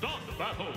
Start the battle!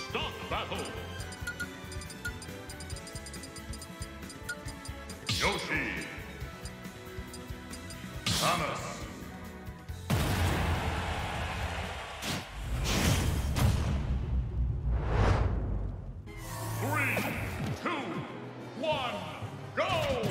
Start the battle! Yoshi! Thomas! Three, two, one, go!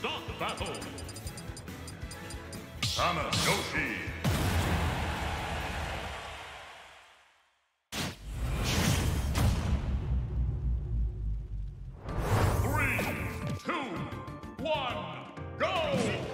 Start battle. Tamagotchi. 1, go!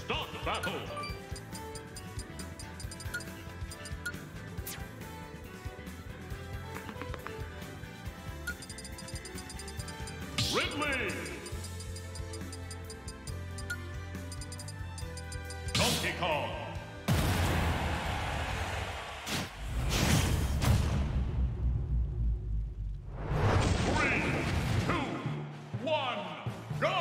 Start the battle. Ridley. Donkey Kong. Three, two, one, go!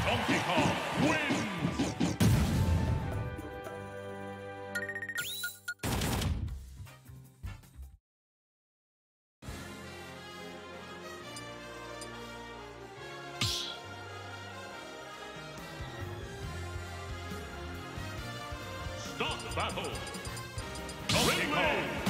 Donkey Kong wins! Start the battle! Donkey Kong!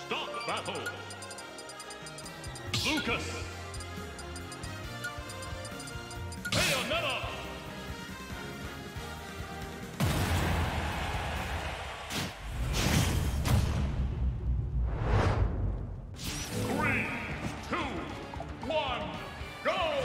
Start battle. Lucas. Bayonetta. Three, two, one, go!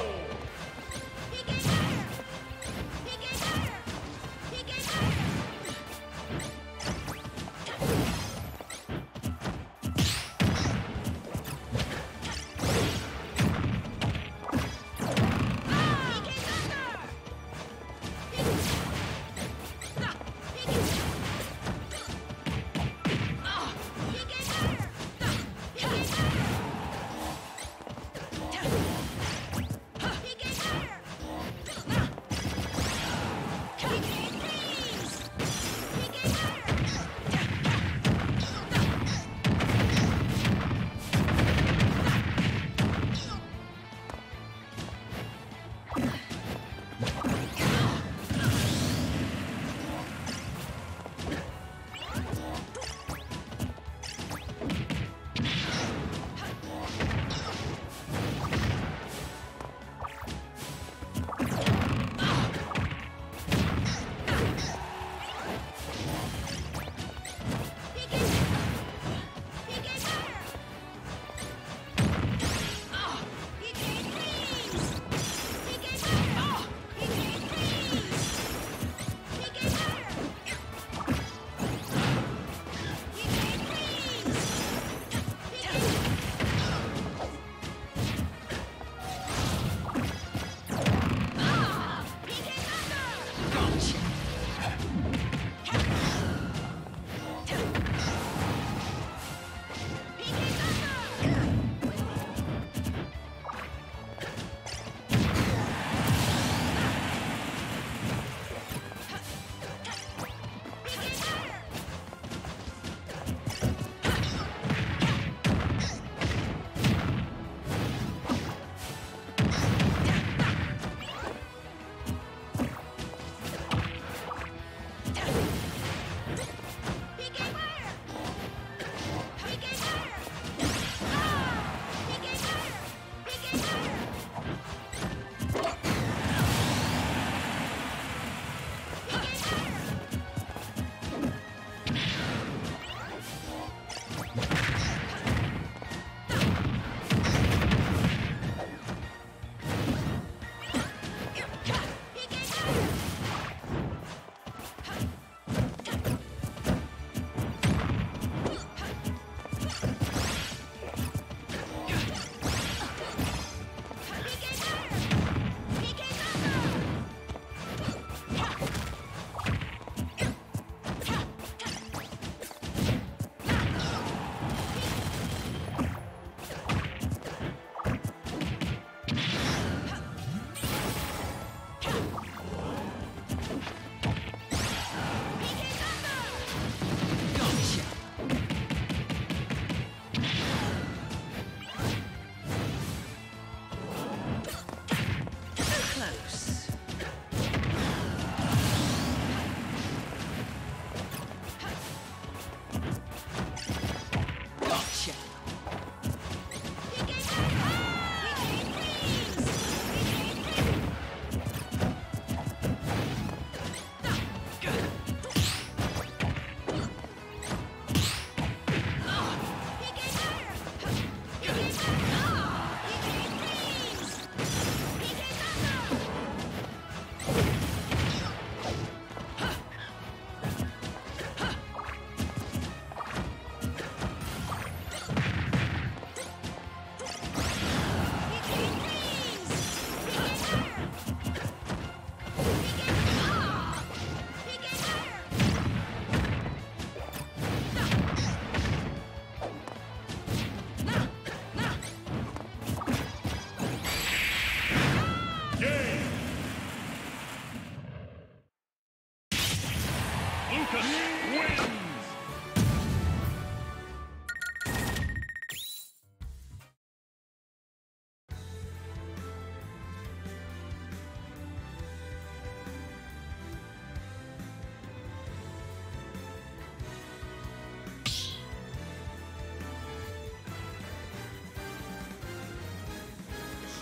Lucas wins!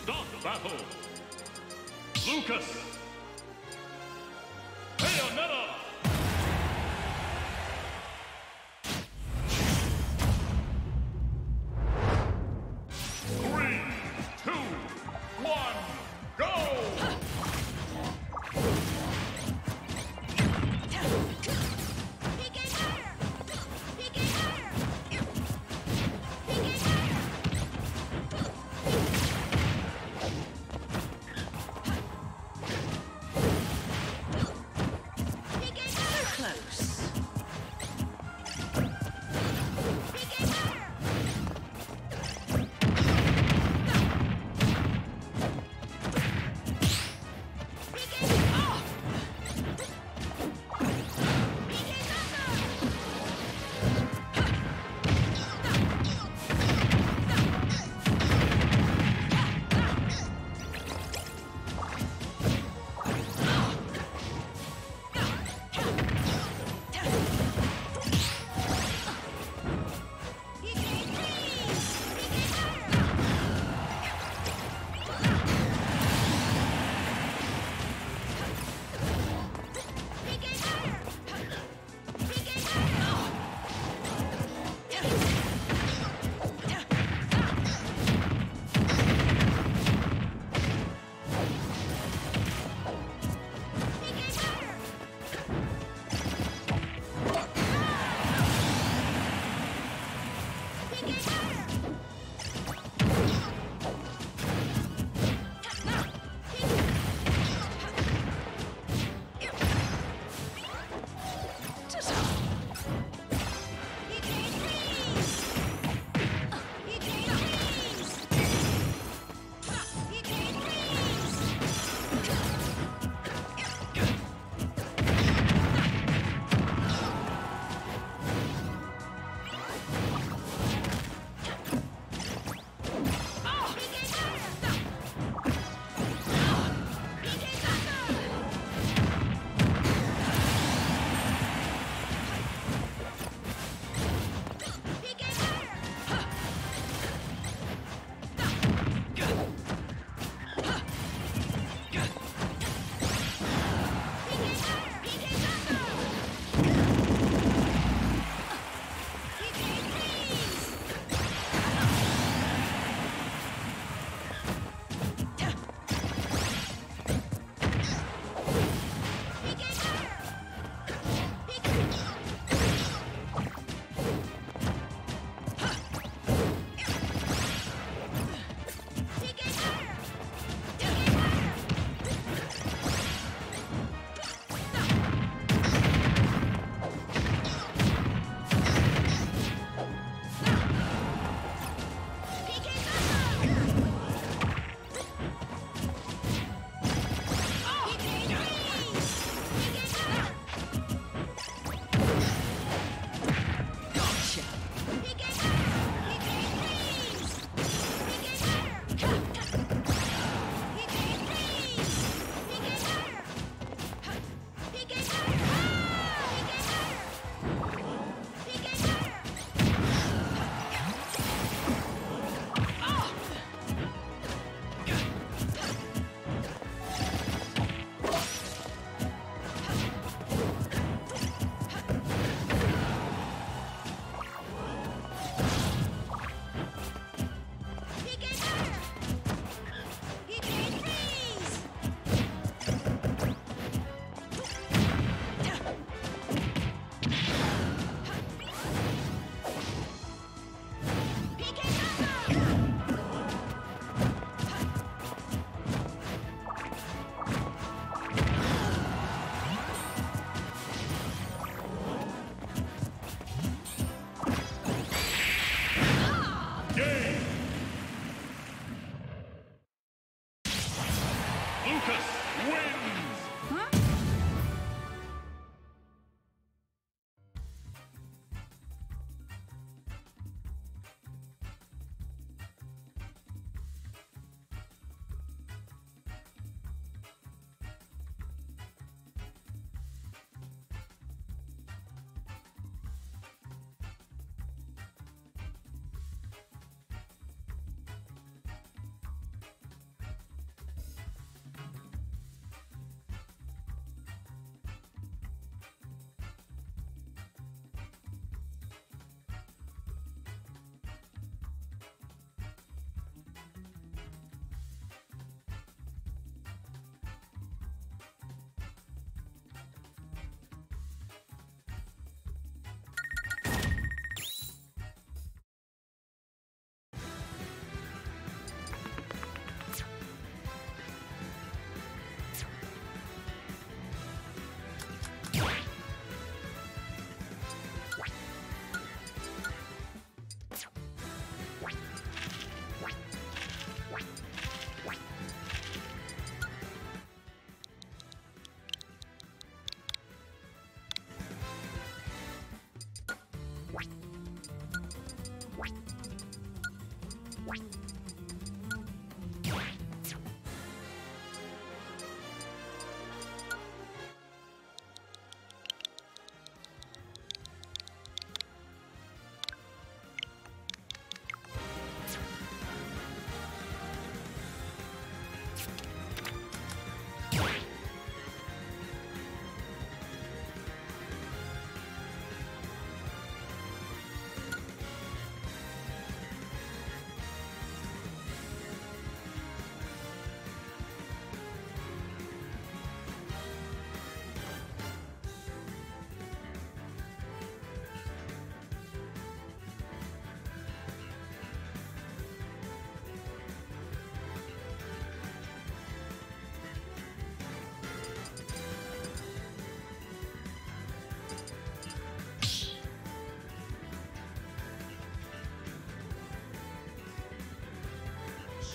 Start battle! Lucas! Bayonetta! Three, two, one, go!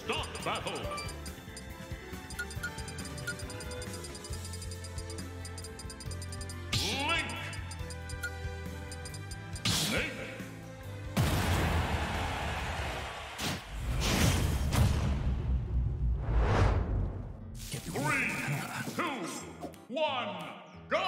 Stop battle! Link! Snake! 3, 2, 1, go!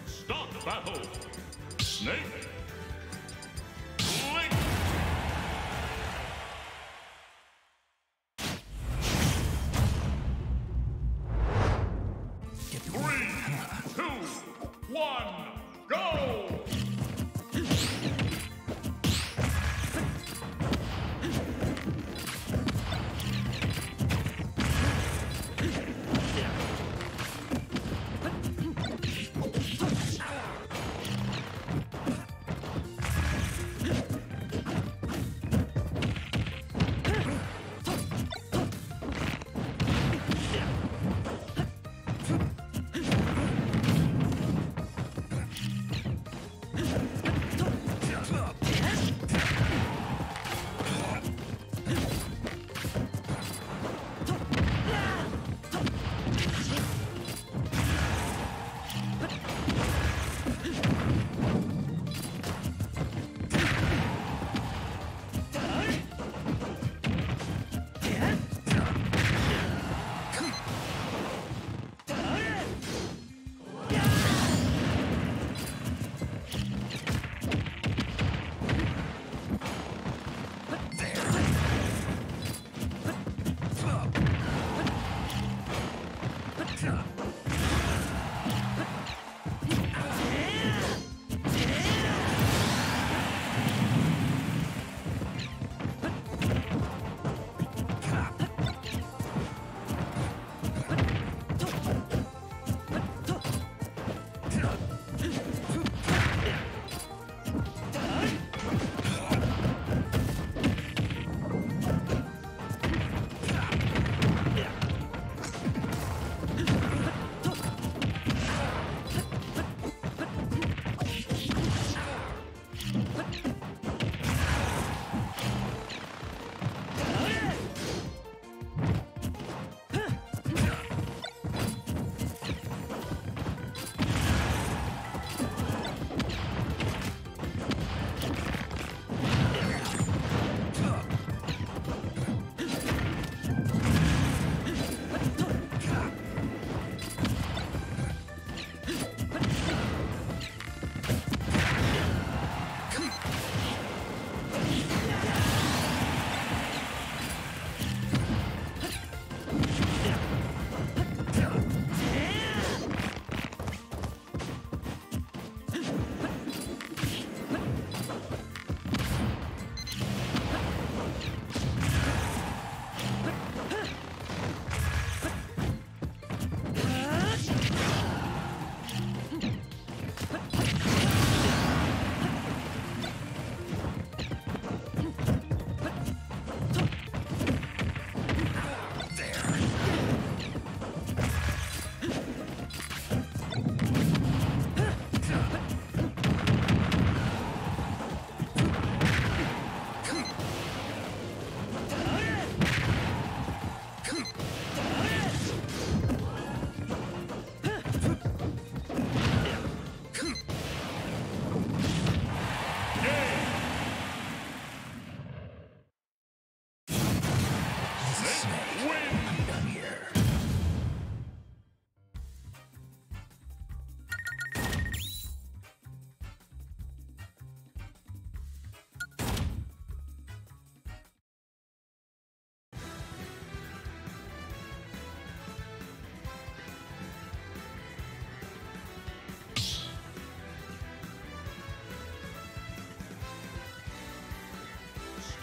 Start battle! Snake! one, go!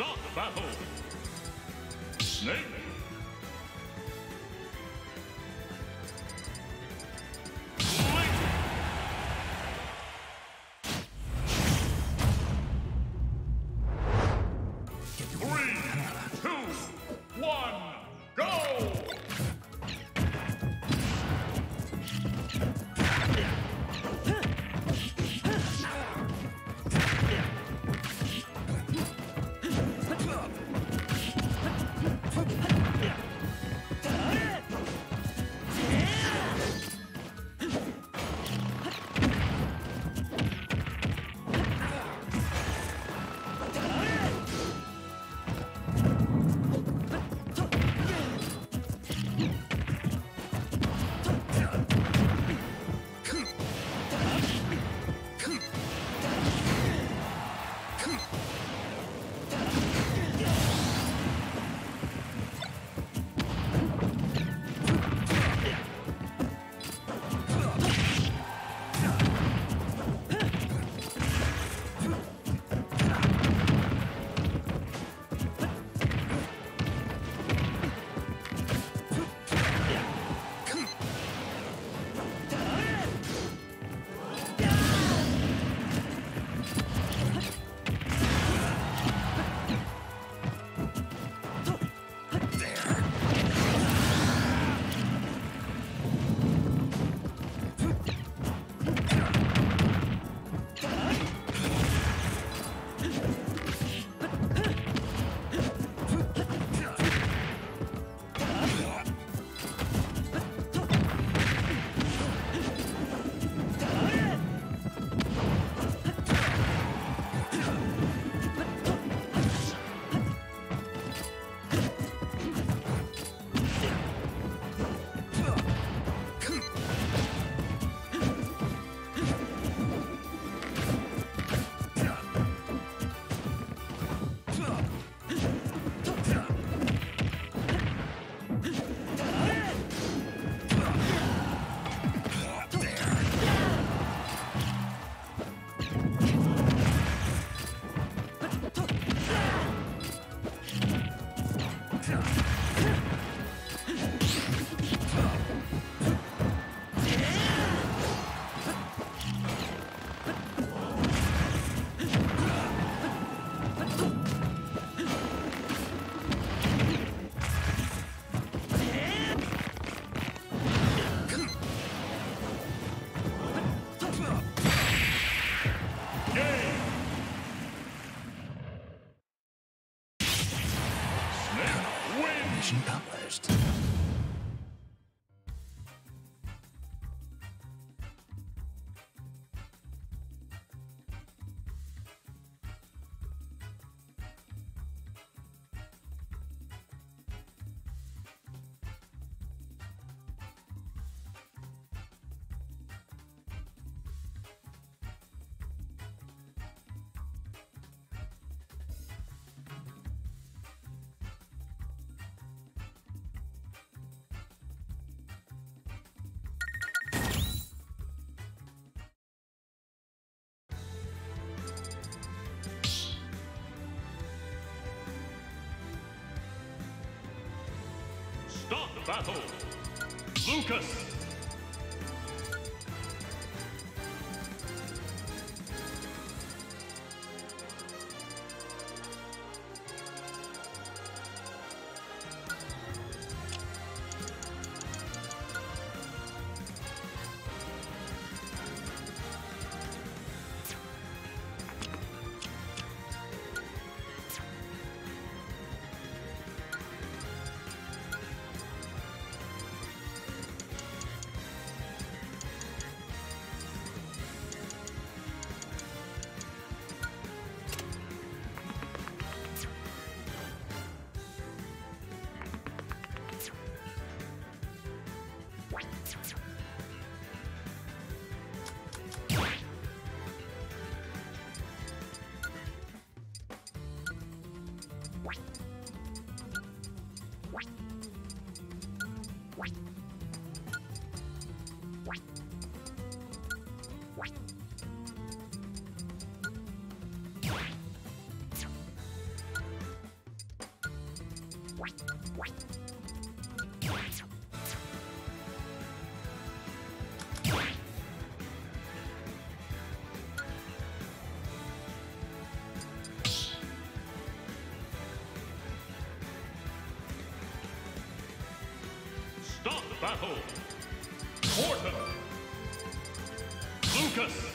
Start battle! Snake! Huh? battle. Lucas. Start the battle. Morton. Lucas.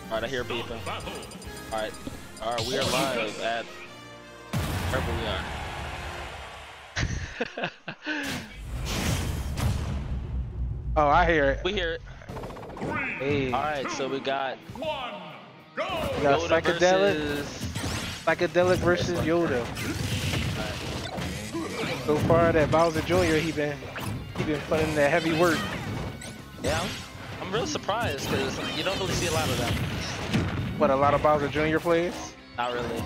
Alright, I hear beeping. Battle. Alright, we are live at wherever we are. Oh, I hear it. We hear it. Hey, Alright, so we got One. Go. we got Yoda psychedelic versus Yoda. So far, that Bowser Jr. he been putting in that heavy work. Yeah, I'm real surprised because you don't really see a lot of them. What, a lot of Bowser Jr. plays? Not really.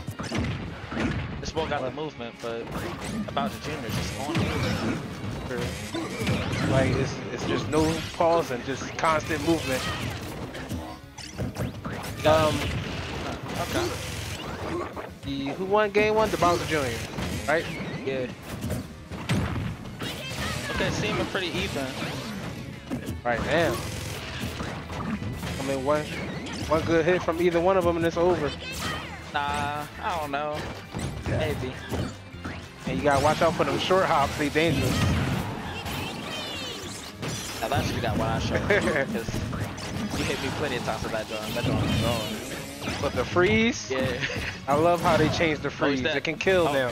This boy got the movement, but Bowser Jr. is just on it. Like it's just no pause and just constant movement. Okay. Who won game one? The Bowser Jr. Right? Yeah. Okay, seeming pretty even. Right now. I mean, one good hit from either one of them and it's over. Nah, I don't know. Maybe. And you gotta watch out for them short hops. They dangerous. Now that's what you got when I show you. Because you hit me plenty of times with that drum. That drum is going. But the freeze? Yeah. I love how they changed the freeze. that? It can kill Oh. them.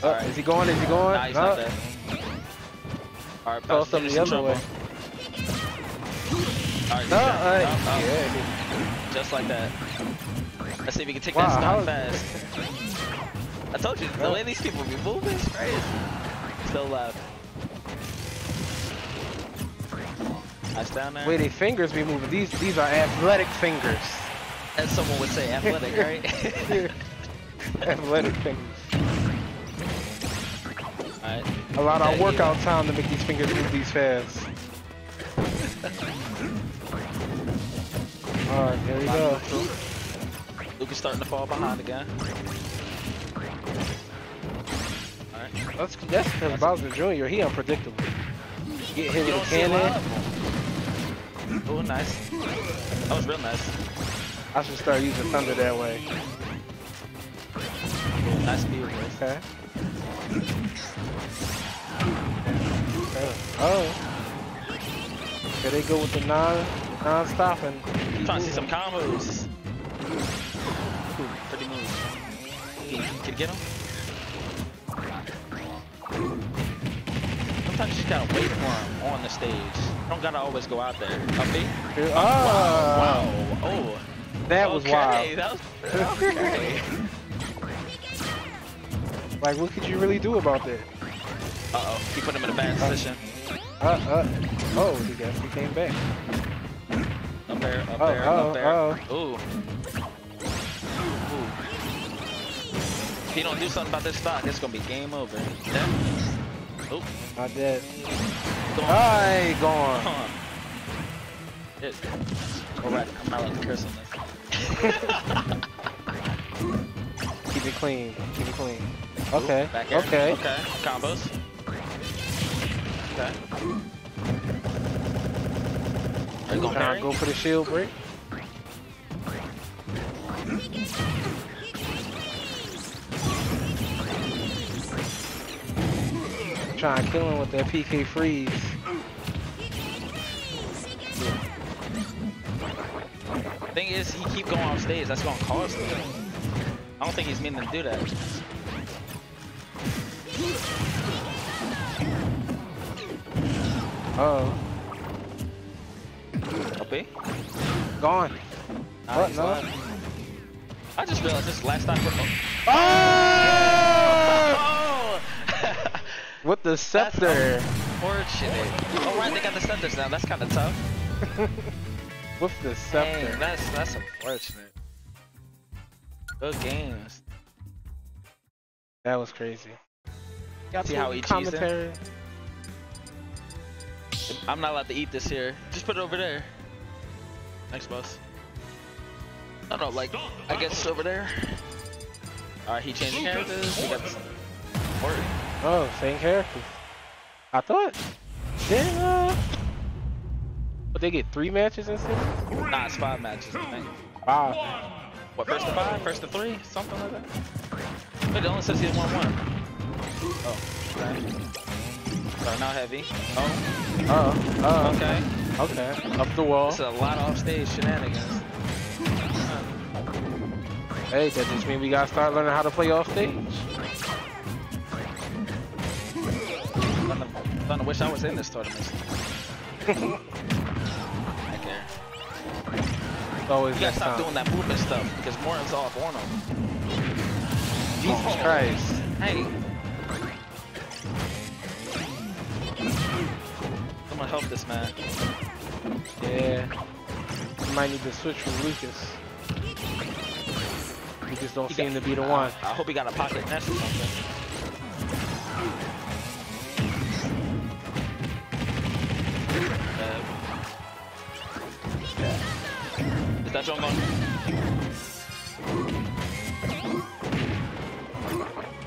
Alright. Is he going? Is he going? Nah, he's not there. Alright, Toss Bowser him Jr.'s the in other trouble. way. Alright, No, yeah. Just like that. Let's see if we can take Wow, that how- stop fast. I told you, the way these people be moving is crazy. Still left. Nice down there. Way they fingers be moving. These are athletic fingers. As someone would say, athletic, right? Athletic fingers. Alright. A lot of Yeah, workout time to make these fingers move these fast. Alright, here we go. Luke is starting to fall behind again. Alright. That's because Bowser Jr. He unpredictable. Get hit You with a don't see a lot cannon. of them. Oh, nice. That was real nice. I should start using thunder that way. Nice speed with Okay. Oh. Here they go with the non-stopping. Trying to see some combos. Ooh, pretty move. Can you get him? Sometimes you just gotta wait for him on the stage. You don't gotta always go out there. Up B? Oh, Wow. Oh. that was Okay, wild. that was okay. Like, what could you really do about that? Uh-oh. He put him in a bad position. Oh, he came back. Up there, up Oh, there, oh, up there. oh. Ooh. Ooh. If he don't do something about this stock, it's gonna be game over. Yeah. Oop. Not dead. Go on. Aye, gone. Come on. It. Alright, I'm not allowed to curse on this. Keep it clean. Keep it clean. Okay. Ooh, back air. Okay. Okay. Combos. Okay. Are you going Now parry? go for the shield break. Trying to kill him with that PK freeze. Thing is, he keep going off stage. That's gonna cost him. I don't think he's meaning to do that. Oh, Up B? gone. Nah, What? he's No. alive. I just realized this last time. Oh! Oh! With the scepter. Unfortunate. Oh right, they got the scepters now. That's kind of tough. With the scepter. Dang, that's unfortunate. Good games. That was crazy. See how he cheesed it? commentary. I'm not allowed to eat this here. Just put it over there. Thanks, boss. No, like, I guess over there. Alright, he changed characters. He got this. Important. Oh, same characters. I thought. Yeah. But they get 3 matches instead? Nah, it's 5 matches, I think. Wow. What, first to 5? First to 3? Something like that? But it only says he won 1. Oh, okay. Right now heavy. Oh, Oh. okay. Okay. Up the wall. This is a lot of offstage shenanigans. Hey, that just means we gotta start learning how to play off stage. I wish I was in this tournament. I care. It's always You gotta next stop time. doing that movement stuff because Morton's off on him. Jesus Christ. Hey. Someone help this man. Yeah. You might need to switch from Lucas. He just don't seem to be the one. I hope he got a pocket nest or something. Is that John going?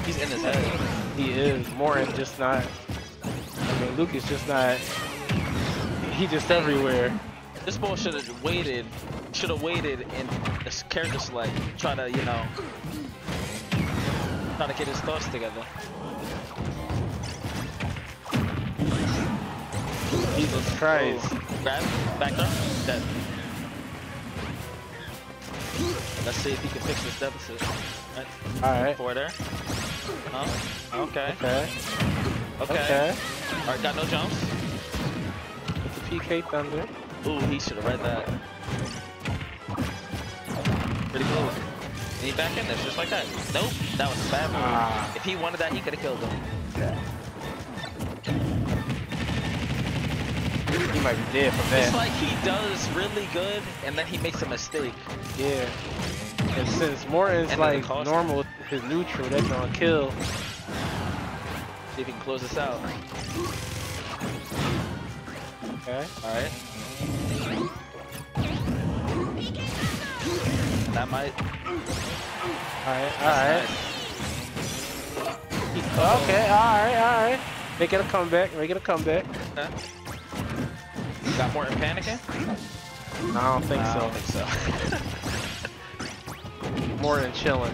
He's in his head. He is. Morton just not. I mean, Lucas just not. He just everywhere. This boy should have waited. Should have waited in this character select. Try to, you know, try to get his thoughts together. Jesus Christ. Ooh. Grab, back up, dead. Let's see if he can fix this deficit. Right. Alright. Four there. Okay. Okay. Okay. Alright, got no jumps. With the PK Thunder. Ooh, he should have read that. Pretty close. And he back in there just like that. Nope, that was a bad move. Ah. If he wanted that, he could have killed him. He might be dead from It's that. like he does really good, and then he makes a mistake. Yeah. And since Morton's And then like the cost- normal, his neutral, that's gonna kill. See if he can close this out. Okay. Alright. That might. Alright. Okay, alright. Make it a comeback. Okay. Got Morton panicking? No, I don't think Nah, I so. don't think so. Morton chilling.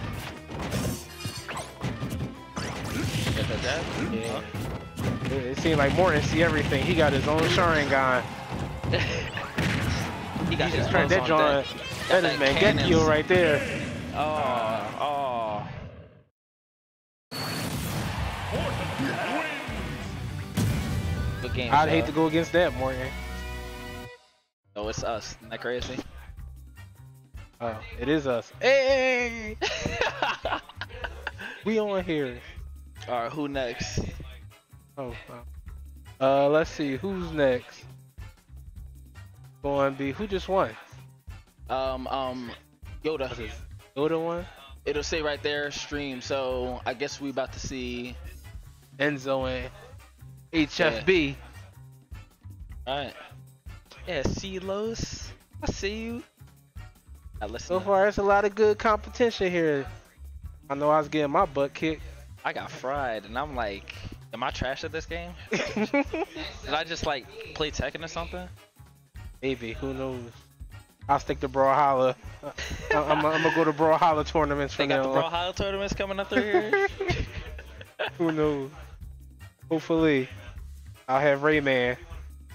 Get that jab? Yeah. It seemed like Morton see everything. He got his own Sharingan. He got He his just turned that nose joint. on deck. That Got is that Mangekyo cannons. right there. Oh. Good game. I'd hate to go against that, Morton. Oh, it's us. Isn't that crazy? Oh, it is us. Hey! We on here. Alright, who next? Oh, let's see. Who's next? Going to be who just won? Yoda. Yoda won. It'll say right there, stream. So I guess we about to see. Enzo and HFB. Alright. Yeah, see Los. I see you. Now listen. So far, it's a lot of good competition here. I know I was getting my butt kicked. I got fried, and I'm like, am I trash at this game? Did I just like play Tekken or something? Maybe, who knows? I'll stick to Brawlhalla. I'm gonna go to Brawlhalla tournaments They from got now the on. Brawlhalla tournaments coming up through here. Who knows? Hopefully, I'll have Rayman.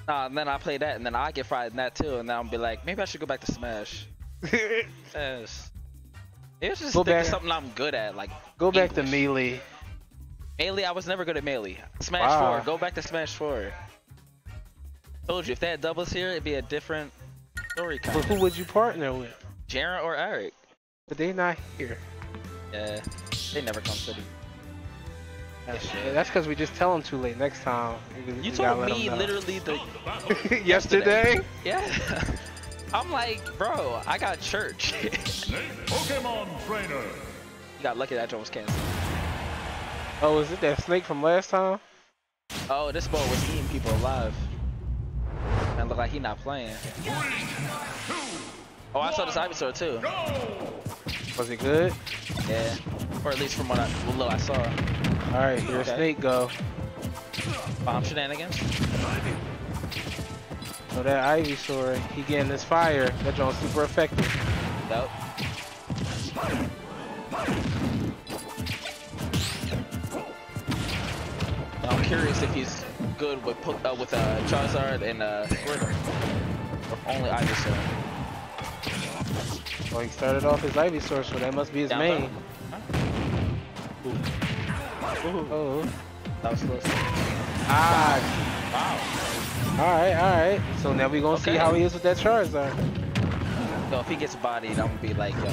Nah, and then I play that, and then I get fried in that too, and then I'll be like, maybe I should go back to Smash. Yes. Maybe I should just Go stick back- to something I'm good at, like Go back to English. Melee. Melee, I was never good at Melee. Smash Wow. 4, go back to Smash 4. Told you, if they had doubles here, it'd be a different story kind But who would you partner with? Jaren or Eric? But they not here. Yeah, they never come to the. That's because we just tell them too late. Next time, You told me literally the. yesterday. Yeah. I'm like, bro, I got church. You Snake Pokemon Trainer. got lucky that joint was canceled. Oh, is it that snake from last time? Oh, this ball was eating people alive. Man, look like he not playing. 3, 2, Oh, I saw this Ivysaur too. go! Was it good? Yeah. Or at least from what little I saw. All right, here Okay. snake go. Bomb shenanigans. So that Ivysaur, he getting this fire. That joint's super effective. Nope. I'm curious if he's good with Charizard and Squirtle. Or only Ivysaur. Well, he started off his Ivysaur, so that must be his Down main. Ooh. Ooh. Oh. That was close. Ah. Wow. Alright. So now we gonna see how he is with that Charizard. Yo, if he gets bodied, I'm gonna be like, yo.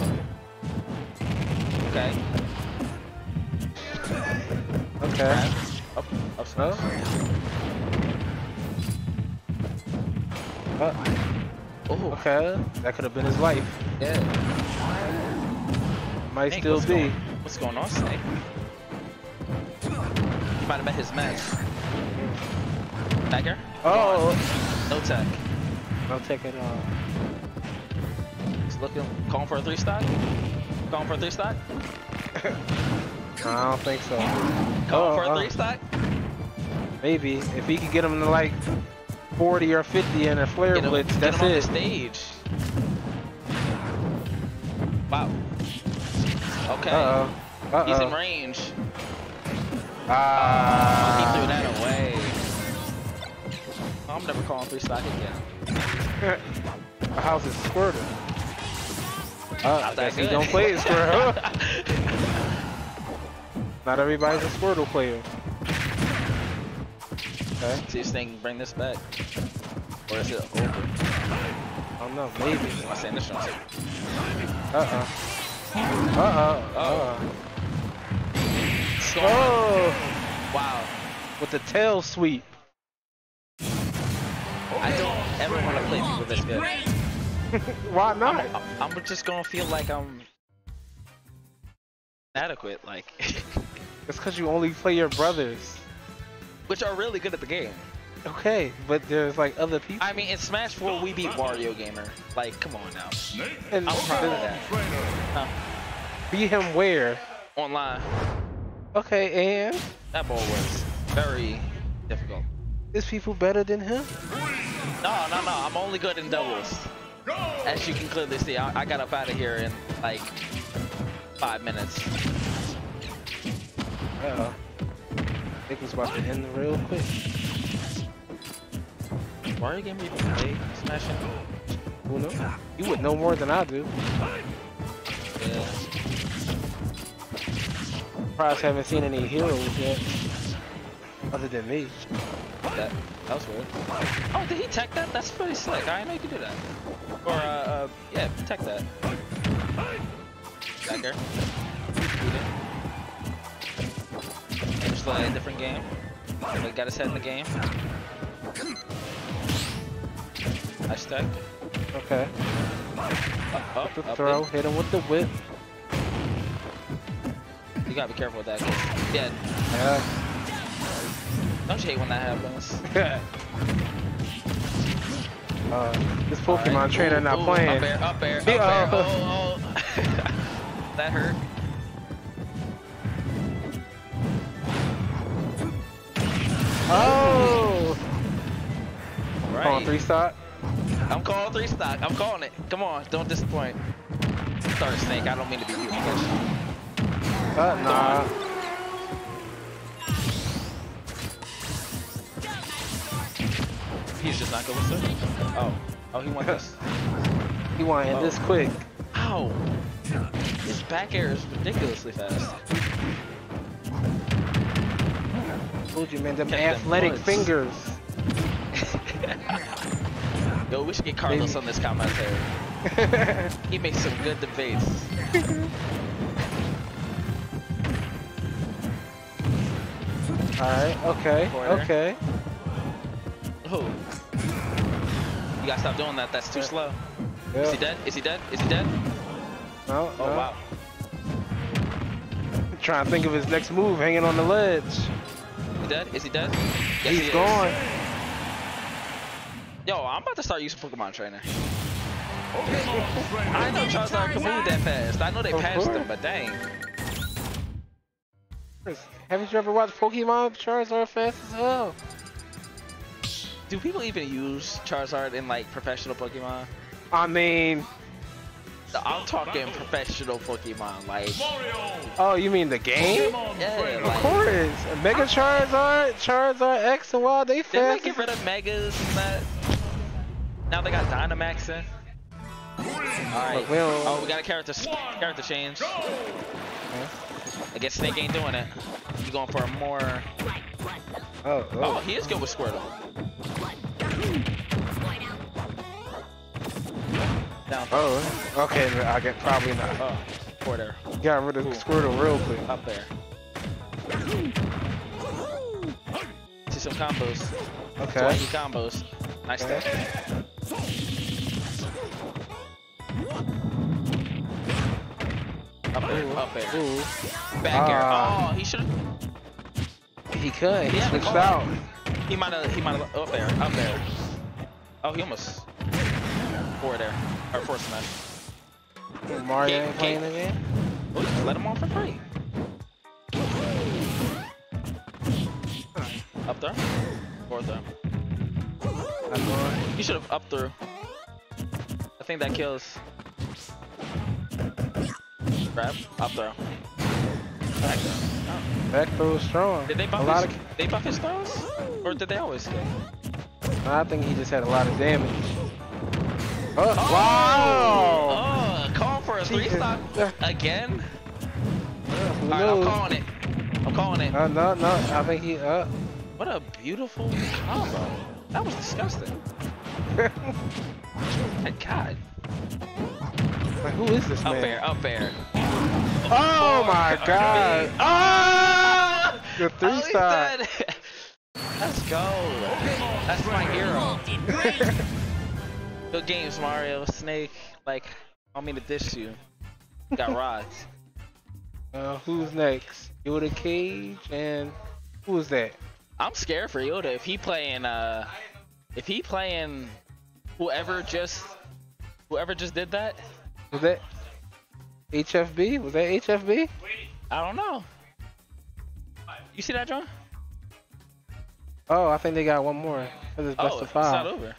Okay. Okay. Up Oh. Oh. Okay. That could have been his life. Yeah. Might Snake, still be. What's going on, Snake? You might have met his match. Tiger? Oh. No tech. I'll take it off. He's looking, calling for a 3-stock? Calling for a 3-stock? I don't think so. Calling for a 3-stock? Maybe. If he could get him to like 40 or 50 in a flare blitz, that's get him on the it. stage. Wow. Okay. Uh-oh. He's in range. He Ah. threw that away. I'm never calling 3-stock again. How's it Squirtle? I guess he good. don't play it Squirtle. Not everybody's a Squirtle player. Okay. See this thing, bring this back. Or is it over? I don't know, maybe. Am I saying this wrong? Oh! Wow. With the tail sweep. I don't ever want to play people this good. Why not? I'm just gonna feel like I'm inadequate, like. It's because you only play your brothers. Which are really good at the game. Okay, but there's like other people. I mean, in Smash 4, we beat Wario Gamer. Like, come on now. And I'm proud of that. Huh? beat him where? Online. Okay, and That ball was very difficult. is people better than him? No, I'm only good in doubles. As you can clearly see, I got up out of here in like 5 minutes. Uh-oh. I think it's about to end real quick. Wario Gamer even play Smash? Who knows? You would know more than I do. Yeah. Probably haven't seen any heroes yet. Other than me. That was weird. Oh, did he tech that? That's pretty slick. I didn't know you could do that. Or, yeah, tech that. Back there. Just like a different game. He got his head in the game. Nice tech. Okay. Up, The up, throw, in. hit him with the whip. You gotta be careful with that. Yeah. Don't you hate when that happens? This Pokemon Right. trainer not playing. Up air. Oh. Oh. That hurt. Oh! Right. Calling 3-stock. I'm calling 3-stock. I'm calling it. Come on, don't disappoint. Sorry, Snake. I don't mean to be rude. Nah. He's just not going to. Oh, he wants this. He want to end this quick. Ow! His back air is ridiculously fast. Told you, man, them Kept them athletic buds. fingers. Yo, we should get Carlos on this commentary. He makes some good debates. Alright, okay, Corner. okay. Oh. You gotta stop doing that. That's too slow. Yep. Is he dead? Is he dead? Is he dead? No, Oh, no. wow. Trying to think of his next move, hanging on the ledge. He dead? Is he dead? Yes, He's he is. gone. Yo, I'm about to start using Pokemon Trainer. I know Charizard can move that fast. I know they Of passed course. him, but dang. Haven't you ever watched Pokemon Charizard fast as hell? Do people even use Charizard in like professional Pokemon? I mean, I'm talking professional Pokemon, like. Mario. Oh, you mean the game? Pokemon Yeah, trainer. Of like- course. Mega Charizard, Charizard X and Y, they Didn't they fast. get rid of Megas and that? Now they got Dynamax in. Alright. Look, we don't- Oh, we got a character change. Go. I guess Snake ain't doing it. He's going for a more. Oh, Oh, he is good with Squirtle. Down. oh. Okay, I get probably not. Oh, for there. Got rid of Squirtle real quick. Up there. See some combos. Okay. 20 combos. Nice Okay. stuff. Up there. Ooh. Back air. Ah. Oh, he should have. He could. He Yeah, switched oh. out. He might have. Up there. Oh, he almost. Forward there. Or force smash. Mario Can't- ain't playing the game. Oh, just let him on for free. Up there. Forward there. I'm going. He should have up through. I think that kills. Grab. Up throw. Back throw. Oh. Back throw is strong. Did they a buff lot his, they buff his throws? Or did they always kill? I think he just had a lot of damage. Oh, wow! Oh, call for a Jesus. 3-stock again? Who Alright, I'm knows? calling it. I'm calling it. No, I think he What a beautiful combo. That was disgusting. Thank God. Like, who is this man? Up air. Oh my god! Ah! The 3-star. Let's go. That's my hero. Good games, Mario. Snake. Like, I don't mean to diss you. Got rods. Who's next? Yoda Cage and who is that? I'm scared for Yoda. If he playing whoever just did that, Was that HFB? Was that HFB? I don't know. You see that, John? Oh, I think they got one more. This is best Oh, of it's not 5. over.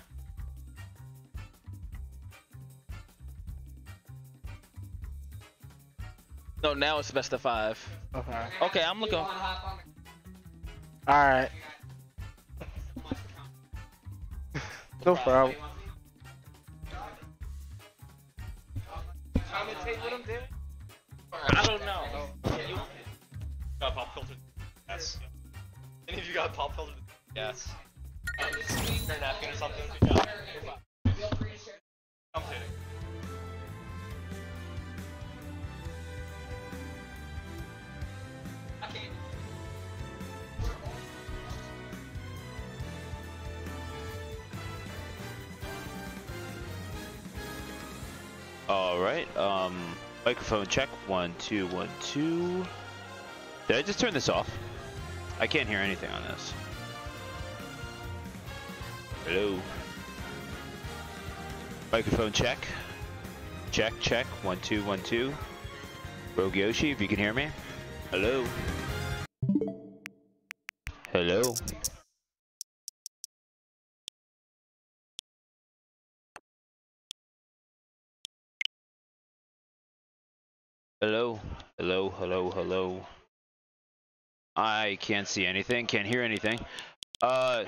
No, now it's best of 5. Okay. Okay, I'm looking. Alright. No problem. I don't know. Got pop filtered. Yes. Any of you got pop filtered? Yes. Your napkin or something? Yeah. I'm kidding. All right. Microphone check. 1 2 1 2. Did I just turn this off? I can't hear anything on this. Hello. Microphone check. Check check. 1 2 1 2. Rogue Yoshi, if you can hear me. Hello. Hello. Hello, hello, hello, hello. I can't see anything, can't hear anything. Say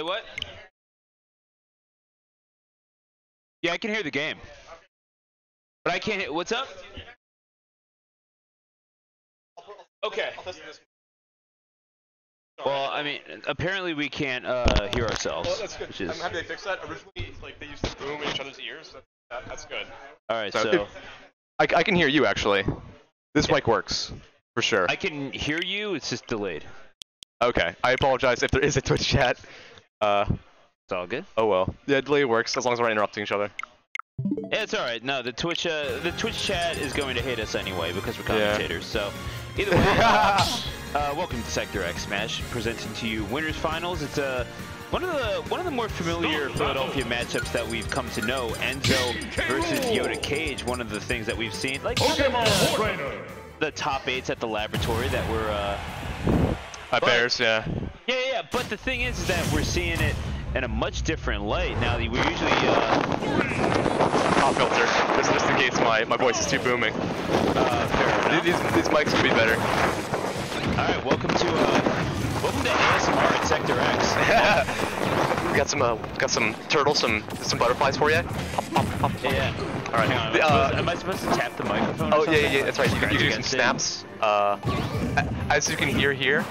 what? Yeah, I can hear the game. But I can't hear, what's up? Okay. Well, I mean, apparently we can't hear ourselves. Well, that's good. Which is... I'm happy they fixed that. Originally, like, they used to boom in each other's ears. That's good. Alright, So so I can hear you actually. This mic works for sure. I can hear you, it's just delayed. Okay, I apologize if there is a Twitch chat. It's all good. Oh well. Yeah, delay works as long as we're not interrupting each other. Yeah, it's alright. No, the Twitch chat is going to hate us anyway because we're commentators. So, either way, welcome to Sector X Smash, presenting to you winners finals. It's one of the more familiar Philadelphia matchups that we've come to know. Enzo versus Yoda Cage. One of the things that we've seen, like Pokemon trainer. the top 8s at the laboratory that were. Bears, yeah. Yeah. But the thing is that we're seeing it in a much different light. Now, we usually Pop filter, just in case my voice is too booming. fair enough. These mics will be better. All right, welcome to ASMR at Sector X. We got some turtles, some butterflies for you. Pop, pop, pop, pop. Yeah. All right. Hang on, am I supposed to tap the microphone? Oh or yeah, something? that's right. You can do some snaps. As you can hear here.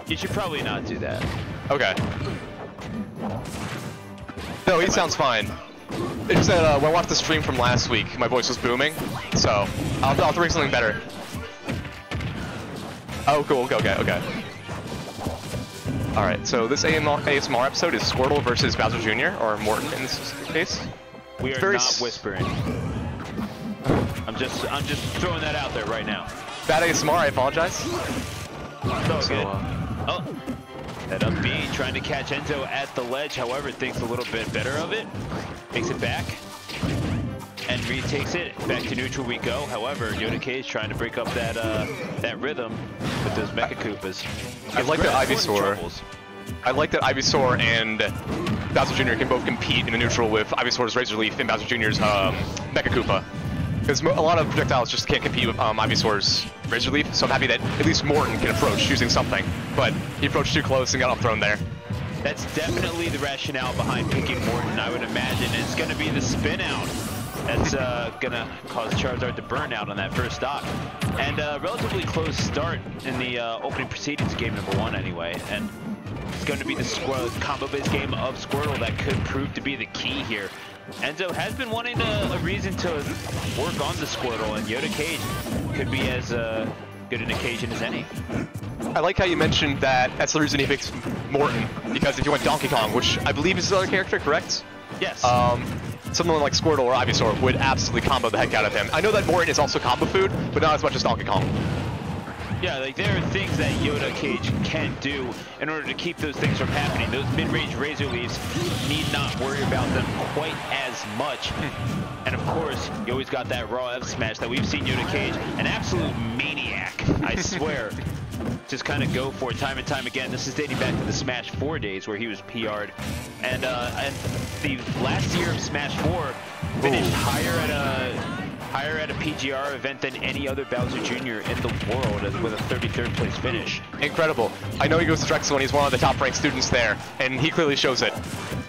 You should probably not do that. Okay. No, he sounds fine. It's just that when I watched the stream from last week, my voice was booming, so I'll bring something better. Oh, cool. Okay. All right. So this ASMR episode is Squirtle versus Bowser Jr. or Morton in this case. We are not whispering. I'm just throwing that out there right now. Bad ASMR. I apologize. So good. Oh, that up B trying to catch Enzo at the ledge. However, thinks a little bit better of it. Takes it back. And retakes it. Back to neutral we go. However, Yoda Cage trying to break up that rhythm with those Mecha Koopas. I like that Ivysaur. I like that Ivysaur and Bowser Jr. can both compete in a neutral with Ivysaur's Razor Leaf and Bowser Jr.'s Mecha Koopa. Because a lot of projectiles just can't compete with Ivysaur's Razor Leaf, so I'm happy that at least Morton can approach using something. But he approached too close and got off thrown there. That's definitely the rationale behind picking Morton, I would imagine. It's going to be the spin out. That's going to cause Charizard to burn out on that first stock. And a relatively close start in the opening proceedings, game number 1 anyway. And it's going to be the combo-based game of Squirtle that could prove to be the key here. Enzo has been wanting a reason to work on the Squirtle, and Yoda Cage could be as good an occasion as any. I like how you mentioned that that's the reason he picks Morton, because if you went Donkey Kong, which I believe is his other character, correct? Yes. Someone like Squirtle or Ivysaur would absolutely combo the heck out of him. I know that Morton is also combo food, but not as much as Donkey Kong. Yeah, like there are things that Yoda Cage can do in order to keep those things from happening. Those mid-range Razor Leaves need not worry about them quite as much. And of course, you always got that raw F smash that we've seen Yoda Cage, an absolute maniac, I swear. Just kind of go for it time and time again. This is dating back to the Smash 4 days where he was PR'd. And the last year of Smash 4 finished higher at a PGR event than any other Bowser Jr. in the world with a 33rd place finish. Incredible. I know he goes to Drexel and he's one of the top-ranked students there, and he clearly shows it.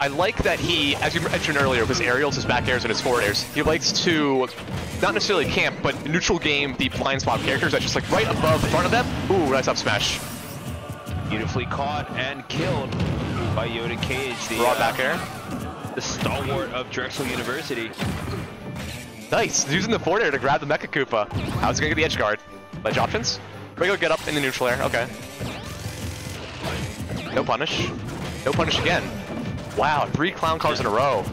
I like that he, as you mentioned earlier, with his aerials, his back airs, and his forward airs, he likes to not necessarily camp, but neutral game the blind spot characters that's just like right above the front of them. Ooh, nice up smash. Beautifully caught and killed by Yoda Cage, the raw back air. The stalwart of Drexel University. Nice, he's using the forward air to grab the Mecha Koopa. How's he gonna get the edge guard? Ledge options? Regular get up in the neutral air, okay. No punish. No punish again. Wow, 3 clown cars in a row.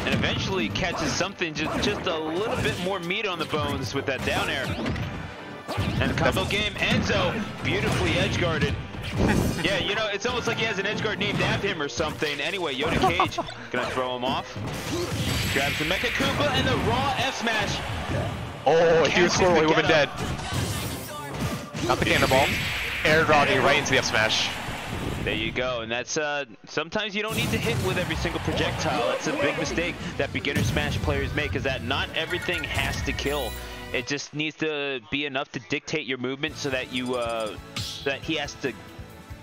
And eventually catches something, just a little bit more meat on the bones with that down air. And the combo game, Enzo, beautifully edge guarded. Yeah, you know, it's almost like he has an edge guard named after him or something. Anyway, Yoda Cage gonna throw him off. Grabs the Mecha Koopa and the raw F smash. Oh, if he was Squirtle, he would have been dead. Not the cannonball. Air drawing right into the F smash. There you go, and that's sometimes you don't need to hit with every single projectile. That's a big mistake that beginner Smash players make, is that not everything has to kill. It just needs to be enough to dictate your movement so that you that he has to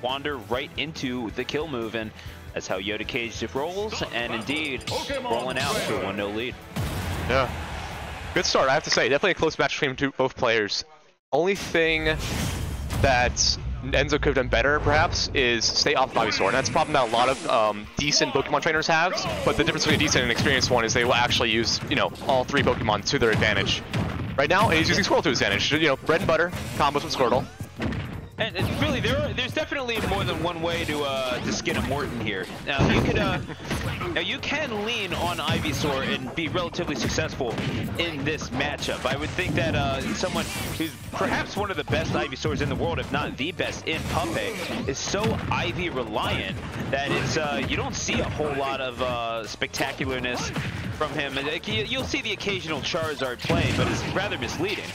wander right into the kill move, and that's how Yoda Cage rolls, and indeed rolling out to a 1-0 lead. Yeah, good start, I have to say. Definitely a close match between both players. Only thing that Enzo could have done better, perhaps, is stay off Ivysaur. And that's a problem that a lot of decent Pokemon trainers have, but the difference between a decent and experienced one is they will actually use, you know, all 3 Pokemon to their advantage. Right now, he's using Squirtle to his advantage. You know, bread and butter, combos with Squirtle. And really, there's definitely more than one way to skin a Morton here. Now you could, now you can lean on Ivysaur and be relatively successful in this matchup. I would think that someone who's perhaps one of the best Ivysaurs in the world, if not the best in Puppet, is so Ivy reliant that it's you don't see a whole lot of spectacularness from him. You'll see the occasional Charizard play, but it's rather misleading.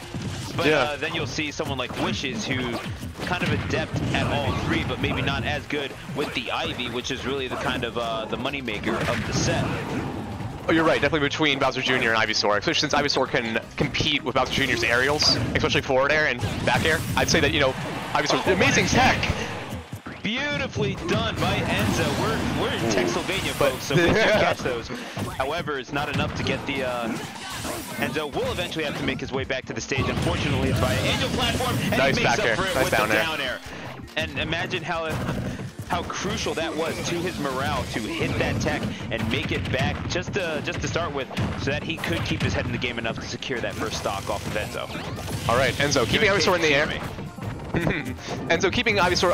but Yeah. then you'll see someone like Wishes, who kind of adept at all three, but maybe not as good with the Ivy, which is really the kind of the moneymaker of the set. Oh, you're right. Definitely between Bowser Jr. and Ivysaur, especially since Ivysaur can compete with Bowser Jr.'s aerials, especially forward air and back air. I'd say that, you know, Ivysaur, amazing tech. Beautifully done by Enzo. We're in Texylvania, folks, so we can catch those. However, it's not enough to get the. Enzo will eventually have to make his way back to the stage. Unfortunately, it's by an angel platform, and Nice he makes back air. up for it Nice with down the air. down air. And imagine how crucial that was to his morale to hit that tech and make it back just to start with, so that he could keep his head in the game enough to secure that first stock off of Enzo. All right, Enzo keeping Ivysaur in the air. Enzo keeping Ivysaur,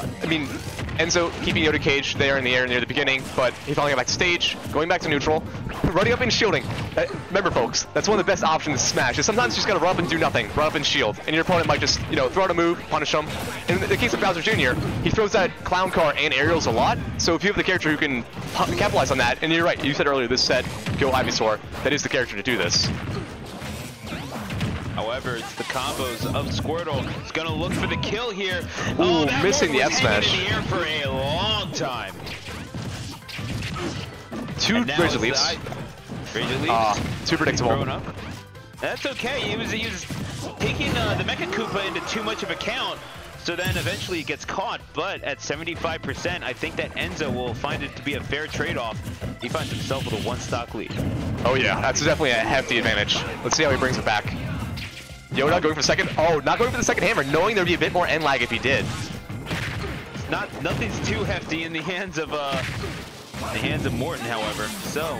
Enzo keeping Yoda Cage there in the air near the beginning, but he finally got back to stage, going back to neutral, running up and shielding. Remember, folks, that's one of the best options to Smash, is sometimes you just gotta run up and do nothing, run up and shield, and your opponent might just, you know, throw out a move, punish him. In the case of Bowser Jr., he throws that clown car and aerials a lot, so if you have the character who can capitalize on that, and you're right, you said earlier, this set, go Ivysaur, that is the character to do this. However, it's the combos of Squirtle. He's gonna look for the kill here. Ooh, that missing the one was F smash. hanging in the air for a long time. Two And now Razor it's Leaps. Razor Leaps. Too predictable. Thrown up. That's okay. He was taking the Mecha Koopa into too much of account. So then eventually he gets caught, but at 75%, I think that Enzo will find it to be a fair trade-off. He finds himself with a one-stock lead. Oh yeah, that's definitely a hefty advantage. Let's see how he brings it back. Yoda going for second. Oh, not going for the second hammer, knowing there'd be a bit more end lag if he did. Nothing's too hefty in the hands of Morton, however. So,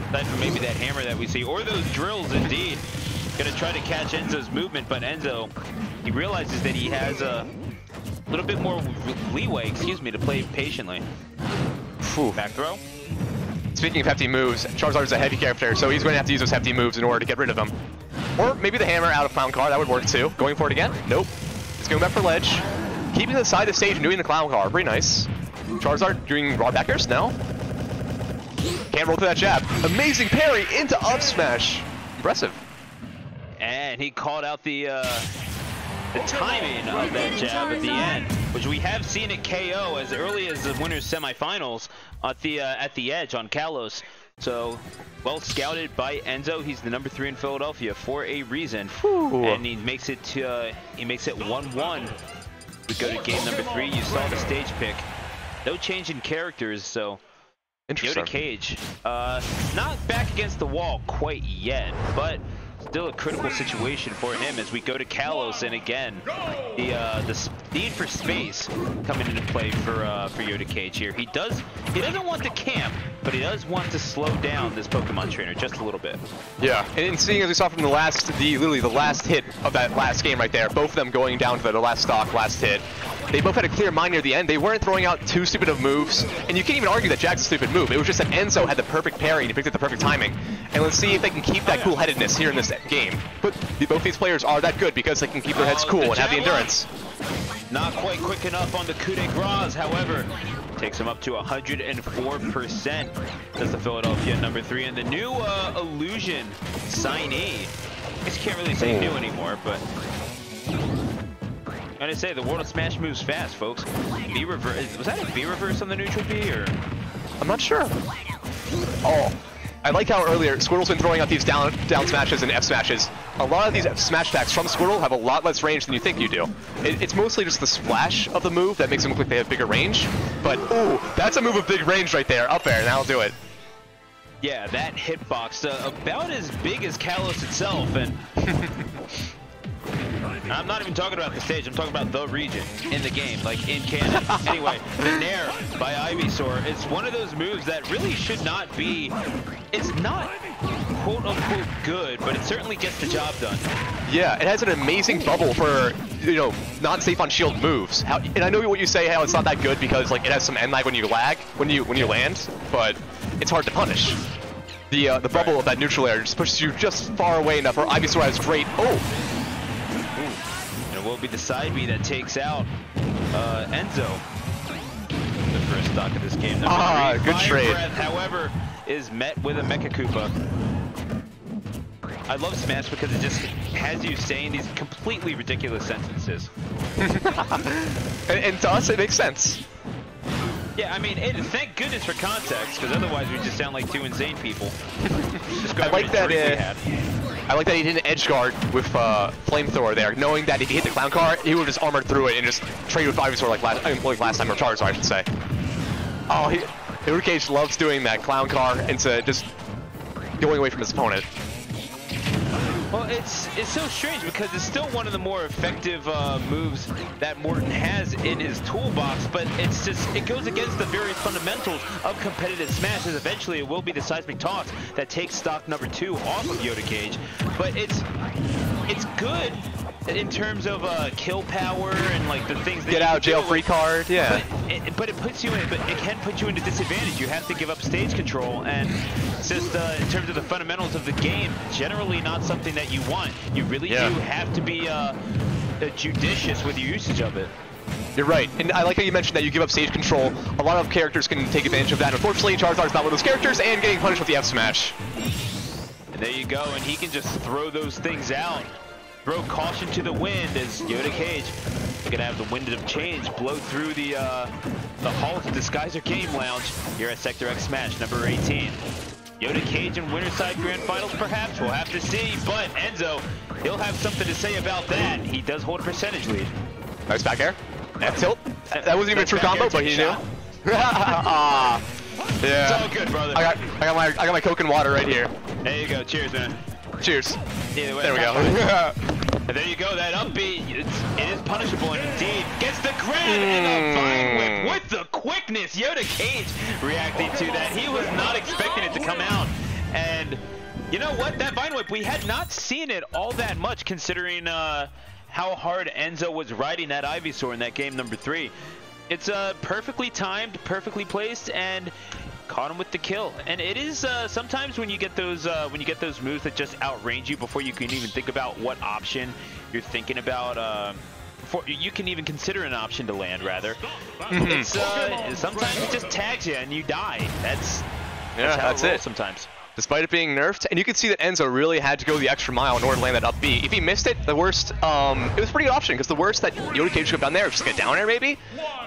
aside from maybe that hammer that we see, or those drills, indeed, gonna try to catch Enzo's movement, but Enzo, he realizes that he has a little bit more leeway, to play patiently. Whew. Back throw. Speaking of hefty moves, Charizard is a heavy character, so he's going to have to use those hefty moves in order to get rid of them. Or maybe the hammer out of Clown Car, that would work too. Going for it again? Nope. He's going back for ledge. Keeping to the side of the stage and doing the Clown Car, pretty nice. Charizard doing raw back airs? No. Can't roll through that jab. Amazing parry into up smash. Impressive. And he called out the timing of that jab at the end, which we have seen at KO as early as the winners semifinals at the edge on Kalos. So well scouted by Enzo. He's the number 3 in Philadelphia for a reason. Whew. And he makes it 1-1. We go to game number 3. You saw the stage pick. No change in characters, so Interesting. Yoda Cage, not back against the wall quite yet, but still a critical situation for him as we go to Kalos, and again, the need for space coming into play for Yoda Cage here. He doesn't want to camp, but he does want to slow down this Pokemon trainer just a little bit. Yeah, and seeing as we saw from literally the last hit of that last game right there, both of them going down to the last stock, last hit, they both had a clear mind near the end. They weren't throwing out too stupid of moves, and you can't even argue that Jack's a stupid move. It was just that Enzo had the perfect parry and he picked up the perfect timing. And let's see if they can keep that cool-headedness here in this game. But both these players are that good because they can keep their heads cool and have the endurance. Not quite quick enough on the coup de grace, however, takes him up to 104%. That's the Philadelphia number 3, and the new Illusion signee. I guess you can't really say new anymore, but I'm gonna say the world of Smash moves fast, folks. B reverse, was that a B reverse on the neutral B, or? I'm not sure. Oh, I like how earlier Squirtle's been throwing out these down smashes and F smashes. A lot of these smash attacks from Squirtle have a lot less range than you think you do. It's mostly just the splash of the move that makes them look like they have bigger range. But ooh, that's a move of big range right there, up there, and that'll do it. Yeah, that hitbox, about as big as Kalos itself, and I'm not even talking about the stage, I'm talking about the region in the game, like in canon. Anyway, the Nair by Ivysaur, it's one of those moves that really should not be, it's not quote-unquote good, but it certainly gets the job done. Yeah, it has an amazing bubble for, you know, not safe on shield moves. And I know what you say, how it's not that good because like it has some end lag when you land, but it's hard to punish. The bubble of that neutral air just pushes you just far away enough where Ivysaur has great, And it will be the side B that takes out Enzo. The first stock of this game. Number 3, good Fire trade. Breath, however, is met with a Mecha Koopa. I love Smash because it just has you saying these completely ridiculous sentences. and to us, it makes sense. Yeah, I mean, thank goodness for context, because otherwise we just sound like two insane people. I like that. I like that he didn't edge guard with flamethrower there, knowing that if he hit the clown car, he would have just armored through it and just trade with Ivysaur like last time, or Charizard, I should say. Oh, Yoda loves doing that clown car into just going away from his opponent. Well, it's so strange because it's still one of the more effective moves that Morton has in his toolbox, but it goes against the very fundamentals of competitive Smash, as eventually it will be the seismic toss that takes stock number 2 off of Yoda Cage. But it's good in terms of kill power and like the things that get out jail free card, yeah. But it can put you into disadvantage. You have to give up stage control, and it's just in terms of the fundamentals of the game, generally not something that you want. You really do have to be judicious with your usage of it. You're right, and I like how you mentioned that you give up stage control. A lot of characters can take advantage of that. Unfortunately, Charizard's not one of those characters, and getting punished with the F smash. And there you go, and he can just throw those things out. Throw caution to the wind as Yoda Cage is gonna have the wind of change blow through the halls of Disguiser Game Lounge here at Sector X Smash number 18. Yoda Cage in Winterside Grand Finals, perhaps? We'll have to see, but Enzo, he'll have something to say about that. He does hold a percentage lead. Nice back air. F tilt. That wasn't even a true combo, but he knew. Yeah. It's all good, brother. I got my Coke and water right here. There you go. Cheers, man. Cheers. Either way, there we go. And there you go. That upbeat, it is punishable, and indeed gets the grab and the Vine Whip with the quickness. Yoda Cage reacting to that. He was not expecting it to come out, and you know what? That Vine Whip, we had not seen it all that much, considering how hard Enzo was riding that Ivysaur in that game number 3. It's perfectly timed, perfectly placed, and caught him with the kill. And it is sometimes when you get those moves that just outrange you before you can even think about what option you're thinking about, before you can even consider an option to land, rather. It's sometimes it just tags you and you die. That's how it rolls sometimes. Despite it being nerfed, and you can see that Enzo really had to go the extra mile in order to land that up B. If he missed it, the worst, it was a pretty good option, because the worst that Yoda Cage could have done there was just get down air, maybe.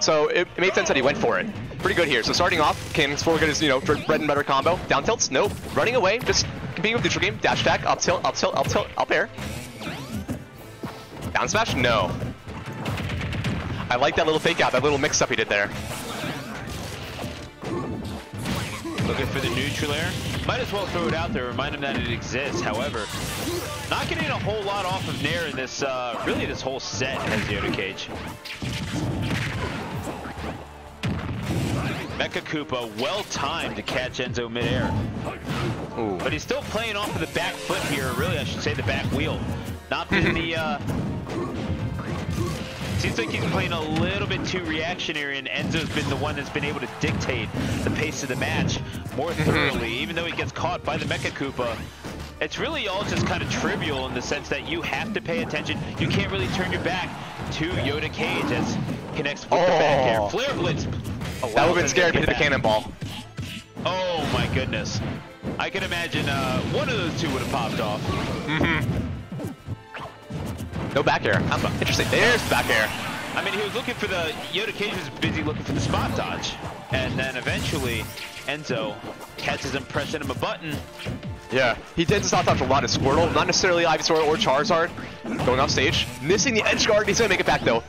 So it made sense that he went for it. Pretty good here. So starting off, King's for his, bread and butter combo. Down tilts, nope. Running away, just competing with neutral game. Dash attack, up tilt, up tilt, up tilt, up air. Down smash, no. I like that little fake out, that little mix up he did there. Looking for the neutral air. Might as well throw it out there, remind him that it exists. However, not getting a whole lot off of Nair in this, really this whole set as Yoda Cage. Mecha Koopa, well timed to catch Enzo midair. Ooh. But he's still playing off of the back foot here, really I should say the back wheel. Not been the, seems like he's playing a little bit too reactionary, and Enzo's been the one that's been able to dictate the pace of the match more thoroughly, even though he gets caught by the Mecha Koopa. It's really all just kind of trivial in the sense that you have to pay attention. You can't really turn your back to Yoda Cage as connects with the back air. Flare Blitz. That would have been scary to hit the cannonball. Oh my goodness. I can imagine one of those two would have popped off. No back air. Interesting. There's back air. I mean, he was looking for the... Yoda Cage was busy looking for the spot dodge. And then eventually, Enzo catches him pressing him a button. Yeah, he tends to spot dodge a lot of Squirtle, not necessarily Ivysaur or Charizard. Going off stage. Missing the edge guard. He's going to make it back, though.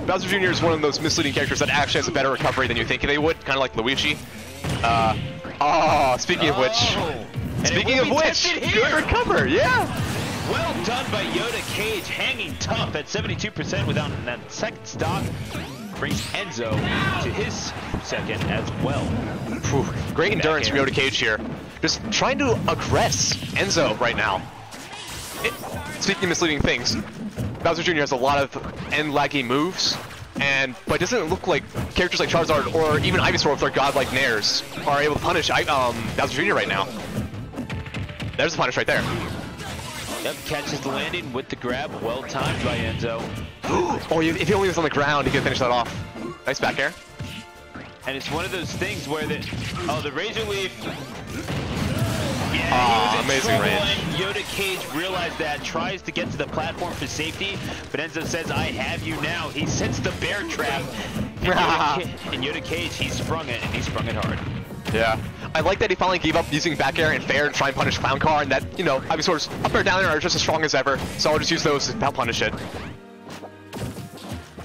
Bowser Jr. is one of those misleading characters that actually has a better recovery than you think they would, kind of like Luigi. Speaking of which, good recover, yeah! Well done by Yoda Cage, hanging tough at 72% without that second stock. Brings Enzo to his second as well. Great endurance from Yoda Cage here. Just trying to aggress Enzo right now. Speaking of misleading things, Bowser Jr. has a lot of end-laggy moves, but it doesn't look like characters like Charizard or even Ivysaur with their godlike nairs are able to punish Bowser Jr. right now. There's the punish right there. Yep, catches the landing with the grab, well timed by Enzo. If he only was on the ground, he could finish that off. Nice back air. And it's one of those things where the Razor Leaf Yeah, amazing range. Yoda Cage realized that, tries to get to the platform for safety, but Enzo says, I have you now. He sets the bear trap, and Yoda Cage, he sprung it, and he sprung it hard. Yeah. I like that he finally gave up using back air and fair to try and punish Clown Car, and that, you know, Ivysaur's up air, down air are just as strong as ever, so I'll just use those to help punish it.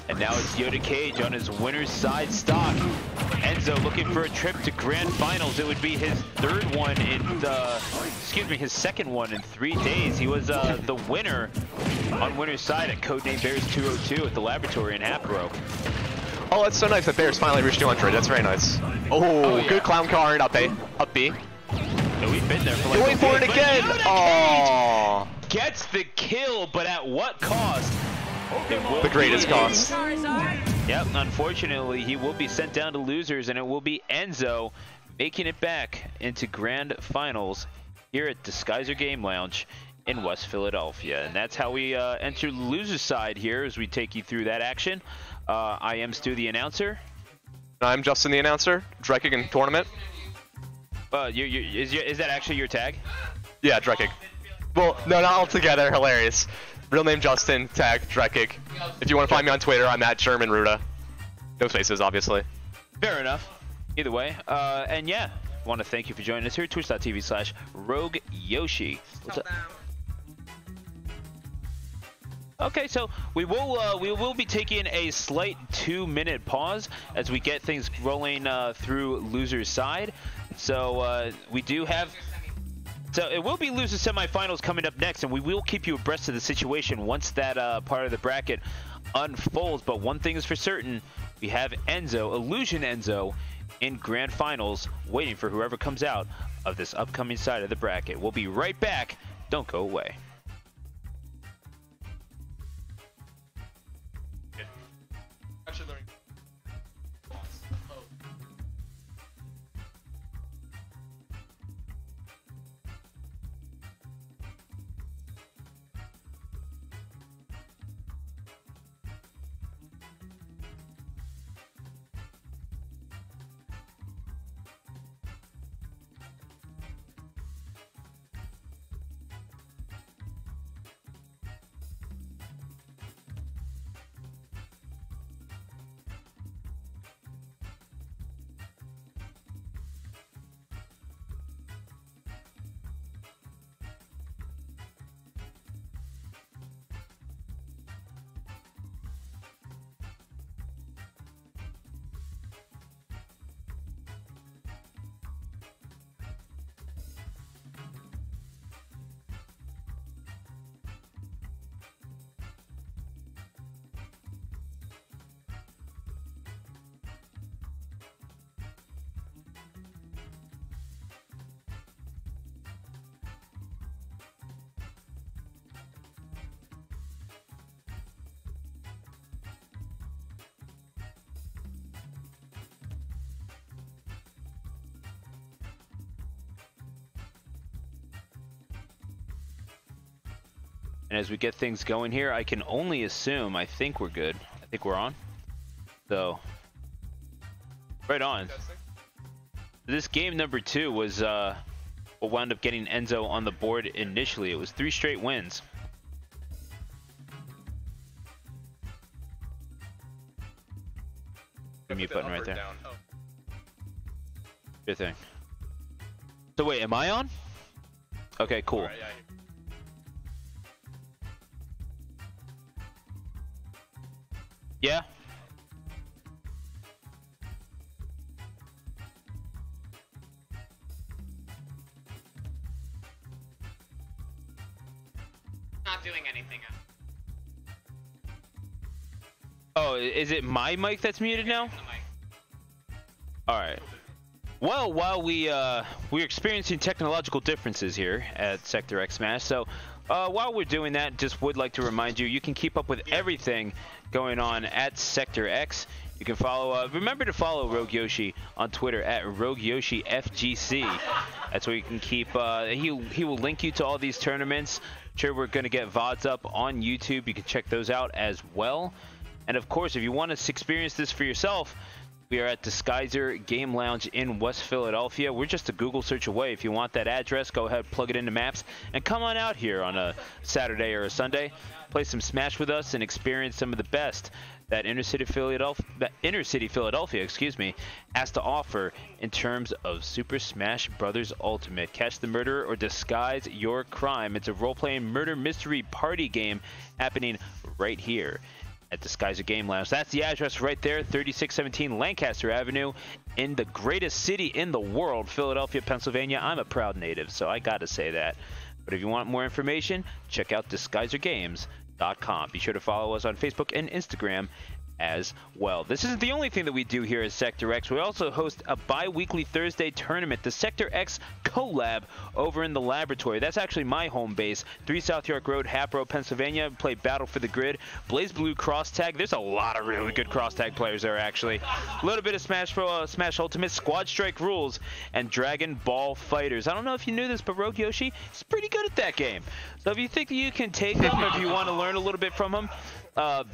And now it's Yoda Cage on his winner's side stock. Enzo looking for a trip to Grand Finals. It would be his third one in, his second one in 3 days. He was the winner on winner's side at Codename Bears 202 at the laboratory in Hatboro. Oh, that's so nice that Bears finally reached 200. That's very nice. Oh, yeah. Good Clown Car and up A. Up B. So we've been there for like Going for it again! Oh, gets the kill, but at what cost? the greatest cost. Yep, unfortunately, he will be sent down to losers, and it will be Enzo making it back into Grand Finals here at Disguiser Game Lounge in West Philadelphia. And that's how we enter the loser's side here as we take you through that action. I am Stu, the announcer. I'm Justin, the announcer. Drekig in tournament. Is that actually your tag? Yeah, Drekig. Well, no, not all together. Hilarious. Real name Justin, tag Drekig. If you want to find me on Twitter, I'm at Sherman Ruda. No spaces, obviously. Fair enough. Either way. And yeah, want to thank you for joining us here at twitch.tv/RogueYoshi. What's up? Okay, so we will be taking a slight 2-minute pause as we get things rolling through loser's side. So we do have. So it will be loser semifinals coming up next, and we will keep you abreast of the situation once that part of the bracket unfolds. But one thing is for certain, we have Enzo, Illusion Enzo, in Grand Finals, waiting for whoever comes out of this upcoming side of the bracket. We'll be right back. Don't go away. Actually learning. And as we get things going here, I can only assume, I think we're good. I think we're on. So, right on. This game number 2 was what wound up getting Enzo on the board initially. It was 3 straight wins. The mute button right there. Good thing. So wait, am I on? Okay, cool. Right, yeah. Yeah. Not doing anything. Oh, is it my mic that's muted now? All right. Well, while we're experiencing technological differences here at Sector X Smash, so while we're doing that, just would like to remind you, you can keep up with everything going on at Sector X. You can follow, remember to follow Rogue Yoshi on Twitter at RogueYoshiFGC. That's where you can keep, he will link you to all these tournaments. I'm sure we're going to get VODs up on YouTube. You can check those out as well. And of course, if you want to experience this for yourself, We are at Disguiser Game Lounge in West Philadelphia. We're just a Google search away. If you want that address, go ahead, plug it into Maps, and come on out here on a Saturday or a Sunday. Play some Smash with us and experience some of the best that Inner City Philadelphia, has to offer in terms of Super Smash Bros. Ultimate. Catch the murderer or disguise your crime. It's a role-playing murder mystery party game happening right here at Disguiser Game Lounge. That's the address right there, 3617 Lancaster Avenue in the greatest city in the world, Philadelphia, Pennsylvania. I'm a proud native, so I gotta say that. But if you want more information, check out disguisergames.com. Be sure to follow us on Facebook and Instagram as well. This isn't the only thing that we do here at Sector X. We also host a bi-weekly Thursday tournament, the Sector X Collab over in the laboratory. That's actually my home base, 3 South York Road, Hatboro, Pennsylvania. Play Battle for the Grid, Blaze Blue Cross Tag. There's a lot of really good cross tag players there, actually. A little bit of Smash Ultimate, Squad Strike Rules, and Dragon Ball Fighters. I don't know if you knew this, but Rogue Yoshi is pretty good at that game. So if you think you can take him, if you want to learn a little bit from him,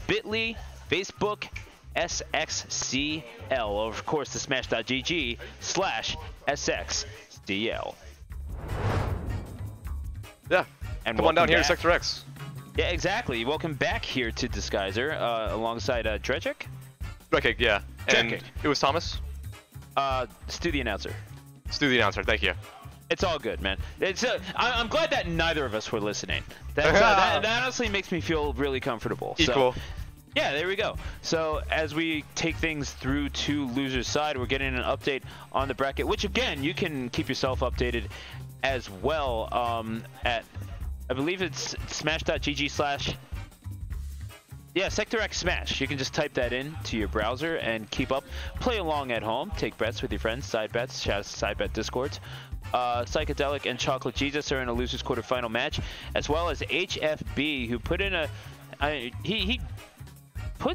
bit.ly, Facebook, SXCL, or of course the smash.gg/SXCL. Yeah, and come on down here to Sector X. Yeah, exactly. Welcome back here to Disguiser, alongside Dredgic. Okay, yeah. And it was Thomas? Stu the announcer. Stu the announcer, thank you. It's all good, man. It's I'm glad that neither of us were listening. That honestly makes me feel really comfortable. Equal. So, yeah, there we go. So as we take things through to loser's side, we're getting an update on the bracket, which again, you can keep yourself updated as well at, I believe it's smash.gg/ Sector X Smash. You can just type that in to your browser and keep up. Play along at home. Take bets with your friends. Side bets. Side bet discords. Psychedelic and Chocolate Jesus are in a losers quarterfinal match, as well as HFB, who put in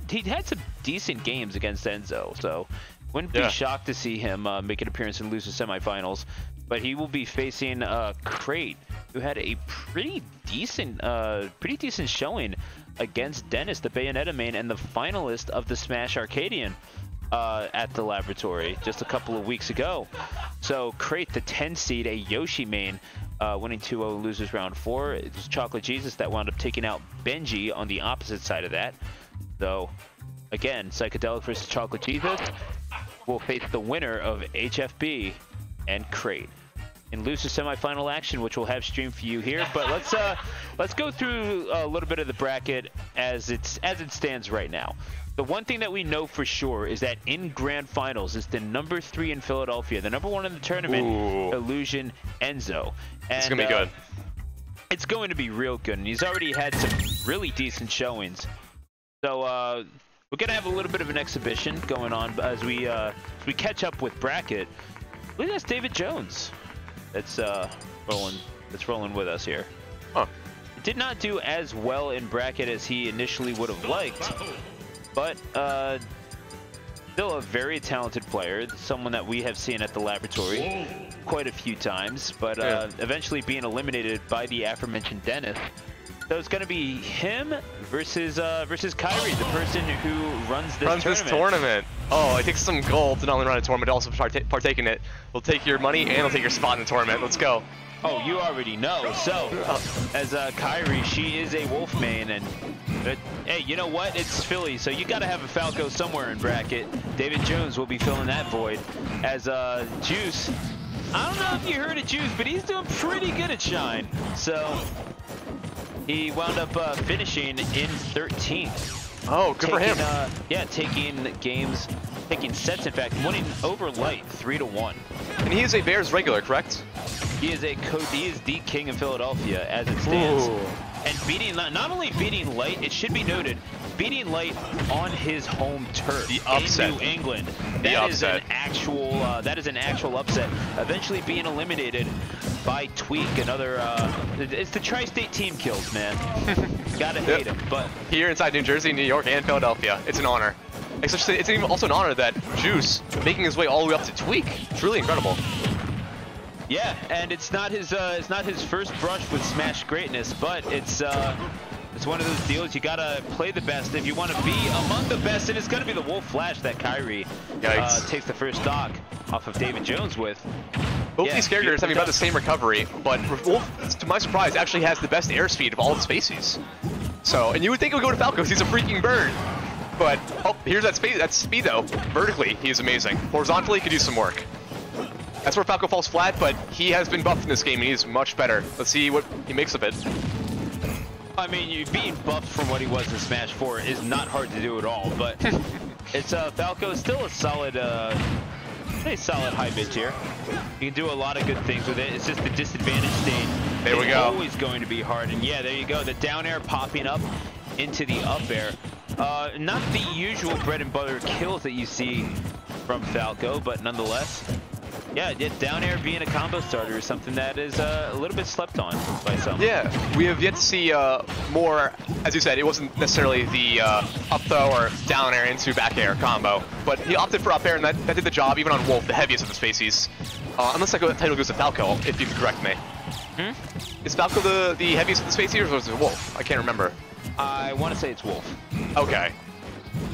he had some decent games against Enzo, so wouldn't be shocked to see him make an appearance in losers semifinals. But he will be facing Crate, who had a pretty decent showing against Dennis, the Bayonetta main, and the finalist of the Smash Arcadian at the laboratory just a couple of weeks ago. So Crate, the 10 seed, a Yoshi main, winning 2-0 losers round 4. It was Chocolate Jesus that wound up taking out Benji on the opposite side of that. So again, Psychedelic versus Chocolate Jesus will face the winner of HFB and Crate in loser semifinal action, which we'll have streamed for you here. But let's go through a little bit of the bracket as it stands right now. The one thing that we know for sure is that in grand finals is the number 3 in Philadelphia, the number 1 in the tournament, Illusion Enzo. And, it's gonna be good. It's going to be real good, and he's already had some really decent showings. So we're gonna have a little bit of an exhibition going on as we catch up with bracket. Look, that's David Jones. That's rolling with us here. Huh. Did not do as well in bracket as he initially would have liked, but still a very talented player, someone that we have seen at the laboratory quite a few times, but eventually being eliminated by the aforementioned Dennis. So it's going to be him versus Kyrie, the person who runs this tournament. Oh, it takes some gold to not only run a tournament, but also partake in it. We'll take your money and we'll take your spot in the tournament. Let's go. Oh, you already know. So, as Kyrie, she is a Wolf main, and hey, you know what? It's Philly, so you got to have a Falco somewhere in bracket. David Jones will be filling that void. As Juice, I don't know if you heard of Juice, but he's doing pretty good at Shine. So he wound up finishing in 13th. Oh, good for him. Taking sets, in fact, winning over Light 3-1. And he is a Bears regular, correct? He is the king of Philadelphia as it stands. Ooh. And beating, not only beating Light, it should be noted, beating Light on his home turf in New England. That is an actual upset. Eventually being eliminated by Tweak, another it's the Tri-State team kills, man. Gotta hate him. But here inside New Jersey, New York, and Philadelphia, it's an honor. Especially, it's even also an honor that Juice making his way all the way up to Tweak. It's really incredible. Yeah, and it's not his first brush with Smash greatness, but it's It's one of those deals, you gotta play the best if you want to be among the best, and it's gonna be the Wolf Flash that Kyrie takes the first stock off of David Jones with. Both these characters have about the same recovery, but Wolf, to my surprise, actually has the best airspeed of all the species. So, and you would think it would go to Falco, he's a freaking bird. But, oh, here's that speed, though. Vertically, he is amazing. Horizontally, he could use some work. That's where Falco falls flat, but he has been buffed in this game, and he's much better. Let's see what he makes of it. I mean, you being buffed from what he was in Smash 4 is not hard to do at all, but it's Falco is still a solid, high mid tier. You can do a lot of good things with it. It's just the disadvantage state. There we go. Always going to be hard, and yeah, there you go. The down air popping up into the up air. Not the usual bread and butter kills that you see from Falco, but nonetheless, yeah, down air being a combo starter is something that is a little bit slept on by some. Yeah, we have yet to see more, as you said, it wasn't necessarily the up throw or down air into back air combo, but he opted for up air, and that did the job, even on Wolf, the heaviest of the species. Unless that title goes to Falco, if you can correct me. Is Falco the heaviest of the species, or was it Wolf? I can't remember. I want to say it's Wolf. Okay.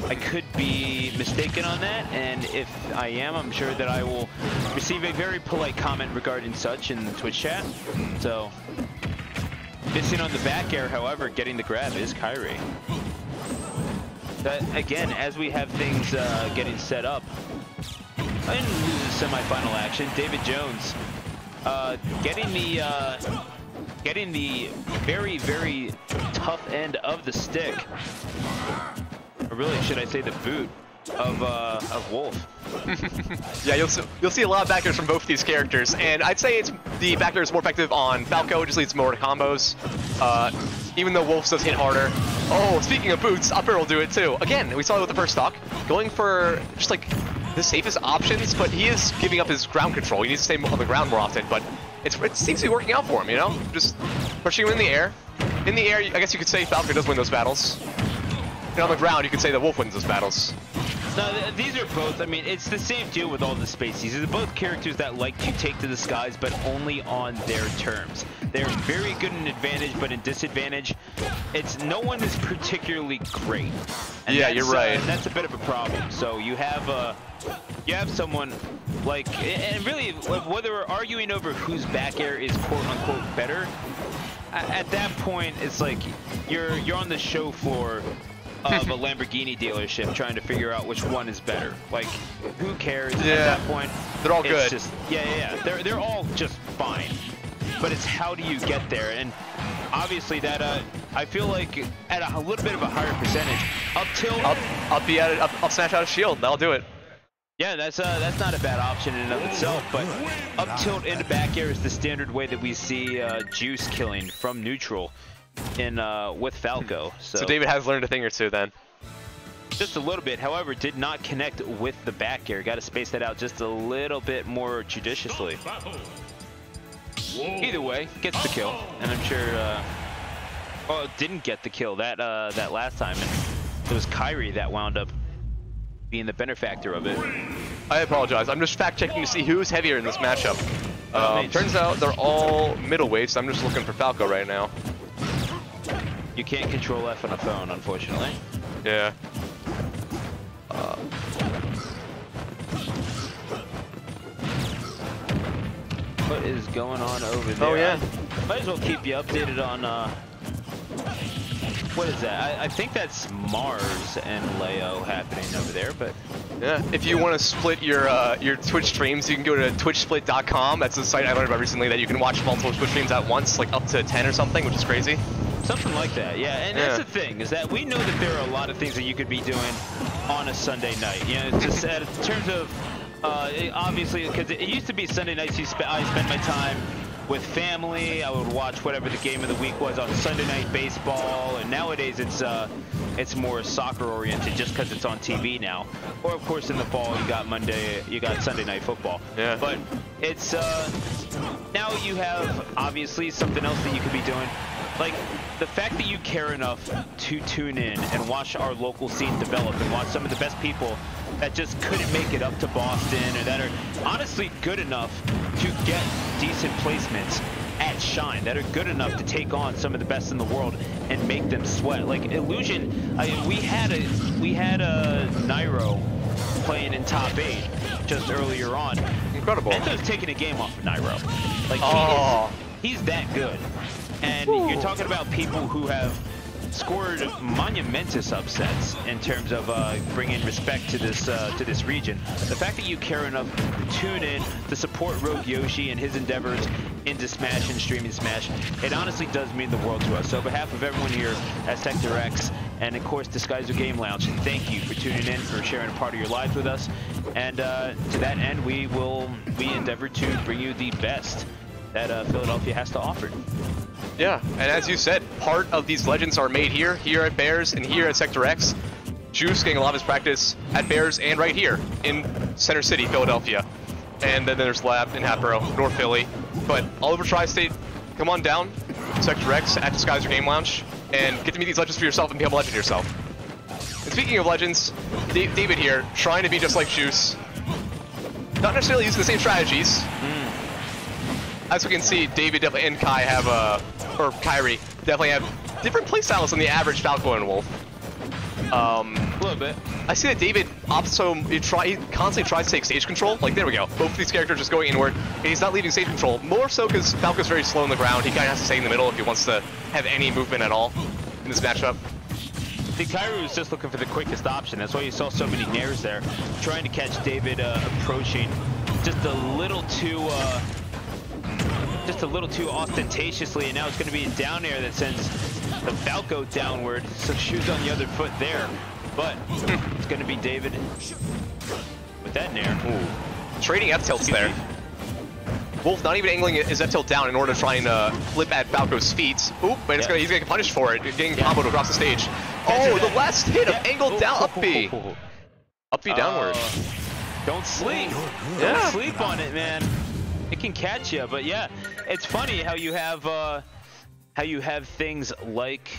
I could be mistaken on that, and if I am, I'm sure that I will receive a very polite comment regarding such in the Twitch chat. So, missing on the back air, however, getting the grab is Kyrie. That, again, as we have things getting set up, in the semi-final action, David Jones getting the very, very tough end of the stick. Or really, should I say the boot of Wolf? Yeah, you'll see a lot of back airs from both these characters, and I'd say the back air is more effective on Falco. It just leads more to combos. Even though Wolf does hit harder. Oh, speaking of boots, up air will do it too. Again, we saw it with the first stock, going for just like the safest options, but he is giving up his ground control. He needs to stay on the ground more often, but it seems to be working out for him. You know, just pushing him in the air. In the air, I guess you could say Falco does win those battles. And on the ground, you could say that Wolf wins those battles. No, these are both, I mean, it's the same deal with all the species. These are both characters that like to take to the skies, but only on their terms. They're very good in advantage, but in disadvantage, no one is particularly great. And yeah, you're right. That's a bit of a problem. So you have someone like, and really, whether we're arguing over whose back air is quote-unquote better, at that point, it's like you're on the show floor of a Lamborghini dealership trying to figure out which one is better. Like, who cares at that point? They're all good. Just, yeah. They're all just fine. But it's how do you get there? And obviously that I feel like at a little bit of a higher percentage, up tilt. I'll smash out a shield. That'll do it. Yeah, that's not a bad option in and of itself, but up tilt into back air is the standard way that we see Juice killing from neutral in with Falco. So David has learned a thing or two then. Just a little bit, however, did not connect with the back air. Got to space that out just a little bit more judiciously. Either way, gets the kill, and I'm sure. Well, didn't get the kill that last time, and it was Kyrie that wound up being the benefactor of it. I apologize. I'm just fact checking to see who's heavier in this matchup. Turns out they're all middleweights. I'm just looking for Falco right now. You can't control F on a phone, unfortunately. Yeah. What is going on over there? Oh yeah. Might as well keep you updated on what is that? I think that's Mars and Leo happening over there, but yeah. If you want to split your Twitch streams, you can go to twitchsplit.com. That's a site I learned about recently that you can watch multiple Twitch streams at once, like up to 10 or something, which is crazy. Something like that, yeah. And that's the thing, is that we know that there are a lot of things that you could be doing on a Sunday night. You know, just in terms of obviously, because it used to be Sunday nights. I spent my time with family. I would watch whatever the game of the week was on Sunday night baseball, and nowadays it's more soccer oriented just because it's on TV now. Or of course in the fall you got Sunday night football. Yeah. But it's now you have obviously something else that you could be doing. Like, the fact that you care enough to tune in and watch our local scene develop and watch some of the best people that just couldn't make it up to Boston or that are honestly good enough to get decent placements at Shine that are good enough to take on some of the best in the world and make them sweat. Like Illusion, I mean, we had a Nairo playing in top 8 just earlier on. Incredible. Enzo's taking a game off of Nairo. Like he's that good. And you're talking about people who have scored monumentous upsets in terms of bringing respect to this region. The fact that you care enough to tune in to support Rogue Yoshi and his endeavors into Smash and streaming Smash, it honestly does mean the world to us. So on behalf of everyone here at Sector X, and of course Disguiser Game Lounge, thank you for tuning in, for sharing a part of your lives with us. And to that end, we endeavor to bring you the best that Philadelphia has to offer. Yeah, and as you said, part of these legends are made here at Bears and here at Sector X. Juice getting a lot of his practice at Bears and right here in Center City, Philadelphia. And then there's Lab in Hatboro, North Philly. But all over Tri-State, come on down, Sector X at Disguiser Game Lounge, and get to meet these legends for yourself and become a legend yourself. And speaking of legends, David here, trying to be just like Juice. Not necessarily using the same strategies. As we can see, David definitely and Kai have or Kyrie definitely have different playstyles than the average Falco and Wolf. A little bit. I see that David also he constantly tries to take stage control. Like there we go, both of these characters just going inward, and he's not leaving stage control. More so because Falco's very slow on the ground. He kind of has to stay in the middle if he wants to have any movement at all in this matchup. I think Kyrie was just looking for the quickest option. That's why you saw so many nairs there, trying to catch David approaching just a little too ostentatiously, and now it's going to be a down air that sends the Falco downward. Some shoes on the other foot there, but it's going to be David with that nair. Ooh. Trading F-tilts there. Wolf not even angling his F-tilt down in order to try and flip at Falco's feet. Oop, but he's gonna get punished for it, getting comboed across the stage. Oh, the last hit of angled down up B. Up B downward. Don't sleep. Don't sleep on it, man. It can catch you, but yeah, it's funny how you have things like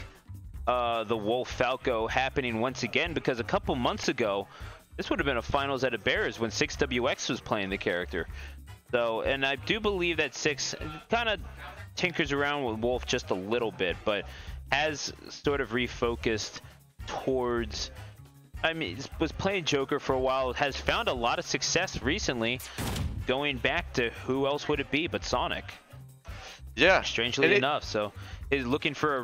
the Wolf Falco happening once again, because a couple months ago, this would have been a finals at a Bears when 6WX was playing the character. So, and I do believe that 6 kind of tinkers around with Wolf just a little bit, but has sort of refocused towards, I mean, was playing Joker for a while, has found a lot of success recently, going back to who else would it be but Sonic. Yeah. Strangely enough, so he's looking for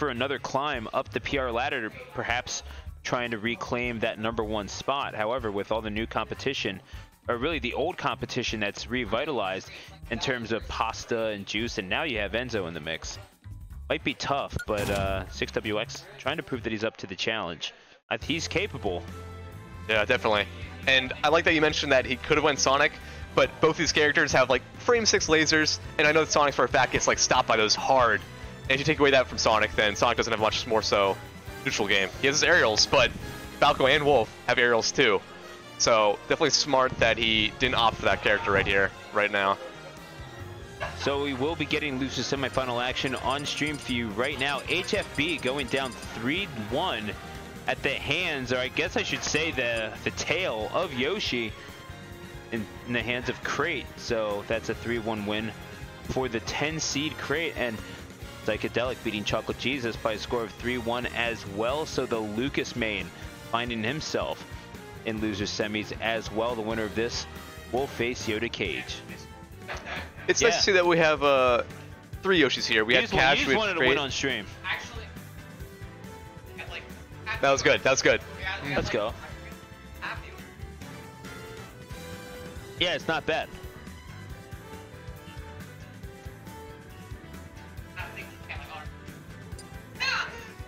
another climb up the PR ladder, perhaps trying to reclaim that #1 spot. However, with all the new competition, or really the old competition that's revitalized in terms of Pasta and Juice, and now you have Enzo in the mix. Might be tough, but 6WX trying to prove that he's up to the challenge. He's capable. Yeah, definitely. And I like that you mentioned that he could have went Sonic, but both these characters have like frame 6 lasers, and I know that Sonic for a fact gets like stopped by those hard. And if you take away that from Sonic, then Sonic doesn't have much more so neutral game. He has his aerials, but Falco and Wolf have aerials too. So definitely smart that he didn't opt for that character right here, right now. So we will be getting loose to semifinal action on stream for you right now. HFB going down 3-1 at the hands, or I guess I should say the tail of Yoshi in the hands of Crate. So that's a 3-1 win for the 10 seed Crate, and Psychedelic beating Chocolate Jesus by a score of 3-1 as well. So the Lucas main finding himself in loser semis as well. The winner of this will face Yoda Cage. It's nice to see that we have 3 Yoshis here. We had Cash, you we just had wanted to win on stream. Actually, That was good. That was good. Let's go. Yeah, it's not bad.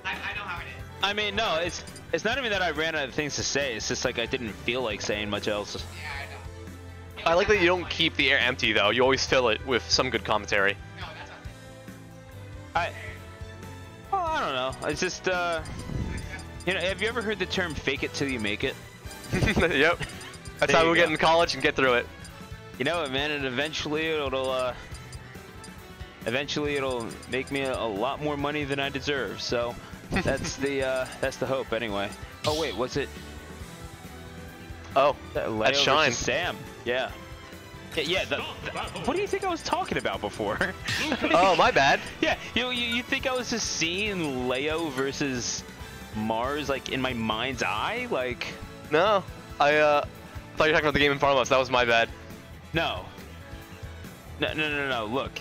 I know how it is. I mean, no, it's not even that I ran out of things to say. It's just like I didn't feel like saying much else. Yeah, I know. I like that you don't keep the air empty though. You always fill it with some good commentary. No, that's not I don't know. It's just, you know, have you ever heard the term "fake it till you make it"? Yep. That's how we'll get in college and get through it. You know what, man? And eventually it'll make me a lot more money than I deserve. So that's the hope anyway. Oh wait, was it? Oh, That that's Shine. Sam. Yeah. What do you think I was talking about before? Oh, my bad. Yeah, you think I was just seeing Leo versus Mars like in my mind's eye? Like, No, I thought you were talking about the game in front of us. That was my bad. no. Look,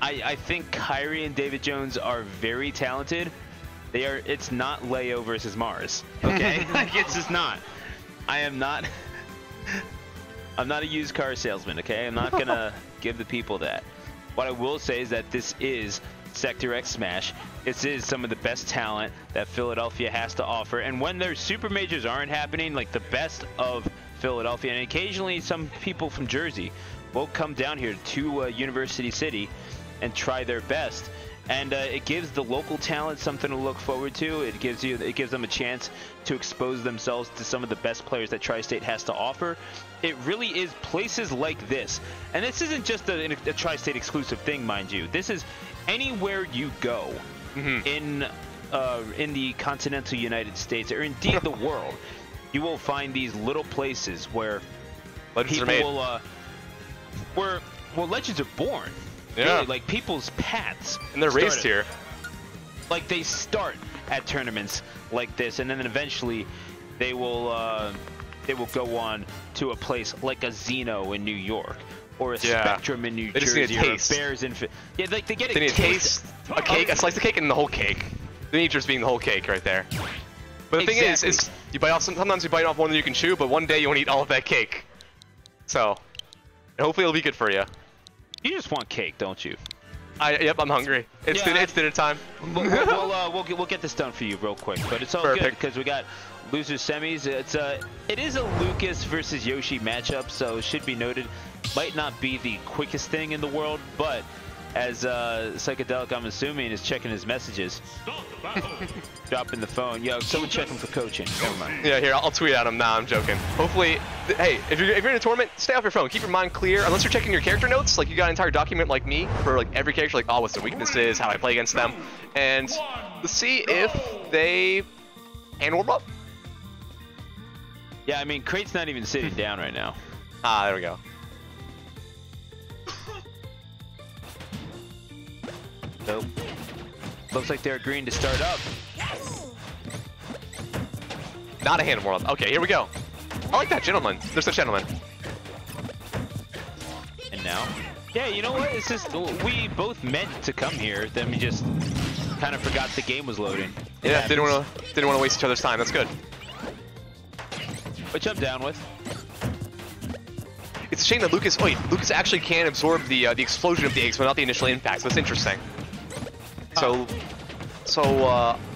I think Kyrie and David Jones are very talented. It's not Leo versus Mars. Okay, like it's just not. I'm not a used car salesman. Okay, I'm not gonna give the people that. What I will say is that this is Sector X Smash. This is some of the best talent that Philadelphia has to offer. And when their super majors aren't happening, like the best of Philadelphia, and occasionally some people from Jersey will come down here to University City and try their best. And it gives the local talent something to look forward to. It gives them a chance to expose themselves to some of the best players that Tri-State has to offer. It really is places like this, and this isn't just a Tri-State exclusive thing, mind you. This is anywhere you go in the continental United States, or indeed the world. You will find these little places where Legends people are made. where legends are born. Yeah. Really, like people's paths. And they're raised here. Like they start at tournaments like this, and then eventually they will go on to a place like a Xeno in New York, or a Spectrum in New Jersey, just need a taste. or a Bears in. Yeah, like they get They need a taste, a cake, a slice of cake, and the whole cake. The nature being the whole cake right there. But the thing is you bite off. Sometimes you bite off more than you can chew, but one day you want to eat all of that cake. So, and hopefully it'll be good for you. You just want cake, don't you? Yep, I'm hungry. It's dinner time. We'll get this done for you real quick, but it's all good because we got losers semis. It is a Lucas versus Yoshi matchup, so it should be noted. Might not be the quickest thing in the world, but as Psychedelic, I'm assuming, is checking his messages, dropping the phone. Yo, someone checking for coaching. Never mind. Yeah, here, I'll tweet at him. Nah, I'm joking. Hopefully, hey, if you're in a tournament, stay off your phone. Keep your mind clear. Unless you're checking your character notes, like you got an entire document like me for like every character, like what's their weaknesses, how I play against them, and to see if they can warm up. Yeah, I mean, Crate's not even sitting down right now. Ah, there we go. Nope. Looks like they're agreeing to start up. Not a hand warm up. Okay, here we go. I like that gentleman. There's a gentleman. And now? Yeah, you know what? It's just we both meant to come here. Then we just kind of forgot the game was loading. Yeah, didn't want to waste each other's time. That's good. Which I'm down with. It's a shame that Lucas actually can absorb the explosion of the eggs, but not the initial impact. So it's interesting. So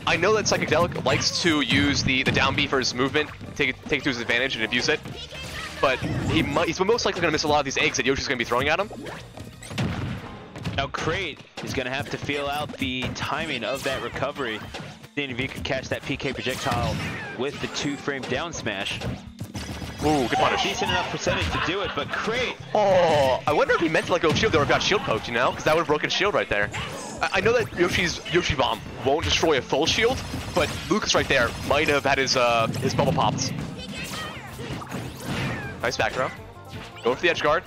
I know that Psychedelic likes to use the down B for his movement, take it to his advantage and abuse it. But he's most likely going to miss a lot of these eggs that Yoshi's going to be throwing at him. Now Crate is going to have to feel out the timing of that recovery, seeing if he could catch that PK projectile with the 2-frame down smash. Ooh, good punish. Decent enough percentage to do it, but Crate. Oh, I wonder if he meant to let go of shield there or got shield poked, you know? Because that would have broken shield right there. I know that Yoshi Bomb won't destroy a full shield, but Lucas right there might have had his bubble popped. Nice back throw. Go for the edge guard.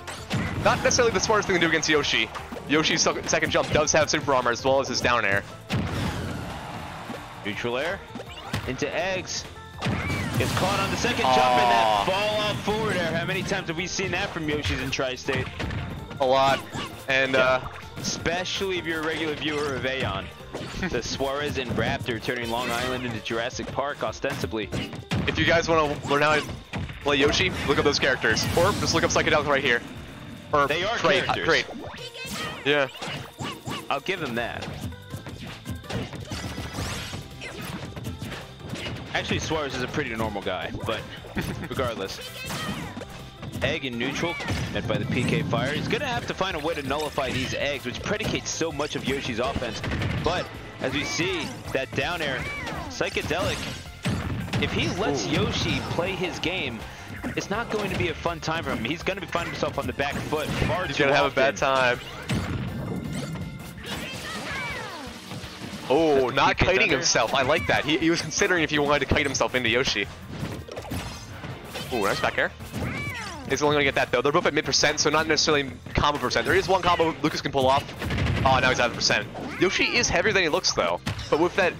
Not necessarily the smartest thing to do against Yoshi. Yoshi's second jump does have super armor as well as his down air. Neutral air into eggs. Gets caught on the second jump and that fall off forward air. How many times have we seen that from Yoshi's in Tri-State? A lot. And especially if you're a regular viewer of Aeon. The Suarez and Raptor turning Long Island into Jurassic Park, ostensibly. If you guys want to learn how to play Yoshi, look up those characters. Or just look up Psychedelic right here. Or they are characters. Great. Yeah. I'll give them that. Actually, Suarez is a pretty normal guy, but regardless. Egg in neutral, met by the PK fire. He's going to have to find a way to nullify these eggs, which predicates so much of Yoshi's offense. But, as we see, that down air, Psychedelic, if he lets Yoshi play his game, it's not going to be a fun time for him. He's going to be finding himself on the back foot far too often. He's going to have a bad time. Oh, not kiting himself. I like that. He was considering if he wanted to kite himself into Yoshi. Ooh, nice back air. is only going to get that, though. They're both at mid%, so not necessarily combo percent. There is one combo Lucas can pull off. Oh, now he's out of percent. Yoshi is heavier than he looks, though. But with that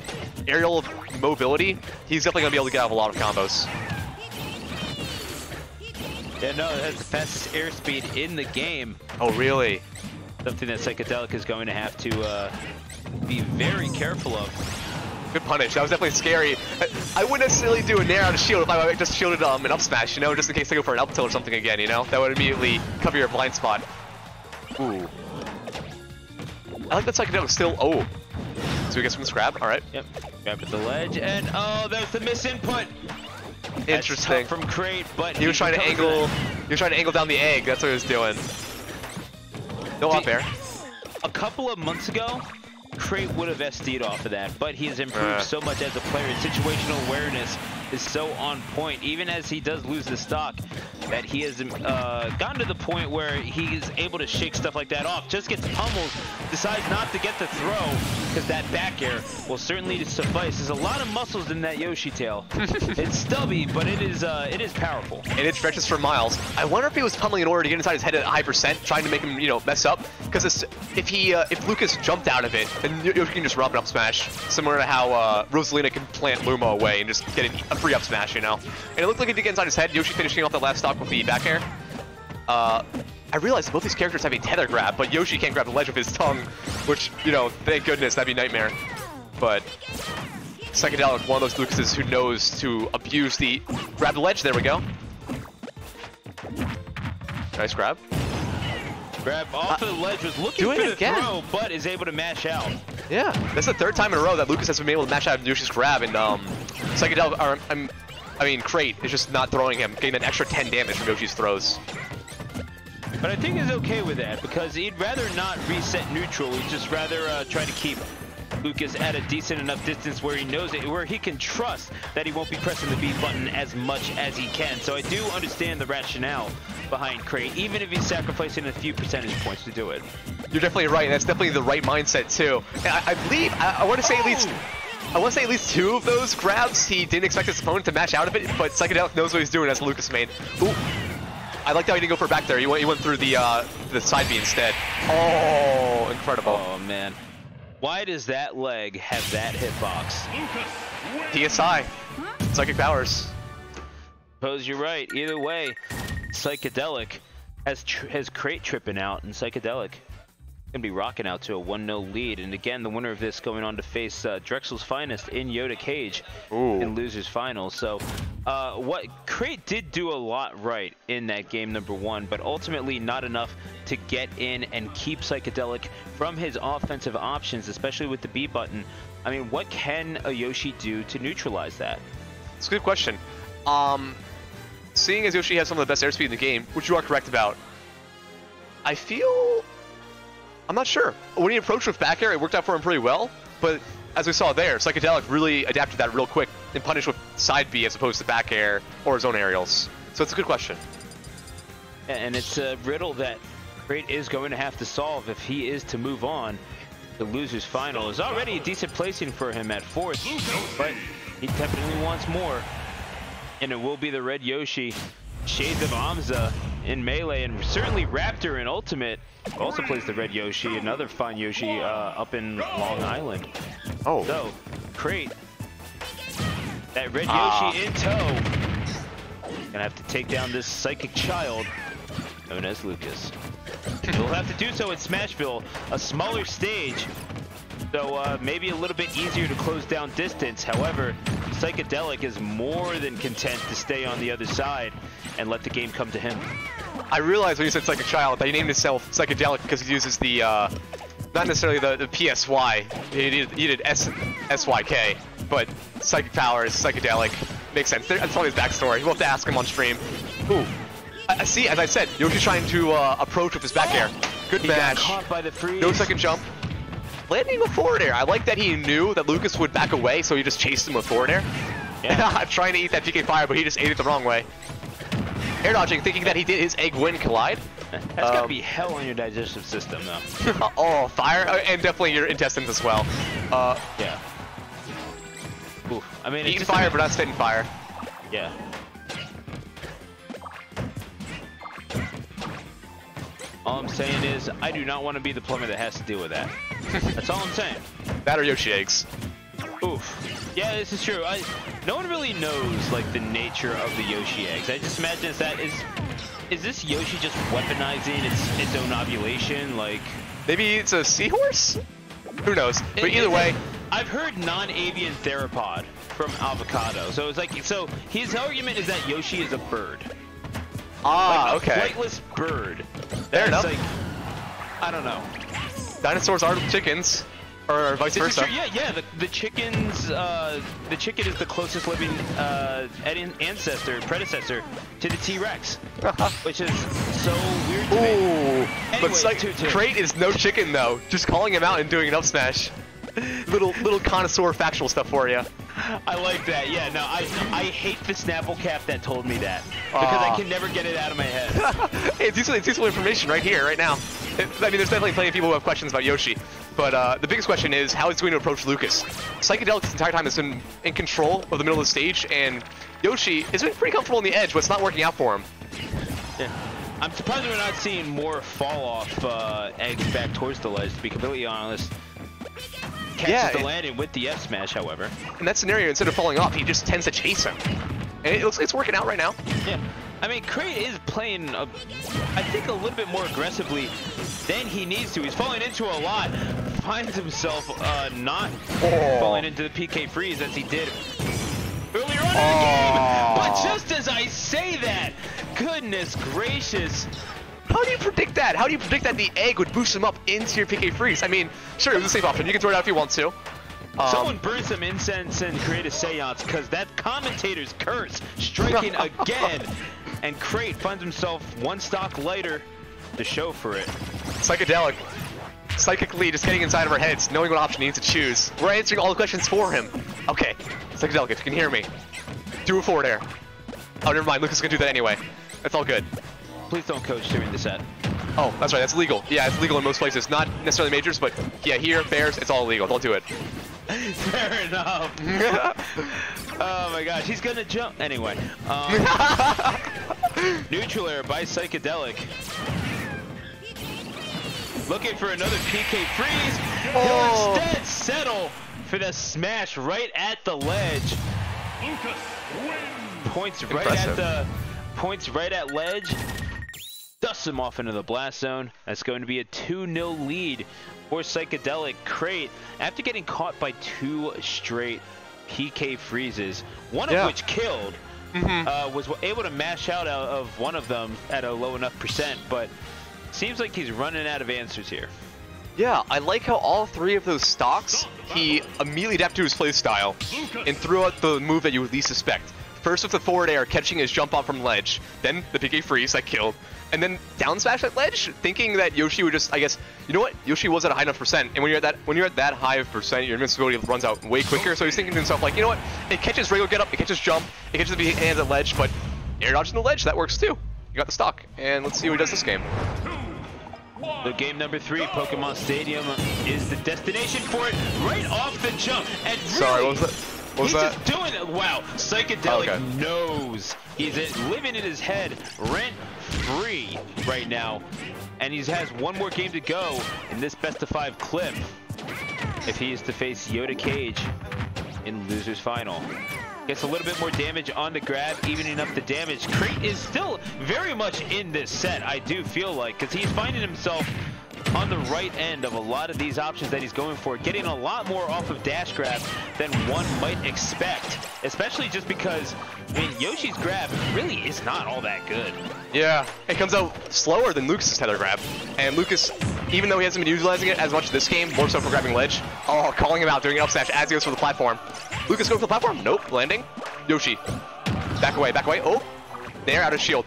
aerial mobility, he's definitely going to be able to get out of a lot of combos. Yeah, no, it has the fastest airspeed in the game. Oh, really? Something that Psychedelic is going to have to be very careful of. Good punish. That was definitely scary. I wouldn't necessarily do a nair out of shield if I just shielded an up smash, you know, just in case they go for an up tilt or something again, you know? That would immediately cover your blind spot. Ooh. I like that Psychedelic still. Oh. So we get some grab? Alright. Yep. Grab at the ledge, and oh, there's the misinput. Interesting. From Crate, but he was trying to angle. He was trying to angle down the egg. That's what he was doing. No up air. A couple of months ago, Crate would have SD'd off of that, but he has improved so much as a player. His situational awareness is so on point, even as he does lose the stock, that he has gotten to the point where he's able to shake stuff like that off. Just gets pummeled, decides not to get the throw, because that back air will certainly suffice. There's a lot of muscles in that Yoshi tail. It's stubby, but it is powerful. And it stretches for miles. I wonder if he was pummeling in order to get inside his head at a high percent, trying to make him, you know, mess up. Because if Lucas jumped out of it, then Yoshi can just rub an up smash, similar to how Rosalina can plant Luma away and just get a free up smash, you know. And it looked like he did get inside his head. Yoshi finishing off that last stock with the back air. I realized that both these characters have a tether grab, but Yoshi can't grab the ledge with his tongue, which, you know, thank goodness, that'd be nightmare. But Psychedelic, one of those Lucases who knows to abuse the grab the ledge. There we go. Nice grab. Grab off of the ledge, was looking for the throw, but is able to mash out. Yeah, that's the third time in a row that Lucas has been able to mash out Yoshi's grab, and Psychedelic, I mean, Crate is just not throwing him, getting an extra 10 damage from Yoshi's throws. But I think he's okay with that, because he'd rather not reset neutral. He'd just rather try to keep Lucas at a decent enough distance where he knows it, where he can trust that he won't be pressing the B button as much as he can. So I do understand the rationale behind Crate, even if he's sacrificing a few percentage points to do it. You're definitely right, and that's definitely the right mindset too. And I believe, I want to say at least, two of those grabs, he didn't expect his opponent to mash out of it, but Psychedelic knows what he's doing as Lucas main. Ooh. I liked how he didn't go for back there. He went through the side B instead. Oh, incredible. Oh, man. Why does that leg have that hitbox? PSI. Psychic powers. Suppose you're right. Either way, Psychedelic has Crate tripping out, and Psychedelic going to be rocking out to a 1-0 lead. And again, the winner of this going on to face Drexel's finest in Yoda Cage in losers finals. So what Crate did do a lot right in that game number 1, but ultimately not enough to get in and keep Psychedelic from his offensive options, especially with the B button. I mean, what can a Yoshi do to neutralize that? It's a good question. Seeing as Yoshi has some of the best airspeed in the game, which you are correct about, I feel... I'm not sure. When he approached with back air, it worked out for him pretty well, but as we saw there, Psychedelic really adapted that real quick and punished with side B as opposed to back air or his own aerials. So it's a good question. And it's a riddle that Crate is going to have to solve if he is to move on. The losers final is already a decent placing for him at 4th, but he definitely wants more. And it will be the red Yoshi, Shades of Amza in Melee, and certainly Raptor in Ultimate also plays the red Yoshi, another fine Yoshi up in Long Island. Oh. So, Crate, that red Yoshi in tow, gonna have to take down this psychic child known as Lucas. He'll have to do so in Smashville, a smaller stage, so maybe a little bit easier to close down distance. However, Psychedelic is more than content to stay on the other side and let the game come to him. I realized when you said Psychic Child that he named himself Psychedelic because he uses the, not necessarily the PSY, he did SYK, but Psychic Powers, Psychedelic, makes sense. That's probably his backstory. We'll have to ask him on stream. Ooh. I see, as I said, Yoshi's trying to approach with his back air. Good mash. Got caught by the freeze. No second jump. Landing with forward air. I like that he knew that Lucas would back away, so he just chased him with forward air. Yeah. Trying to eat that PK fire, but he just ate it the wrong way. Air dodging, thinking that he did his egg win collide. That's gotta be hell on your digestive system, though. Oh, fire, and definitely your intestines as well. Yeah. Ooh, I mean, eating fire, but not spitting fire. Yeah. All I'm saying is, I do not want to be the plumber that has to deal with that. That's all I'm saying. That or Yoshi eggs. Oof. Yeah, this is true. No one really knows like the nature of the Yoshi eggs. I just imagine is this Yoshi just weaponizing its own ovulation? Like maybe it's a seahorse? Who knows? But either way, I've heard non-avian theropod from Avocado. So it's like his argument is that Yoshi is a bird. Ah, like a okay. flightless bird. Fair enough. Like, I don't know. Dinosaurs are chickens, or vice versa. True. Yeah. The chickens. The chicken is the closest living predecessor to the T-Rex, which is so weird to me. Ooh, Anyway, but like, Crate is no chicken though. Just calling him out and doing an up smash. Little connoisseur factual stuff for you. I like that. Yeah, no, I hate the Snapple cap that told me that because I can never get it out of my head. Hey, it's useful information right here, right now. I mean, there's definitely plenty of people who have questions about Yoshi, but the biggest question is how he's going to approach Lucas. Psychedelic this entire time has been in control of the middle of the stage, and Yoshi has been pretty comfortable on the edge, but it's not working out for him. Yeah. I'm surprised we're not seeing more fall off eggs back towards the ledge, to be completely honest. Catches the landing with the F smash, however. In that scenario, instead of falling off, he just tends to chase him. And it looks like it's working out right now. Yeah. I mean, Crate is playing, I think, a little bit more aggressively than he needs to. He's falling into a lot. Finds himself not falling into the PK freeze as he did earlier on in the game. But just as I say that, goodness gracious. How do you predict that? How do you predict that the egg would boost him up into your PK freeze? I mean, sure, it was a safe option. You can throw it out if you want to. Someone burn some incense and create a seance, because that commentator's curse striking again. And Crate finds himself one stock lighter to show for it. Psychedelic. Psychically just getting inside of our heads, knowing what option he needs to choose. We're answering all the questions for him. Okay, Psychedelic, if you can hear me, do a forward air. Oh, never mind. Lucas is going to do that anyway. That's all good. Please don't coach during the set. Oh, that's right. That's legal. Yeah, it's legal in most places. Not necessarily majors, but yeah, here, Bears, it's all illegal. Don't do it. Fair enough. Oh my gosh, he's gonna jump. Anyway. Neutral air by Psychedelic. Looking for another PK freeze. He'll instead settle for the smash right at the ledge. Lucas wins. Points right at ledge. Dusts him off into the blast zone. That's going to be a 2-0 lead for Psychedelic. Crate, after getting caught by 2 straight PK freezes, one of which killed, was able to mash out of one of them at a low enough percent, but seems like he's running out of answers here. Yeah, I like how all 3 of those stocks, he immediately adapted to his playstyle and threw out the move that you would least suspect. First with the forward air, catching his jump off from ledge, then the PK freeze that killed, and then down smash at ledge, thinking that Yoshi would just, I guess, you know what? Yoshi was at a high enough percent, and when you're at that high of percent, your invincibility runs out way quicker. So he's thinking to himself, like, you know what? It catches regular get up, it catches jump, it catches the hands at ledge, but air dodging the ledge, that works too. You got the stock, and let's see what he does this game. The game number 3, Pokemon Stadium, is the destination for it right off the jump. And really, sorry, what was that? He's just doing it. Wow, Psychedelic knows. He's living in his head rent-free right now. And he has one more game to go in this best-of-5 clip if he is to face Yoda Cage in Losers Final. Gets a little bit more damage on the grab, evening up the damage. Crate is still very much in this set, I do feel like, because he's finding himself on the right end of a lot of these options that he's going for, getting a lot more off of dash grab than one might expect, especially just because, I mean, Yoshi's grab really is not all that good. Yeah, it comes out slower than Lucas's tether grab, and Lucas, even though he hasn't been utilizing it as much this game, more so for grabbing ledge, calling him out, doing an up smash as he goes for the platform. Lucas going for the platform? Nope, landing. Yoshi, back away, oh, there, out of shield.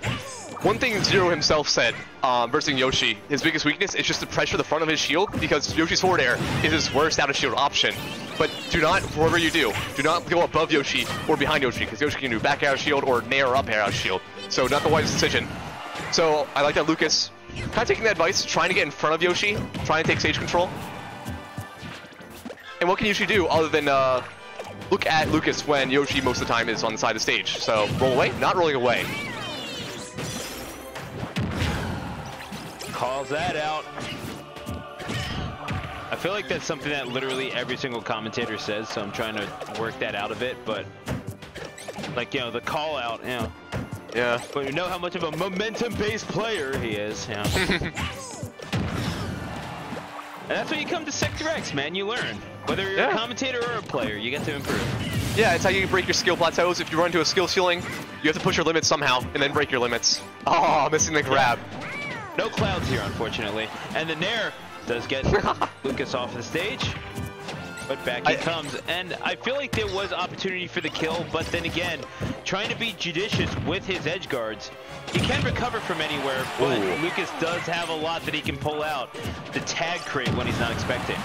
One thing Zero himself said, versus Yoshi, his biggest weakness is just to pressure the front of his shield, because Yoshi's forward air is his worst out of shield option. But do not, whatever you do not go above Yoshi or behind Yoshi, because Yoshi can do back air out of shield or nair or up air out of shield. So not the wisest decision. So I like that Lucas, kind of taking that advice, trying to get in front of Yoshi, trying to take stage control. And what can Yoshi do other than look at Lucas when Yoshi most of the time is on the side of the stage? So roll away, not rolling away. calls that out. I feel like that's something that literally every single commentator says, so I'm trying to work that out of it, but like, you know, the call out, you know. Yeah. But you know how much of a momentum-based player he is, you know. And that's when you come to Sector X, man, you learn. Whether you're a commentator or a player, you get to improve. Yeah, it's how you break your skill plateaus. If you run into a skill ceiling, you have to push your limits somehow, and then break your limits. Oh, missing the grab. No clouds here, unfortunately. And the Nair does get Lucas off the stage. But back he comes, and I feel like there was opportunity for the kill, but then again, trying to be judicious with his edge guards. He can recover from anywhere, but Lucas does have a lot that he can pull out. The tag crate when he's not expecting.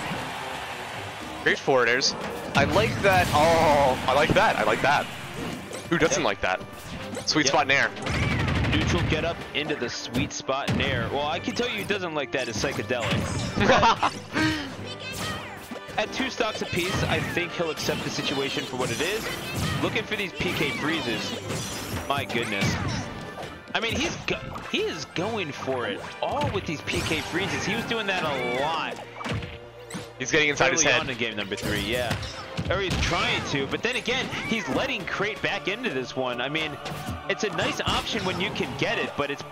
Great forwarders. I like that. Oh, I like that. I like that. Who doesn't like that? Sweet spot Nair. Neutral get up into the sweet spot Nair. Well, I can tell you who doesn't like that is Psychedelic. At 2 stocks apiece, I think he'll accept the situation for what it is. Looking for these PK freezes. My goodness. I mean, he is going for it all with these PK freezes. He was doing that a lot. He's getting inside his head. On in game number 3, yeah. Or he's trying to, but then again, he's letting Crate back into this one. I mean, it's a nice option when you can get it, but it's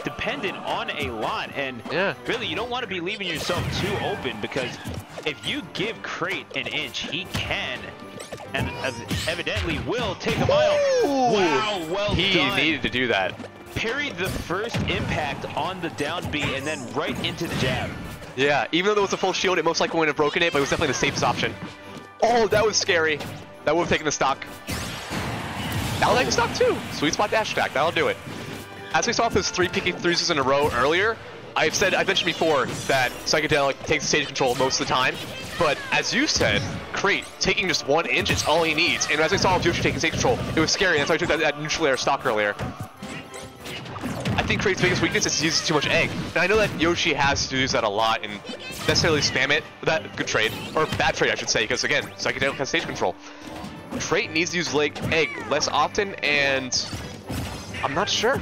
dependent on a lot, and really, you don't want to be leaving yourself too open, because if you give Crate an inch, he can, and evidently will, take a mile. Wow, well done. He needed to do that. Parried the first impact on the down B, and then right into the jab. Yeah, even though there was a full shield, it most likely wouldn't have broken it, but it was definitely the safest option. Oh, that was scary. That would have taken the stock. That'll take the stock too. Sweet spot dash attack, that'll do it. As we saw with those 3 PK threes in a row earlier, I mentioned before that Psychedelic takes the stage control most of the time, but as you said, Crate taking just 1 inch is all he needs. And as I saw with Yoshi taking stage control, it was scary, and that's why I took that neutral air stock earlier. I think Crate's biggest weakness is he uses too much egg. And I know that Yoshi has to use that a lot and necessarily spam it. That good trade, or bad trade I should say, because again, Psychedelic has stage control. Crate needs to use egg less often, and I'm not sure.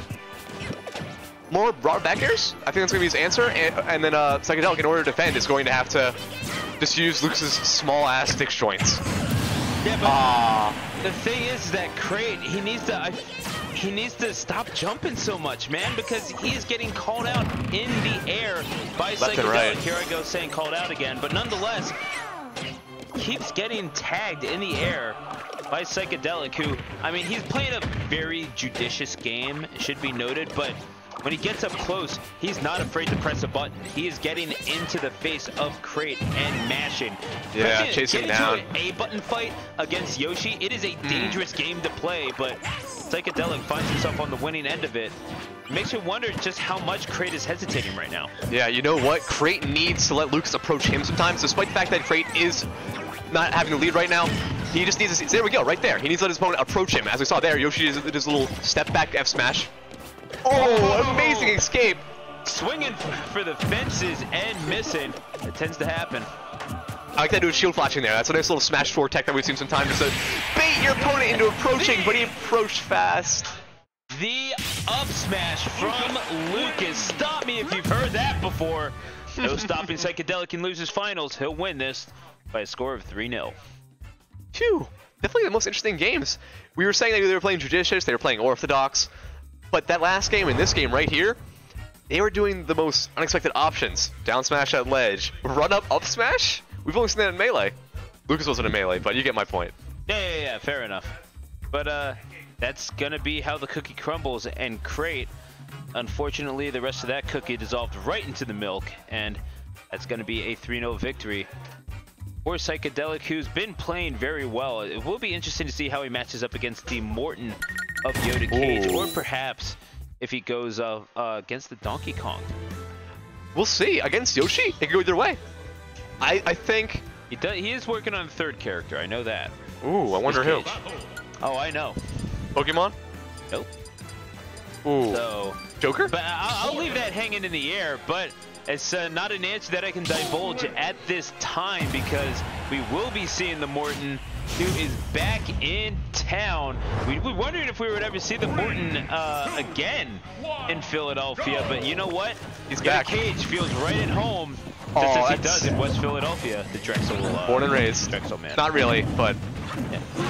More raw back airs? I think that's going to be his answer, and then Psychedelic, in order to defend, is going to have to just use Lucas's small-ass stick joints. Yeah, but the thing is that Crate, he needs to stop jumping so much, man, because he is getting called out in the air by Psychedelic. Right. Here I go saying called out again, but nonetheless, keeps getting tagged in the air by Psychedelic, who, I mean, he's playing a very judicious game, should be noted, but when he gets up close, he's not afraid to press a button. He is getting into the face of Crate and mashing. Yeah, chasing down. Into an A-button fight against Yoshi, it is a dangerous game to play, but Psychedelic finds himself on the winning end of it. Makes you wonder just how much Crate is hesitating right now. Yeah, you know what? Crate needs to let Lucas approach him sometimes, despite the fact that Crate is not having the lead right now. He just needs to, there we go, right there. He needs to let his opponent approach him. As we saw there, Yoshi did his little step back F smash. Oh, amazing escape! Swinging for the fences and missing. It tends to happen. I like that dude shield flashing there. That's a nice little smash forward tech that we've seen sometimes. Just to bait your opponent into approaching, but he approached fast. The up smash from Lucas. Stop me if you've heard that before. No stopping Psychedelic in loses finals. He'll win this by a score of 3-0. Phew. Definitely the most interesting games. We were saying that they were playing judicious, they were playing orthodox. But that last game and this game right here, they were doing the most unexpected options. Down smash at ledge. Run up smash? We've only seen that in Melee. Lucas wasn't in Melee, but you get my point. Yeah, fair enough. But that's gonna be how the cookie crumbles, and Crate, unfortunately, the rest of that cookie dissolved right into the milk, and that's gonna be a 3-0 victory for Psychedelic, who's been playing very well. It will be interesting to see how he matches up against the Morton of Yoda Cage, or perhaps if he goes against the Donkey Kong. We'll see. Against Yoshi, it could go either way. I think he is working on a 3rd character. I know that. Ooh, I wonder who. Oh, I know. Pokemon? Nope. Ooh. So Joker? But I'll leave that hanging in the air. But it's not an answer that I can divulge at this time, because we will be seeing the Morton is back in town. We were wondering if we would ever see the Morton again in Philadelphia, but you know what? He's back. Cage feels right at home, just as he does in West Philadelphia. The Drexel, born and raised. Drexel man. Not really, but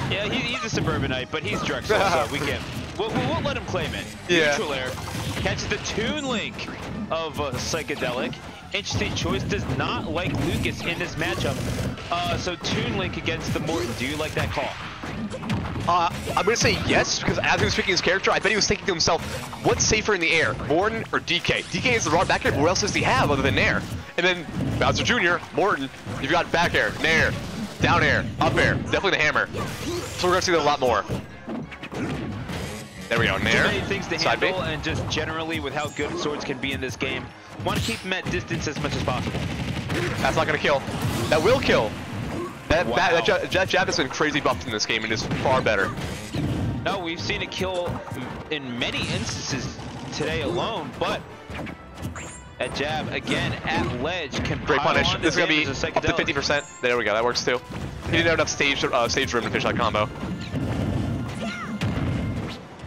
yeah, he's a suburbanite, but he's Drexel, so we can't. We'll let him claim it. Yeah. Neutral Air catches the Toon Link of Psychedelic. Interesting choice. Does not like Lucas in this matchup. So Toon Link against the Morton. Do you like that call? I'm gonna say yes, because as he was picking his character, I bet he was thinking to himself, what's safer in the air, Morton or DK? DK is the raw back air, but what else does he have other than Nair? And then Bowser Jr., Morton, you've got back air, Nair, down air, up air, definitely the hammer. So we're gonna see that a lot more. There we go, Nair, Too many things to side handle, B. and just generally with how good swords can be in this game, want to keep them at distance as much as possible. That's not gonna kill. That will kill. That, Wow. that jab has been crazy buffed in this game and is far better. No, we've seen it kill in many instances today alone, but that jab again at ledge can Great pile punish. on This is gonna be damage of up to Psychedelic. 50%. There we go, that works too. He didn't have enough stage room to finish that combo.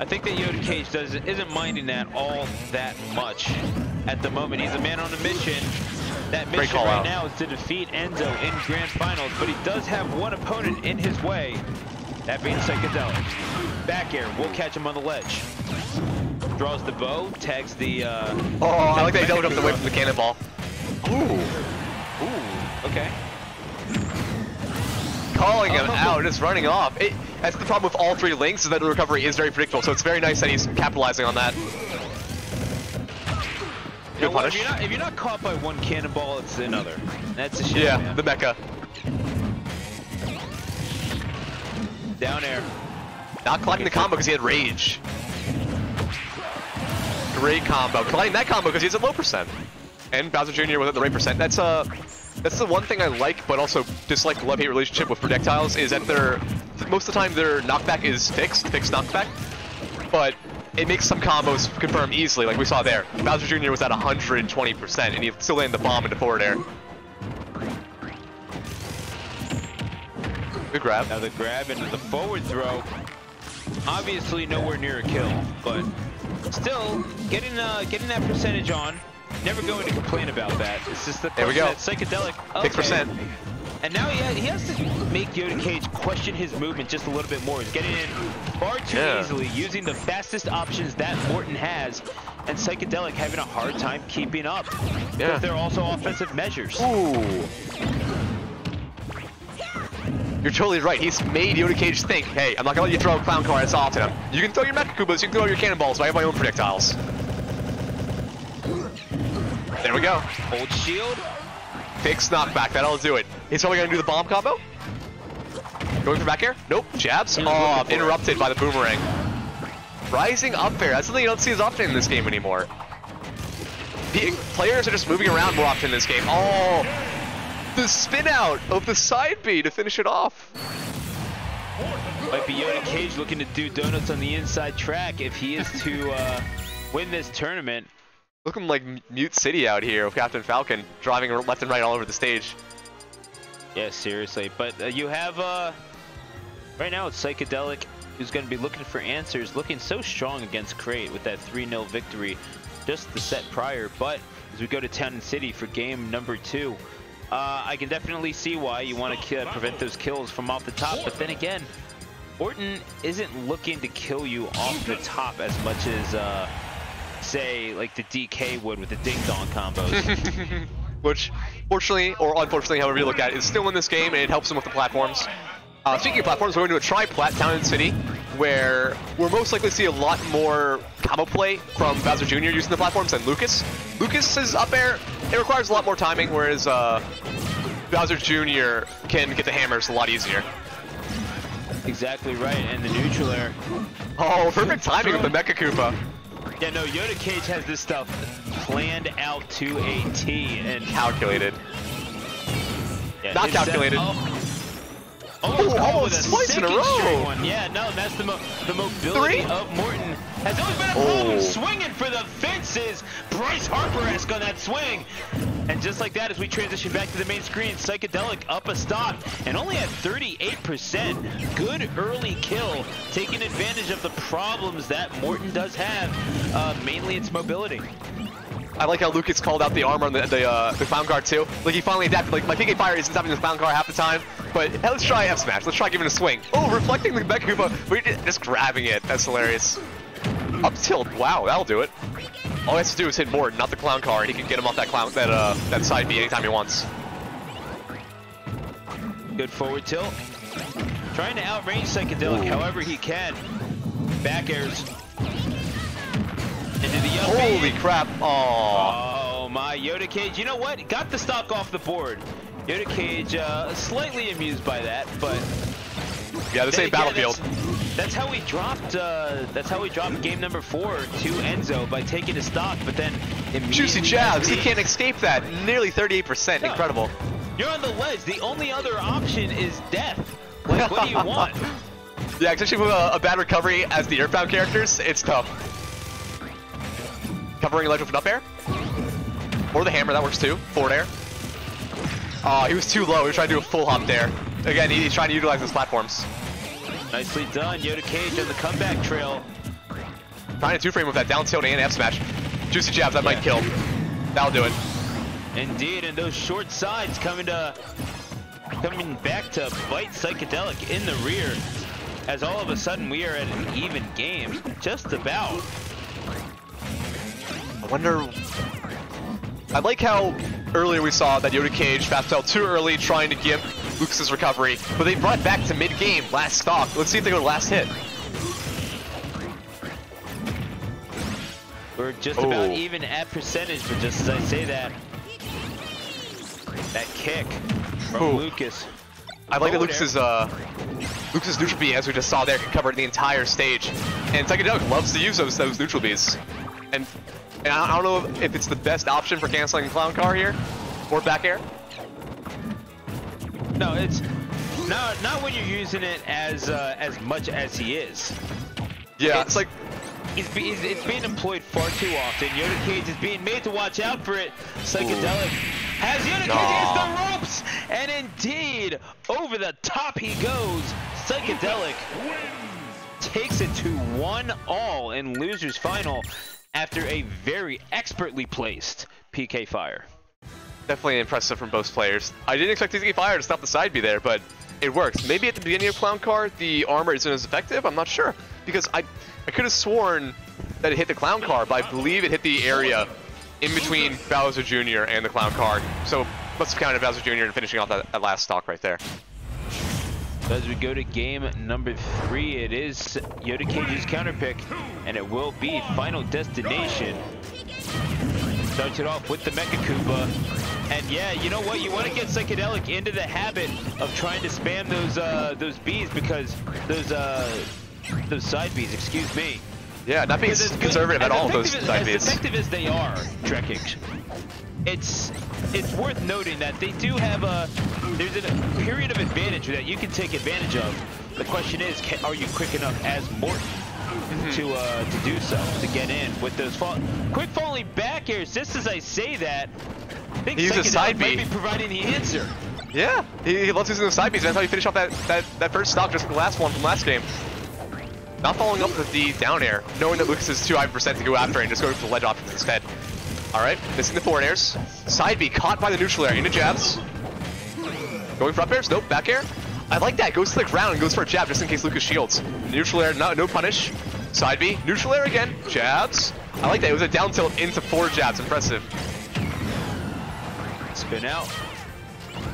I think that Yoda Cage isn't minding that all that much at the moment. He's a man on a mission. That Great mission call right out. now is to defeat Enzo in Grand Finals, but he does have one opponent in his way, that being Psychedelic. Back air, we'll catch him on the ledge. Draws the bow, tags the... Oh, I like that he doubled up away from the cannonball. Ooh, okay. Calling him out, just running off. That's the problem with all three links, is that the recovery is very predictable, so it's very nice that he's capitalizing on that. You know Good what, punish. if you're not caught by one cannonball, it's another. That's a shame, Yeah, man. the mecha. Down air. Not collecting the combo because he had rage. Great combo. Collecting that combo because he's at low percent. And Bowser Jr. was at the right percent. That's the one thing I like, but also dislike the love-hate relationship with projectiles, is that most of the time their knockback is fixed knockback. But it makes some combos confirm easily, like we saw there. Bowser Jr. was at 120%, and he still landed the bomb into forward air. Good grab. Now the grab into the forward throw. Obviously nowhere near a kill, but still getting that percentage on. Never going to complain about that. It's just the There we go. that Psychedelic. 6%. And now he has to make Yoda Cage question his movement just a little bit more. He's getting in far too easily, using the fastest options that Morton has, and Psychedelic having a hard time keeping up. Yeah. But they're also offensive measures. Ooh. You're totally right. He's made Yoda Cage think, hey, I'm not gonna let you throw clown cards off to him. You can throw your Mecha Kubas, you can throw your cannonballs, but I have my own projectiles. There we go. Hold shield. Fixed knockback, that'll do it. He's probably gonna do the bomb combo. Going for back air? Nope. Jabs? Oh, interrupted by the boomerang. Rising up air. That's something you don't see as often in this game anymore. Players are just moving around more often in this game. Oh, the spin out of the side B to finish it off. Might be Yoda Cage looking to do donuts on the inside track if he is to win this tournament. Looking like Mute City out here with Captain Falcon driving left and right all over the stage. Yeah, seriously. But you have, right now it's Psychedelic who's going to be looking for answers, looking so strong against Crate with that 3-0 victory just the set prior. But as we go to Town and City for game number 2, I can definitely see why you want to prevent those kills from off the top. But then again, Morton isn't looking to kill you off the top as much as, say, like the DK would with the Ding Dong combos. Which, fortunately, or unfortunately, however you look at it, is still in this game, and it helps him with the platforms. Speaking of platforms, we're going to a tri-plat Town and City, where we're most likely to see a lot more combo play from Bowser Jr. using the platforms than Lucas. Lucas's up air, it requires a lot more timing, whereas Bowser Jr. can get the hammers a lot easier. Exactly right, and the neutral air. Oh, perfect timing with the Mecha Koopa. Yeah, no, Yoda Cage has this stuff planned out to a T and Calculated. yeah, Not his calculated. Almost twice in a row. One. Yeah, no, that's the mobility of Morton. Has always been a problem swinging went for the fences. Bryce Harper-esque on that swing. And just like that, as we transition back to the main screen, Psychedelic up a stock and only at 38%. Good early kill, taking advantage of the problems that Morten does have. Mainly its mobility. I like how Lucas called out the armor on the Clown Car too. Like he finally adapted. Like my PK Fire isn't having the Clown Car half the time, but hey, let's try F Smash. Let's try giving it a swing. Oh, reflecting the Mecha Koopa, but just grabbing it. That's hilarious. Up tilt. Wow, that'll do it. All he has to do is hit Morten, not the Clown Car, and he can get him off that side B anytime he wants. Good forward tilt. Trying to outrange Psychedelic however he can. Back airs. Into the up Holy B. crap! Aww. Oh my, Yoda Cage. You know what? Got the stock off the board. Yoda Cage slightly amused by that, but yeah, this ain't Battlefield. That's how we dropped. That's how we dropped game number 4 to Enzo by taking a stock, but then Juicy jabs. He can't escape that. Nearly 38%. No. Incredible. You're on the ledge. The only other option is death. Like, what do you want? Yeah, especially with a bad recovery as the Earthbound characters, it's tough. Covering ledge with an up air. Or the hammer, that works too. Forward air. Oh, he was too low. He was trying to do a full hop there. Again, he's trying to utilize his platforms. Nicely done, Yoda Cage on the comeback trail. Trying to 2-frame with that down tilt and F smash. Juicy jabs, that might kill. That'll do it. Indeed, and those short sides coming back to bite Psychedelic in the rear. As all of a sudden we are at an even game. Just about. I wonder... I like how earlier we saw that Yoda Cage fast fell too early trying to give Lucas's recovery, but they brought it back to mid-game, last stock. Let's see if they go to last hit. We're just about even at percentage, but just as I say that, that kick from Lucas. I like that Lucas's neutral B, as we just saw there, can cover the entire stage. And Psychedelic loves to use those neutral Bs. And I don't know if it's the best option for canceling Clown Car here, or back air. No, it's not when you're using it as much as he is. Yeah, it's like it's being employed far too often. Yoda Cage is being made to watch out for it. Psychedelic has Yoda Cage against the ropes, and indeed over the top he goes. Psychedelic takes it to 1-all in losers final after a very expertly placed PK Fire. Definitely impressive from both players. I didn't expect PK Fire to stop the side B there, but it works. Maybe at the beginning of Clown Car, the armor isn't as effective. I'm not sure, because I could have sworn that it hit the Clown Car, but I believe it hit the area in between Bowser Jr. and the Clown Car. So must have counted Bowser Jr. and finishing off that last stock right there. As we go to game number 3, it is Yoda Cage's counter pick, and it will be Final Destination. Starts it off with the Mecha Koopa, and yeah, you know what? You want to get Psychedelic into the habit of trying to spam those Bs, because those side Bs, excuse me. Yeah, not being conservative at all, those side Bs. As effective as they are, Trekking, it's worth noting that they do have there's a period of advantage that you can take advantage of. The question is, are you quick enough as Morten to do so, to get in with those quick falling back airs? Just as I say that, I think Psychedelic might be providing the answer. Yeah, he loves using those side Bs. That's how he finished off that first stock, just the last one from last game. Not following up with the down air, knowing that Lucas is too high percent to go after and just going for the ledge options instead. Alright, missing the forward airs. Side B caught by the neutral air into jabs. Going for up airs, nope, back air. I like that, goes to the ground and goes for a jab just in case Lucas shields. Neutral air, no punish. Side B, neutral air again, jabs. I like that, it was a down tilt into 4 jabs, impressive. Spin out.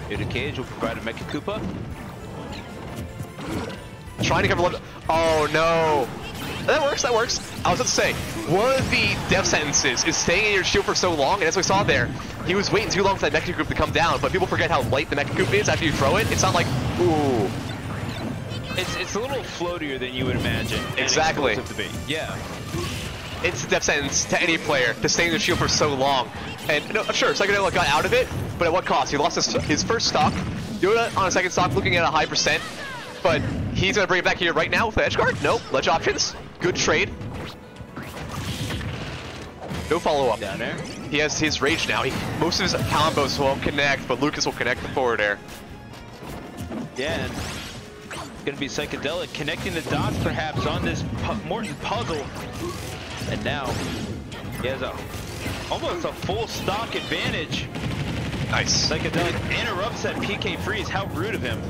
Yoda Cage will provide a Mecha Koopa. Trying to cover left. Oh no. That works. I was about to say, one of the death sentences is staying in your shield for so long, and as we saw there, he was waiting too long for that Mecha Koopa to come down, but people forget how light the Mecha Koopa is after you throw it. It's not like, ooh. It's a little floatier than you would imagine. Exactly. Yeah. It's a death sentence to any player to stay in the shield for so long. And no, sure, Psychedelic got out of it, but at what cost? He lost his first stock. Yoda on a second stock looking at a high percent, but he's going to bring it back here right now with the edge guard. Nope, ledge options. Good trade. No follow-up. Down there. He has his rage now. Most of his combos won't connect, but Lucas will connect the forward air. Yeah, and it's gonna be Psychedelic connecting the dots perhaps on this Morton puzzle. And now he has almost a full stock advantage. Nice. Psychedelic interrupts that PK freeze. How rude of him.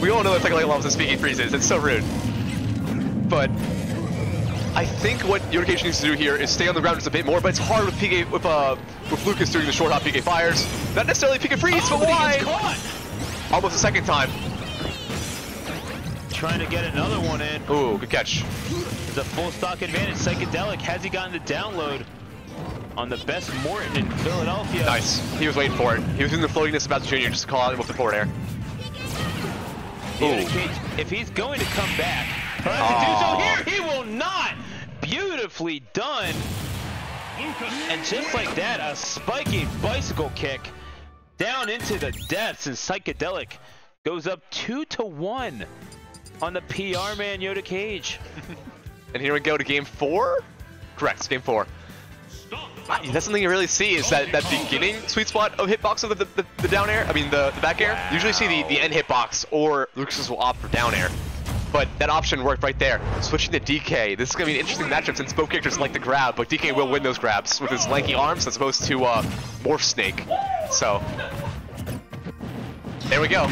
We all know that Psychedelic loves the PK freezes. It's so rude. But I think what Yoda Cage needs to do here is stay on the ground just a bit more, but it's hard with PK with Lucas doing the short hop PK fires. Not necessarily PK freeze, but why? Almost a second time. Trying to get another one in. Ooh, good catch. It's a full stock advantage. Psychedelic, has he gotten the download on the best Morton in Philadelphia? Nice. He was waiting for it. He was doing the floatiness about Junior just to call out with the forward air. Yoda Cage, if he's going to come back, trying to do so here, he will not. Beautifully done. And just like that, a spiky bicycle kick down into the depths, and Psychedelic goes up 2-1 on the PR man Yoda Cage. And here we go to game 4? Correct, it's game 4. That's something you really see is that beginning sweet spot of hitbox of the down air, I mean the back air. You usually see the end hitbox or Lucas will opt for down air. But that option worked right there. Switching to DK. This is going to be an interesting matchup since both characters like to grab, but DK will win those grabs with his lanky arms as opposed to Morph Snake. So, there we go.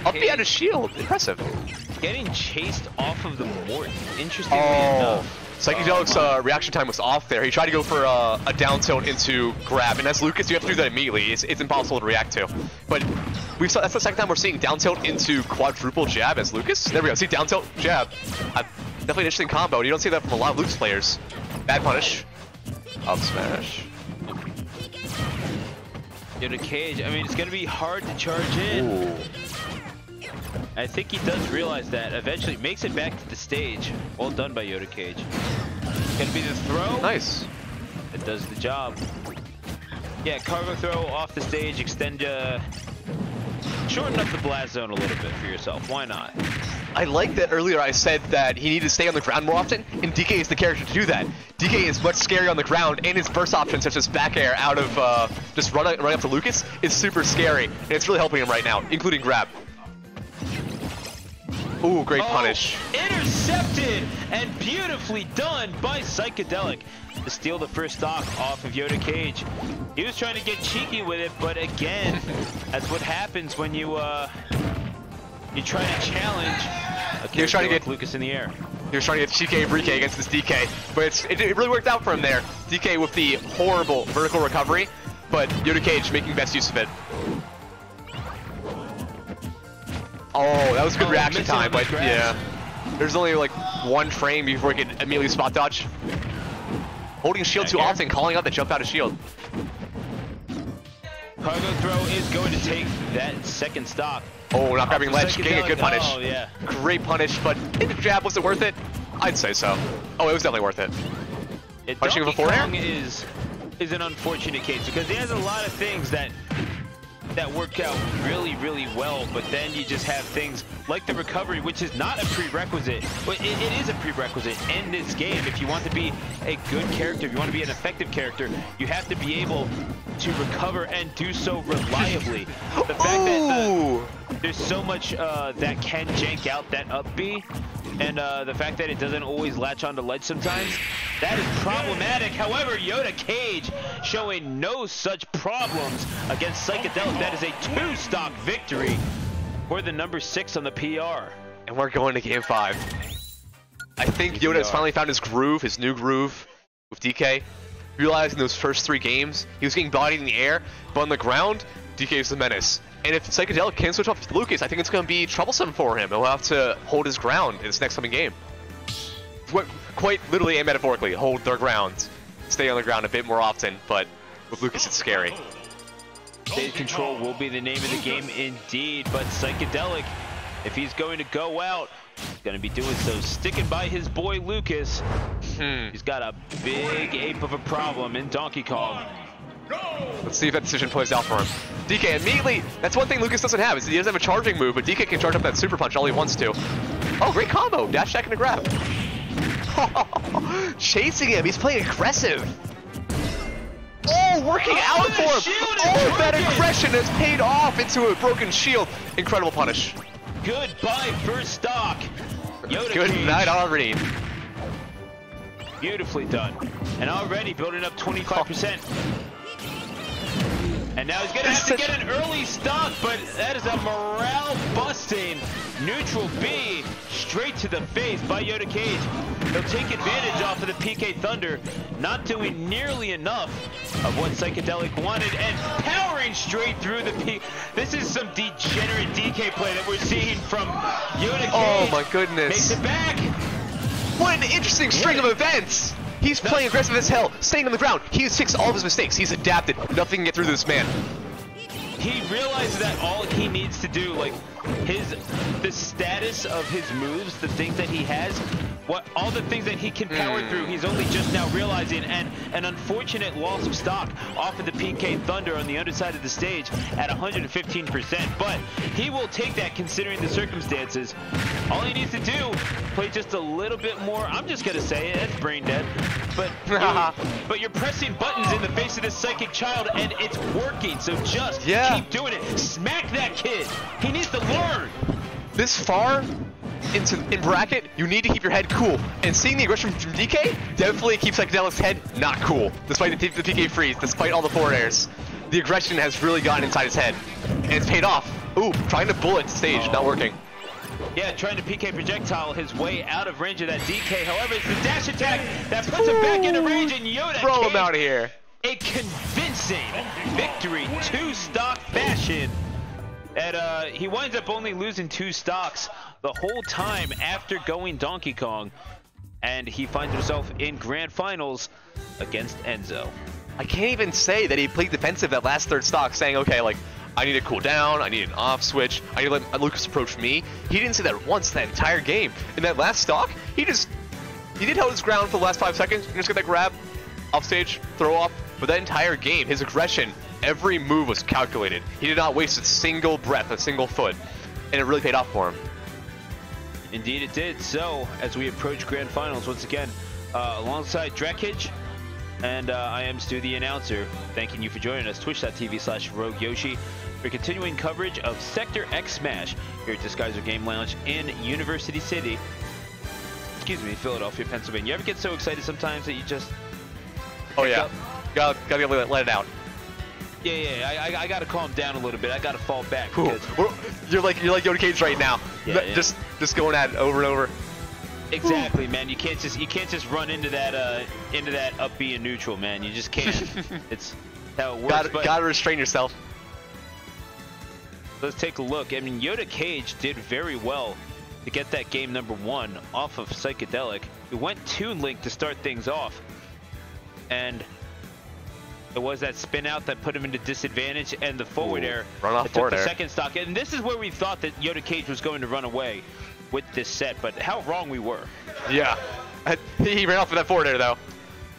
Up he had a shield. Impressive. Getting chased off of the Morton. Interestingly enough. Psychedelic's reaction time was off there. He tried to go for a down tilt into grab, and as Lucas, you have to do that immediately. It's impossible to react to. But that's the second time we're seeing down tilt into quadruple jab as Lucas. There we go. See, down tilt, jab. Definitely an interesting combo. You don't see that from a lot of Lucas players. Bad punish. Up smash. Yoda Cage, I mean, it's going to be hard to charge in. Ooh. I think he does realize that. Eventually makes it back to the stage. Well done by Yoda Cage. Gonna be the throw. Nice. It does the job. Yeah, cargo throw off the stage, extend, shorten up the blast zone a little bit for yourself. Why not? I like that earlier I said that he needed to stay on the ground more often, and DK is the character to do that. DK is much scarier on the ground, and his burst options such as back air out of just running up to Lucas is super scary, and it's really helping him right now, including grab. Ooh, great punish. Intercepted and beautifully done by Psychedelic to steal the first stock off of Yoda Cage. He was trying to get cheeky with it, but again, that's what happens when you try to challenge. He was trying to get Lucas in the air. He was trying to get Chike Brike against this DK, but it really worked out for him there. DK with the horrible vertical recovery, but Yoda Cage making best use of it. Oh, that was good reaction time, but yeah. There's only like one frame before he could immediately spot dodge. Holding shield too often, calling out the jump out of shield. Cargo throw is going to take that second stock. Oh, not grabbing ledge, getting a good punish. Oh, yeah. Great punish, but in the jab, was it worth it? I'd say so. Oh, it was definitely worth it. Punching with a forehand is an unfortunate case because he has a lot of things that work out really, really well, but then you just have things like the recovery, which is not a prerequisite, but it is a prerequisite in this game. If you want to be a good character, if you want to be an effective character, you have to be able to recover and do so reliably. The fact that there's so much that can jank out that up B, and the fact that it doesn't always latch onto ledge sometimes, that is problematic. However, Yoda Cage showing no such problems against Psychedelic. That is a 2-stock victory for the number 6 on the PR. And we're going to game 5. I think Yoda has finally found his groove, his new groove with DK. Realizing those first 3 games, he was getting bodied in the air, but on the ground, DK is the menace. And if Psychedelic can switch off to Lucas, I think it's going to be troublesome for him. He'll have to hold his ground in this next coming game. Quite literally and metaphorically, hold their ground. Stay on the ground a bit more often, but with Lucas it's scary. Stage control will be the name of the game indeed, but Psychedelic, if he's going to go out, he's going to be doing so sticking by his boy Lucas. He's got a big ape of a problem in Donkey Kong. Let's see if that decision plays out for him. DK immediately, that's one thing Lucas doesn't have, is he doesn't have a charging move, but DK can charge up that super punch all he wants to. Oh, great combo. Dash attack and a grab. Chasing him. He's playing aggressive. Oh, working out for him. Oh, that aggression has paid off into a broken shield. Incredible punish. Goodbye first stock. Yoda Good Cage. night, Arvine. Beautifully done. And already building up 25%. And now he's going to have to get an early stock, but that is a morale-busting neutral B straight to the face by Yoda Cage. He'll take advantage off of the PK Thunder, not doing nearly enough of what Psychedelic wanted, and powering straight through the P. This is some degenerate DK play that we're seeing from Yoda Cage. Oh my goodness. Makes it back. What an interesting string of events! He's playing aggressive as hell, staying on the ground. He has fixed all of his mistakes. He's adapted. Nothing can get through this man. He realizes that all he needs to do, like the status of his moves, the things that he has, all the things that he can power through, he's only just now realizing, and an unfortunate loss of stock off of the PK Thunder on the underside of the stage at 115%, but he will take that considering the circumstances. All he needs to do, play just a little bit more, I'm just gonna say it, it's brain dead, but you're pressing buttons in the face of this psychic child and it's working, so just keep doing it. Smack that kid. He needs to learn. This far in bracket, you need to keep your head cool. And seeing the aggression from DK definitely keeps Psychedelic's head not cool. Despite the PK freeze, despite all the forward airs. The aggression has really gotten inside his head. And it's paid off. Ooh, trying to bullet stage, not working. Yeah, trying to PK projectile his way out of range of that DK. However, it's the dash attack that puts him back into range, and Yoda Throw him out of here. A convincing victory, 2-stock fashion. And he winds up only losing 2 stocks the whole time after going Donkey Kong. And he finds himself in grand finals against Enzo. I can't even say that he played defensive that last third stock, saying, okay, like, I need to cool down, I need an off switch, I need to let Lucas approach me. He didn't say that once that entire game. In that last stock, he did hold his ground for the last 5 seconds, and just get that grab, off stage, throw off. But that entire game, his aggression, every move was calculated. He did not waste a single breath, a single foot, and it really paid off for him. Indeed it did. So, as we approach grand finals once again, alongside Drekage, and I am Stu the announcer, thanking you for joining us, twitch.tv/RogueYoshi, for continuing coverage of Sector X Smash here at Disguiser Game Lounge in University City. Excuse me, Philadelphia, Pennsylvania. You ever get so excited sometimes that you just... Oh yeah, gotta let it out. Yeah, I gotta calm down a little bit. I gotta fall back. Because... You're like Yoda Cage right now. Yeah. Just going at it over and over. Exactly, man. You can't just run into that up being neutral, man. You just can't. It's how it works. Gotta restrain yourself. Let's take a look. I mean, Yoda Cage did very well to get that game number 1 off of Psychedelic. We went Toon Link to start things off, and it was that spin out that put him into disadvantage, and the forward air run off that forward took the air. second stock. And this is where we thought that Yoda Cage was going to run away with this set, but how wrong we were. Yeah, he ran off with that forward air though.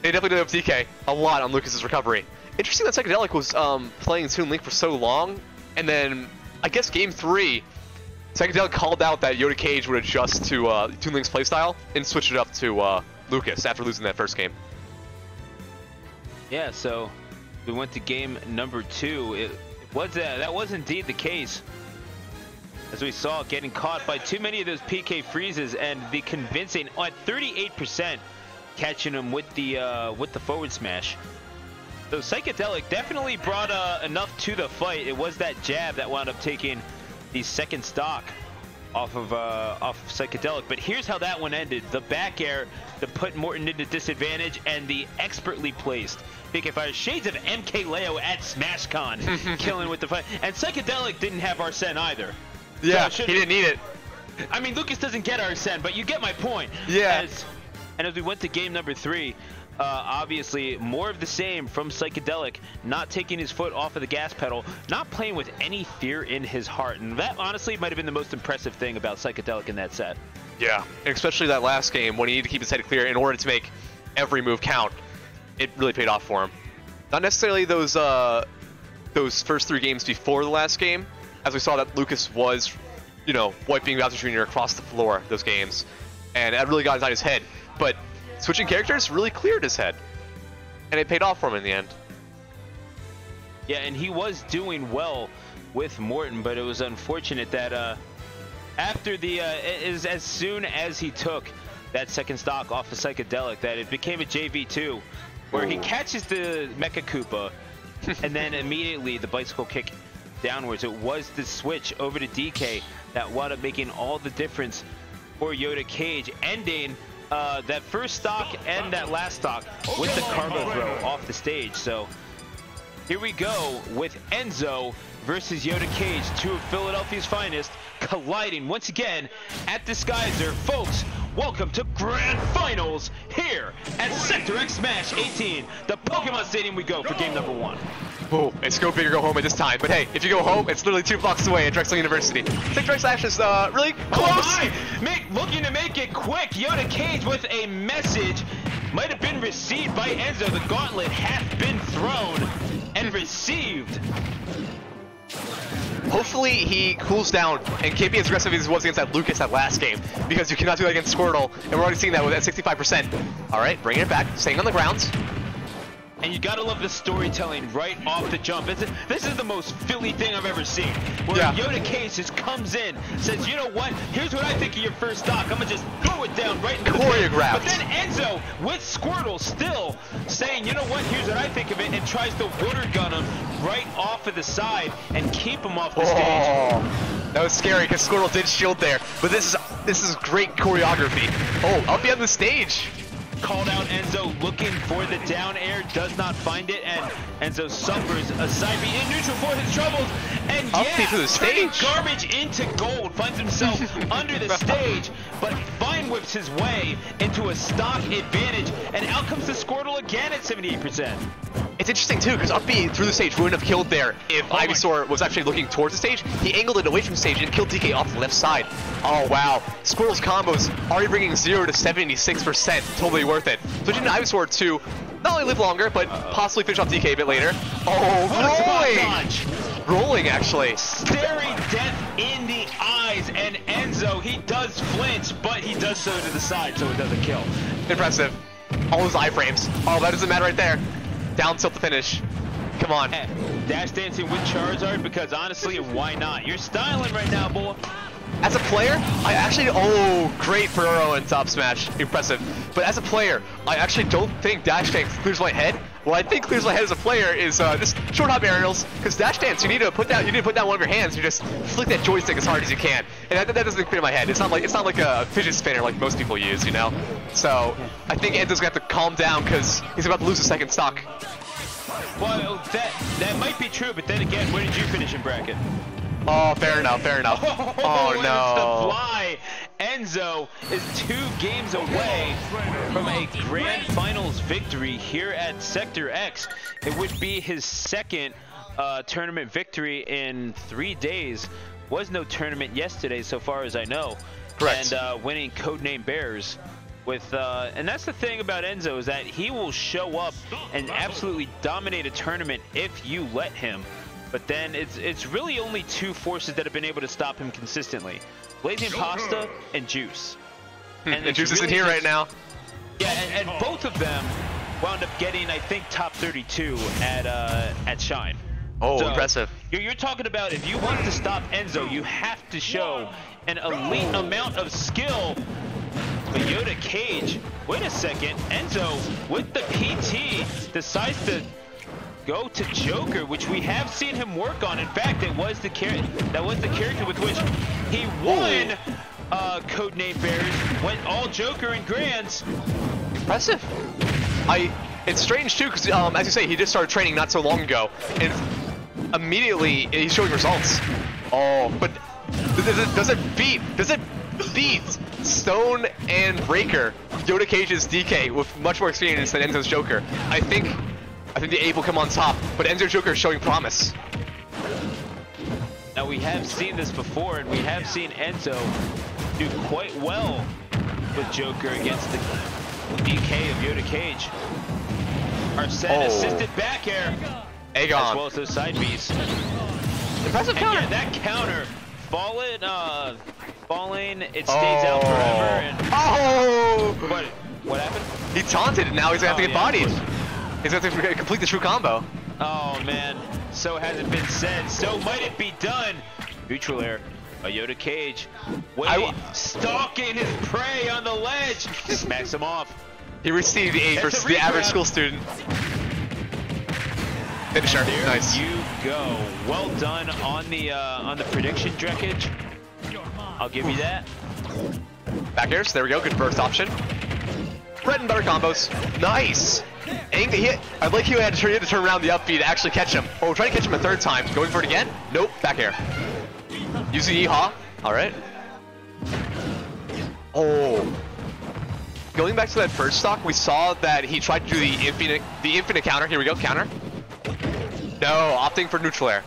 He definitely did up DK a lot on Lucas's recovery. Interesting that Psychedelic was playing Toon Link for so long, and then I guess game 3, Psychedelic called out that Yoda Cage would adjust to Toon Link's playstyle and switch it up to Lucas after losing that first game. Yeah, so we went to game number 2. That was indeed the case. As we saw, getting caught by too many of those PK freezes, and the convincing at 38% catching him with the forward smash. So Psychedelic definitely brought enough to the fight. It was that jab that wound up taking the second stock off of Psychedelic. But here's how that one ended: the back air to put Morton into disadvantage, and the expertly placed PK Fire shades of MKLeo at SmashCon, killing with the fight. And Psychedelic didn't have Arsene either. Yeah, so he didn't need it. I mean, Lucas doesn't get Arsene, but you get my point. Yeah. And as we went to game number 3, obviously more of the same from Psychedelic, not taking his foot off of the gas pedal, not playing with any fear in his heart. And that honestly might have been the most impressive thing about Psychedelic in that set. Yeah, and especially that last game when he needed to keep his head clear in order to make every move count. It really paid off for him. Not necessarily those first 3 games before the last game, as we saw that Lucas was you know, wiping Bowser Jr. across the floor those games, and that really got inside his head. But switching characters really cleared his head, and it paid off for him in the end. Yeah, and he was doing well with Morton, but it was unfortunate that after the as soon as he took that second stock off the psychedelic, that it became a JV2, where he catches the Mecha Koopa, and then immediately the bicycle kick downwards. It was the switch over to DK that wound up making all the difference for Yoda Cage, ending that first stock and that last stock with the cargo throw off the stage. So here we go with Enzo versus Yoda Cage, two of Philadelphia's finest, colliding once again at Disguiser. Folks, welcome to Grand Finals here at Sector X Smash 18, the Pokemon Stadium we go for game number 1. Oh, it's go big or go home at this time. But hey, if you go home, it's literally 2 blocks away at Drexel University. Sector X Smash is really close. Looking to make it quick. Yoda Cage with a message. Might have been received by Enzo. The gauntlet hath been thrown and received. Hopefully he cools down and can't be as aggressive as he was against that Lucas that last game, because you cannot do that against Squirtle, and we're already seeing that with that 65%. All right, bringing it back, staying on the ground. And you gotta love the storytelling right off the jump. This is the most Philly thing I've ever seen. Where Yoda Cage just comes in, says, you know what, here's what I think of your first stock. I'm gonna just throw it down right into the choreographed. But then Enzo, with Squirtle, still saying, you know what, here's what I think of it, and tries to water gun him right off of the side and keep him off the stage. That was scary because Squirtle did shield there, but this is great choreography. Oh, up on the stage. Called out Enzo looking for the down air, does not find it, and Enzo suffers a side B in neutral for his troubles, and to the turning stage. garbage into gold, finds himself under the stage, but fine whips his way into a stock advantage, and out comes the Squirtle again at 78%. It's interesting too, because up B through the stage wouldn't have killed there if Ivysaur was actually looking towards the stage. He angled it away from the stage and killed DK off the left side. Oh wow, Squirtle's combos already bringing 0 to 76%, totally worth it. Switching to Ivysaur to not only live longer, but possibly finish off DK a bit later. Oh, rolling actually. Staring death in the eyes, and Enzo, he does flinch, but he does so to the side, so it doesn't kill. Impressive. All those iframes. Oh, that doesn't matter right there. Down tilt to finish. Come on. Dash dancing with Charizard, because honestly, why not? You're styling right now, boy. As a player, I actually, great Ferrero in Top Smash, impressive. But as a player, I actually don't think Dash Dance clears my head. What I think clears my head as a player is just short hop aerials. Because Dash Dance, you need to put down one of your hands. You just flick that joystick as hard as you can, and that doesn't clear my head. It's not like a fidget spinner like most people use, you know. So I think Enzo's gonna have to calm down because he's about to lose a second stock. Well, that might be true, but then again, where did you finish in bracket? Oh, fair enough, fair enough. Oh no. The fly. Enzo is 2 games away from a Grand Finals victory here at Sector X. It would be his second tournament victory in 3 days. Was no tournament yesterday, so far as I know. Correct. And winning Codename Bears. And that's the thing about Enzo, is that he will show up and absolutely dominate a tournament if you let him. But then it's really only 2 forces that have been able to stop him consistently: Blazing Pasta and Juice. And Juice isn't here right now. Yeah, and both of them wound up getting, I think, top 32 at Shine. Oh, so impressive. You're talking about, if you want to stop Enzo, you have to show an elite amount of skill. But Yoda Cage, wait a second, Enzo with the PT decides to go to Joker, which we have seen him work on. In fact, that was the character with which he won Codename Bears, went all Joker in Grands. Impressive. It's strange too, because as you say, he just started training not so long ago, and immediately he's showing results. Oh, but does it beat Stone and Breaker, Yoda Cage's DK, with much more experience than Enzo's Joker? I think the Ape will come on top, but Enzo's Joker is showing promise. Now, we have seen this before, and we have seen Enzo do quite well with Joker against the DK of Yoda Cage. Arsene assisted back air, Aegon. as well as those side Bs. Impressive counter. Yeah, that counter falling, it stays out forever. And what happened? He taunted and now he's gonna have to get bodied. Of He's gonna have to complete the true combo. Oh man, so has it been said, so might it be done. Neutral air, a Yoda Cage, stalking his prey on the ledge, smacks him off. He received the 8 versus the average school student. Finisher, There nice. you go. Well done on the prediction, Drekage. I'll give you that. Back airs, there we go, good burst option. Bread and butter combos, nice. I like you had to turn around the up B to actually catch him. Oh, we're trying to catch him a third time. Going for it again? Nope, back air. Using Yeehaw, alright. Oh. Going back to that first stock, we saw that he tried to do the infinite counter. Here we go, counter. No, opting for neutral air.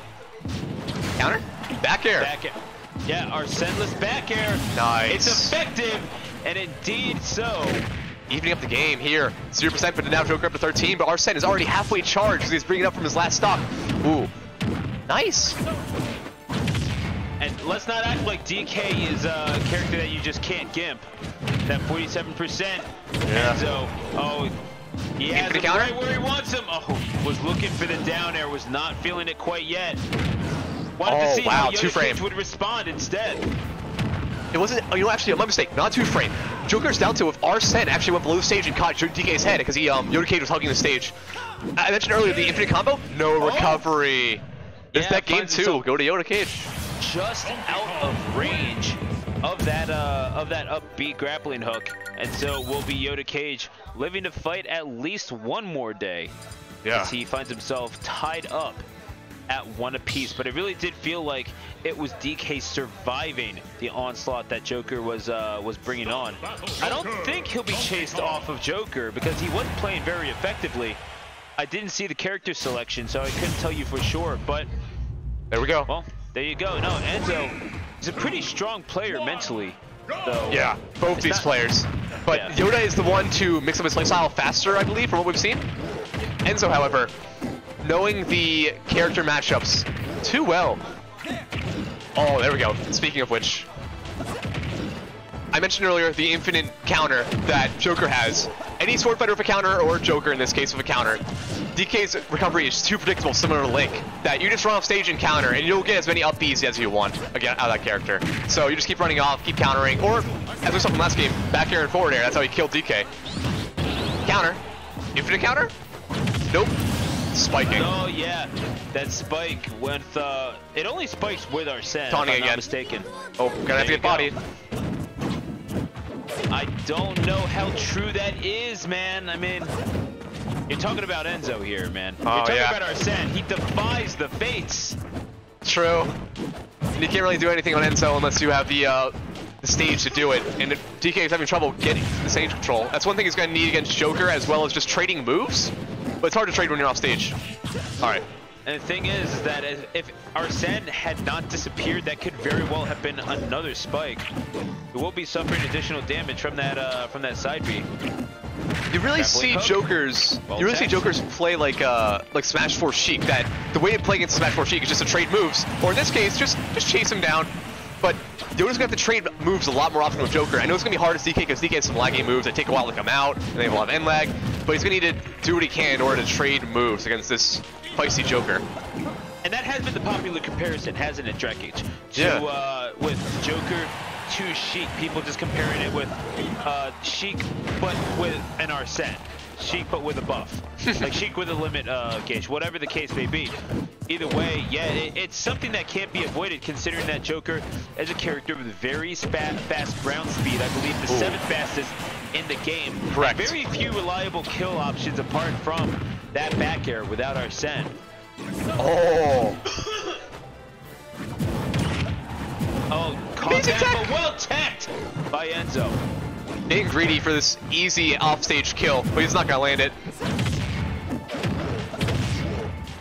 Counter? Back air. Back air. Yeah, our sendless back air. Nice. It's effective, and indeed so. Evening up the game here. 0%, but now Joker up to 13, but Arsene is already halfway charged because he's bringing it up from his last stock. Ooh. Nice. And let's not act like DK is a character that you just can't gimp. That 47%. Yeah. Enzo, oh, he has him counter? right where he wants him. Oh, was looking for the down air, was not feeling it quite yet. Wanted to see how Yoda Cage would respond instead. It wasn't, you know, actually, my mistake, not 2-frame. Joker's down to if Arsene actually went below the stage and caught DK's head because Yoda Cage was hugging the stage. I mentioned earlier the infinite combo, no recovery. It's that game too, go to Yoda Cage. Just out of range of that up B grappling hook, and so will be Yoda Cage living to fight at least one more day. Yeah. As he finds himself tied up at 1 apiece, but it really did feel like it was DK surviving the onslaught that Joker was bringing on. I don't think he'll be chased off of Joker because he wasn't playing very effectively. I didn't see the character selection, so I couldn't tell you for sure, but there we go. Well, there you go. No, Enzo is a pretty strong player mentally. So yeah, both these players. But yeah. Yoda is the one to mix up his playstyle faster, I believe, from what we've seen. Enzo, however, knowing the character matchups too well. Oh, there we go. Speaking of which, I mentioned earlier the infinite counter that Joker has. Any sword fighter with a counter, or Joker in this case with a counter, DK's recovery is too predictable, similar to Link, that you just run off stage and counter, and you'll get as many up Bs as you want again out of that character. So you just keep running off, keep countering, or as we saw from last game, back air and forward air. That's how he killed DK. Counter, infinite counter. Nope. Spiking. Oh yeah, that spike with it only spikes with Arsene. Taunting if I'm again. Not mistaken. Oh, gonna have to get bodied. I don't know how true that is, man. I mean, you're talking about Enzo here, man. You're talking about Arsene. He defies the fates. True. And you can't really do anything on Enzo unless you have the stage to do it. And if DK is having trouble getting the stage control, that's one thing he's going to need against Joker, as well as just trading moves. But it's hard to trade when you're off stage. All right. And the thing is that if Arsene had not disappeared, that could very well have been another spike. We will be suffering additional damage from that side B. You really see Joker's play like Smash 4 Sheik. That the way to play against Smash 4 Sheik is just to trade moves, or in this case, just chase him down. But Yoda's gonna have to trade moves a lot more often with Joker. I know it's gonna be hard as DK because DK has some lagging moves that take a while to come out, and they have a lot of end lag. But he's gonna need to do what he can in order to trade moves against this feisty Joker. And that has been the popular comparison, hasn't it, Drekage? With Joker to Sheik, people just comparing it with Sheik, but with an Arsene. Sheik, but with a buff. Like Sheik with a limit gauge, whatever the case may be. Either way, yeah, it's something that can't be avoided, considering that Joker is a character with very fast ground speed. I believe the 7th fastest in the game. Correct. Very few reliable kill options apart from that back air without Arsene. Oh. Oh, caught that, but well teched by Enzo. Being greedy for this easy offstage kill, but he's not gonna land it.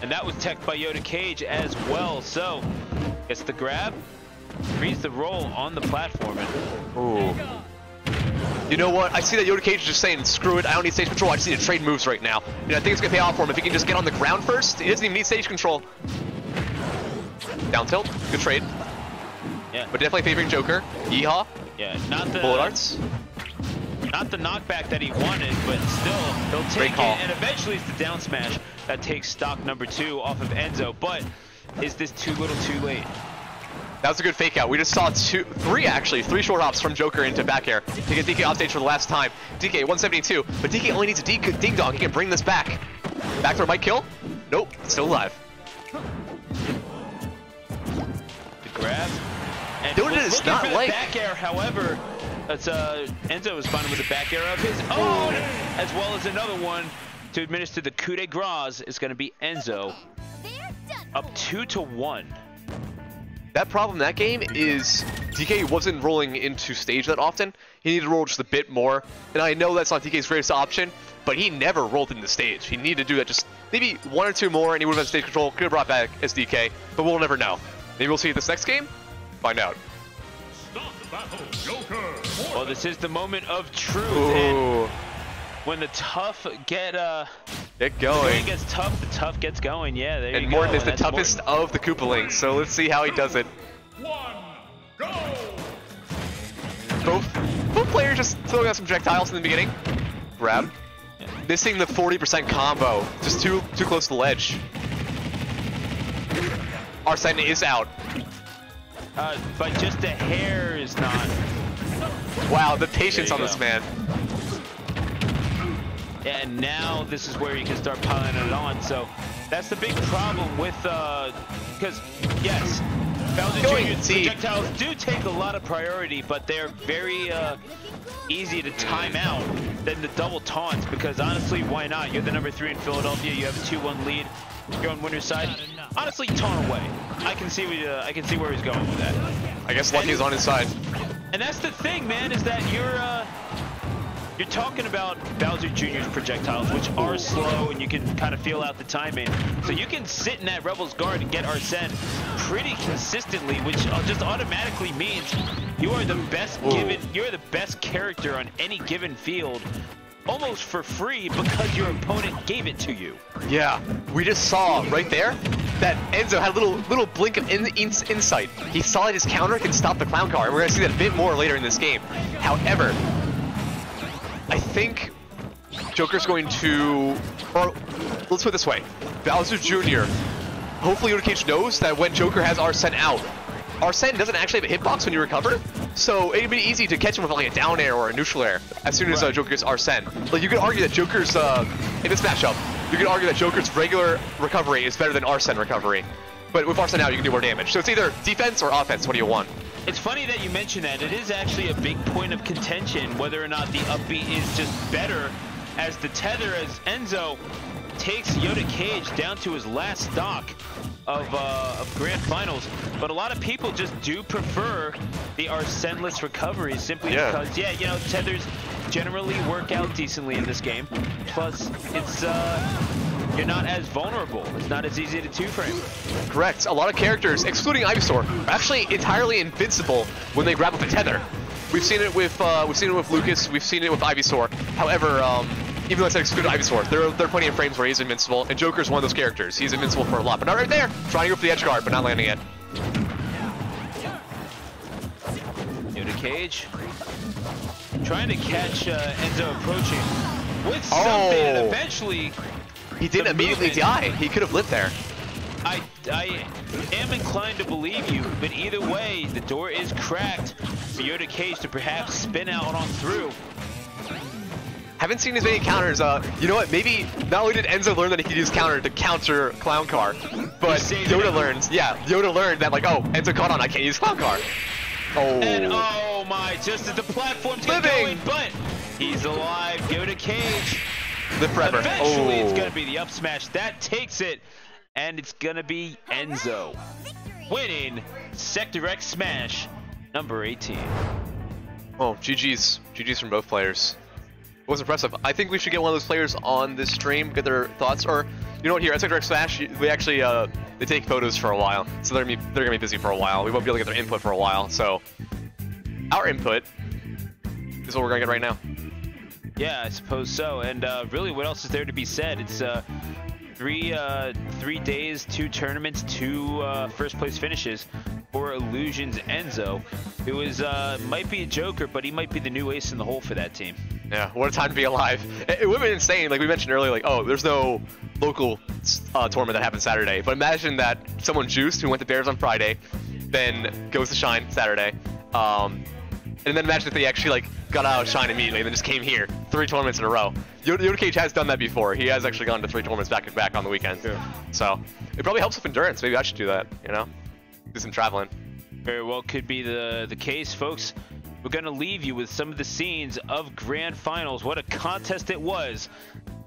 And that was teched by Yoda Cage as well. So, gets the grab, reads the roll on the platform. Ooh. You know what? I see that Yoda Cage is just saying, screw it, I don't need stage control, I just need to trade moves right now. You know, I think it's gonna pay off for him if he can just get on the ground first. He doesn't even need stage control. Down tilt, good trade. Yeah. but definitely favoring Joker. Yeehaw. Yeah, not the Bullet Arts. not the knockback that he wanted, but still he'll take it, and eventually it's the down smash that takes stock number 2 off of Enzo. But is this too little, too late? That was a good fake out. We just saw three short hops from Joker into back air to get DK off stage for the last time. DK 172, but DK only needs a ding dong. He can bring this back. Back throw might kill. Nope, still alive. The grab. And Dude, was it's looking not for the like back air. However, that's Enzo was finding with a back air of his own, as well as another one to administer the coup de grace. Is going to be Enzo up 2-1. that problem in that game is DK wasn't rolling into stage that often. He needed to roll just a bit more. And I know that's not DK's greatest option, but he never rolled into stage. He needed to do that just maybe 1 or 2 more, and he would have had stage control. Could have brought back SDK, but we'll never know. Maybe we'll see this next game. Find out. Well, this is the moment of truth. Ooh. And when the tough get going. when it gets tough, the tough gets going. Yeah, there you go. And Morton is the That's toughest Morton. of the Koopalings, so let's see how he does it. 1, go! Both players just throwing out some projectiles in the beginning. Grab. Missing the 40% combo. Just too close to the ledge. Arsene is out. But just a hair is not. Wow, the patience There on you this go. man. And now this is where you can start piling it on. So that's the big problem with, because yes, Bowser Jr.'s projectiles do take a lot of priority, but they're very easy to time out than the double taunts, because honestly, why not? You're the number 3 in Philadelphia. You have a 2-1 lead. You're on winner's side. Honestly, taunt away. I can see where he's going with that. I guess Lucky's on his side. And that's the thing, man, is that you're talking about Bowser Jr.'s projectiles, which are slow, and you can kind of feel out the timing. So you can sit in that Rebel's Guard and get Arsene pretty consistently, which just automatically means you are the best you're the best character on any given field, almost for free, because your opponent gave it to you. Yeah, we just saw right there that Enzo had a little blink of insight. He saw that his counter can stop the clown car, and we're gonna see that a bit more later in this game. However, I think Joker's going to, or let's put it this way, Bowser Jr. Hopefully Yoda Cage knows that when Joker has Arsene out, Arsene doesn't actually have a hitbox when you recover, so it'd be easy to catch him with like a down air or a neutral air as soon as Joker gets Arsene. Like you could argue that Joker's, in this matchup, you could argue that Joker's regular recovery is better than Arsene recovery. But with Arsene out, you can do more damage. So it's either defense or offense. What do you want? It's funny that you mention that. It is actually a big point of contention whether or not the upbeat is just better, as the tether, as Enzo takes Yoda Cage down to his last stock of Grand Finals. But a lot of people just do prefer the Arsene-less recovery simply because, yeah, you know, tethers generally work out decently in this game. Plus, it's you're not as vulnerable. It's not as easy to two-frame. Correct. A lot of characters, excluding Ivysaur, are actually entirely invincible when they grab up a tether. We've seen it with Lucas. We've seen it with Ivysaur. However, even though I said excluded Ivysaur, there are plenty of frames where he's invincible, and Joker's one of those characters. He's invincible for a lot, but not right there. Trying to go for the edge guard, but not landing it. Yoda Cage trying to catch Enzo approaching with something, and eventually he didn't immediately die. He could have lived there. I am inclined to believe you, but either way, the door is cracked for Yoda Cage to perhaps spin out on through. Haven't seen as many counters. You know what? Maybe not only did Enzo learn that he could use counter to counter Clown Car, but Yoda learns. Yeah, Yoda learned that, like, oh, Enzo caught on. I can't use Clown Car. Oh. And oh my! Just as the platform's going, but he's alive. Yoda Cage. Live forever. Eventually, it's gonna be the up smash that takes it, and it's gonna be Enzo winning Sector X Smash number 18. Oh, GG's from both players. It was impressive. I think we should get one of those players on this stream, get their thoughts, or you know what? Here at Sector X Smash, we actually they take photos for a while, so they're gonna be busy for a while. We won't be able to get their input for a while. So our input is what we're gonna get right now. Yeah, I suppose so. And really, what else is there to be said? It's 3 days, 2 tournaments, 2 first place finishes for Illusions Enzo, who is might be a joker, but he might be the new ace in the hole for that team. Yeah, what a time to be alive. It would have been insane, like we mentioned earlier, like, oh, there's no local tournament that happened Saturday. But imagine that someone juiced who went to Bears on Friday, then goes to Shine Saturday. And then imagine if they actually like got out of Shine immediately and then just came here 3 tournaments in a row. Yoda Cage has done that before. He has actually gone to 3 tournaments back to back on the weekend. Yeah. So it probably helps with endurance. Maybe I should do that, you know? Do some traveling. Very well could be the case, folks. We're going to leave you with some of the scenes of Grand Finals. What a contest it was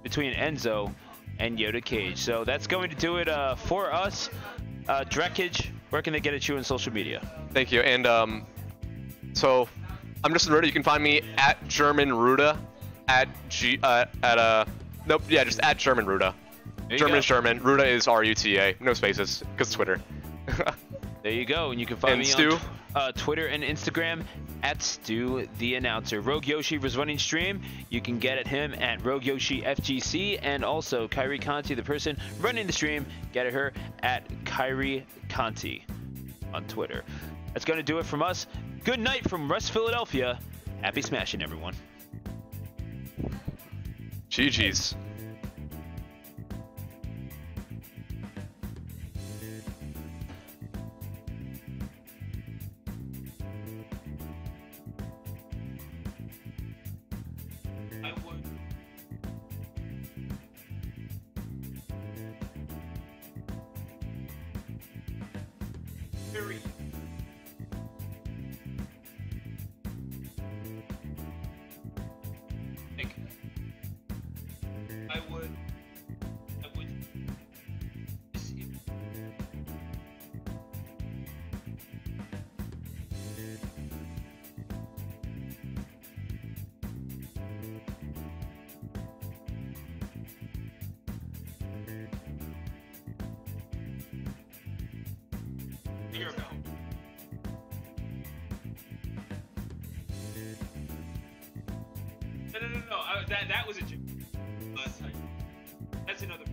between Enzo and Yoda Cage. So that's going to do it for us. Drekage, where can they get at you on social media? Thank you. And so I'm Justin Ruda. You can find me at German Ruda just at German Ruda. German is German. Ruda is R-U-T-A. No spaces, because Twitter. There you go. And you can find me on Twitter and Instagram at Stu the Announcer. Rogue Yoshi was running stream. You can get at him at Rogue Yoshi FGC, and also Kyrie Conti, the person running the stream, get at her at Kyrie Conti on Twitter. That's going to do it from us. Good night from West Philadelphia. Happy smashing, everyone. GG's. No. That was a joke. That's another.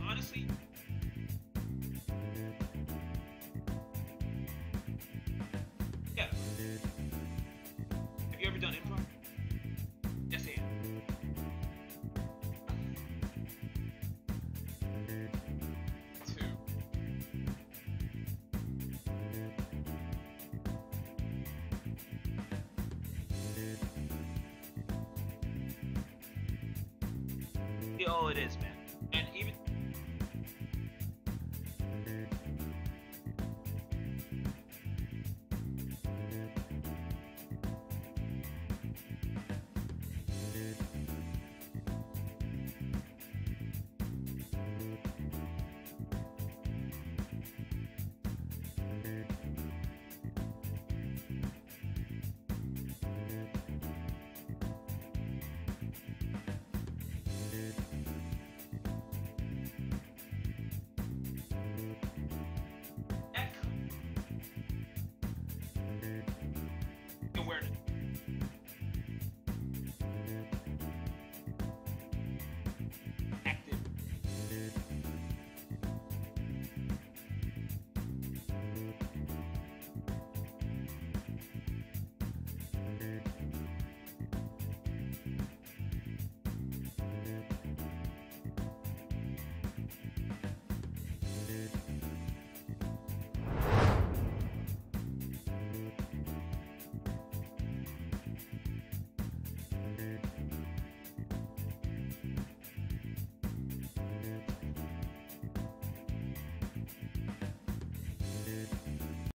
Honestly. Yeah. Have you ever done improv? Yes, I am. All it is, man.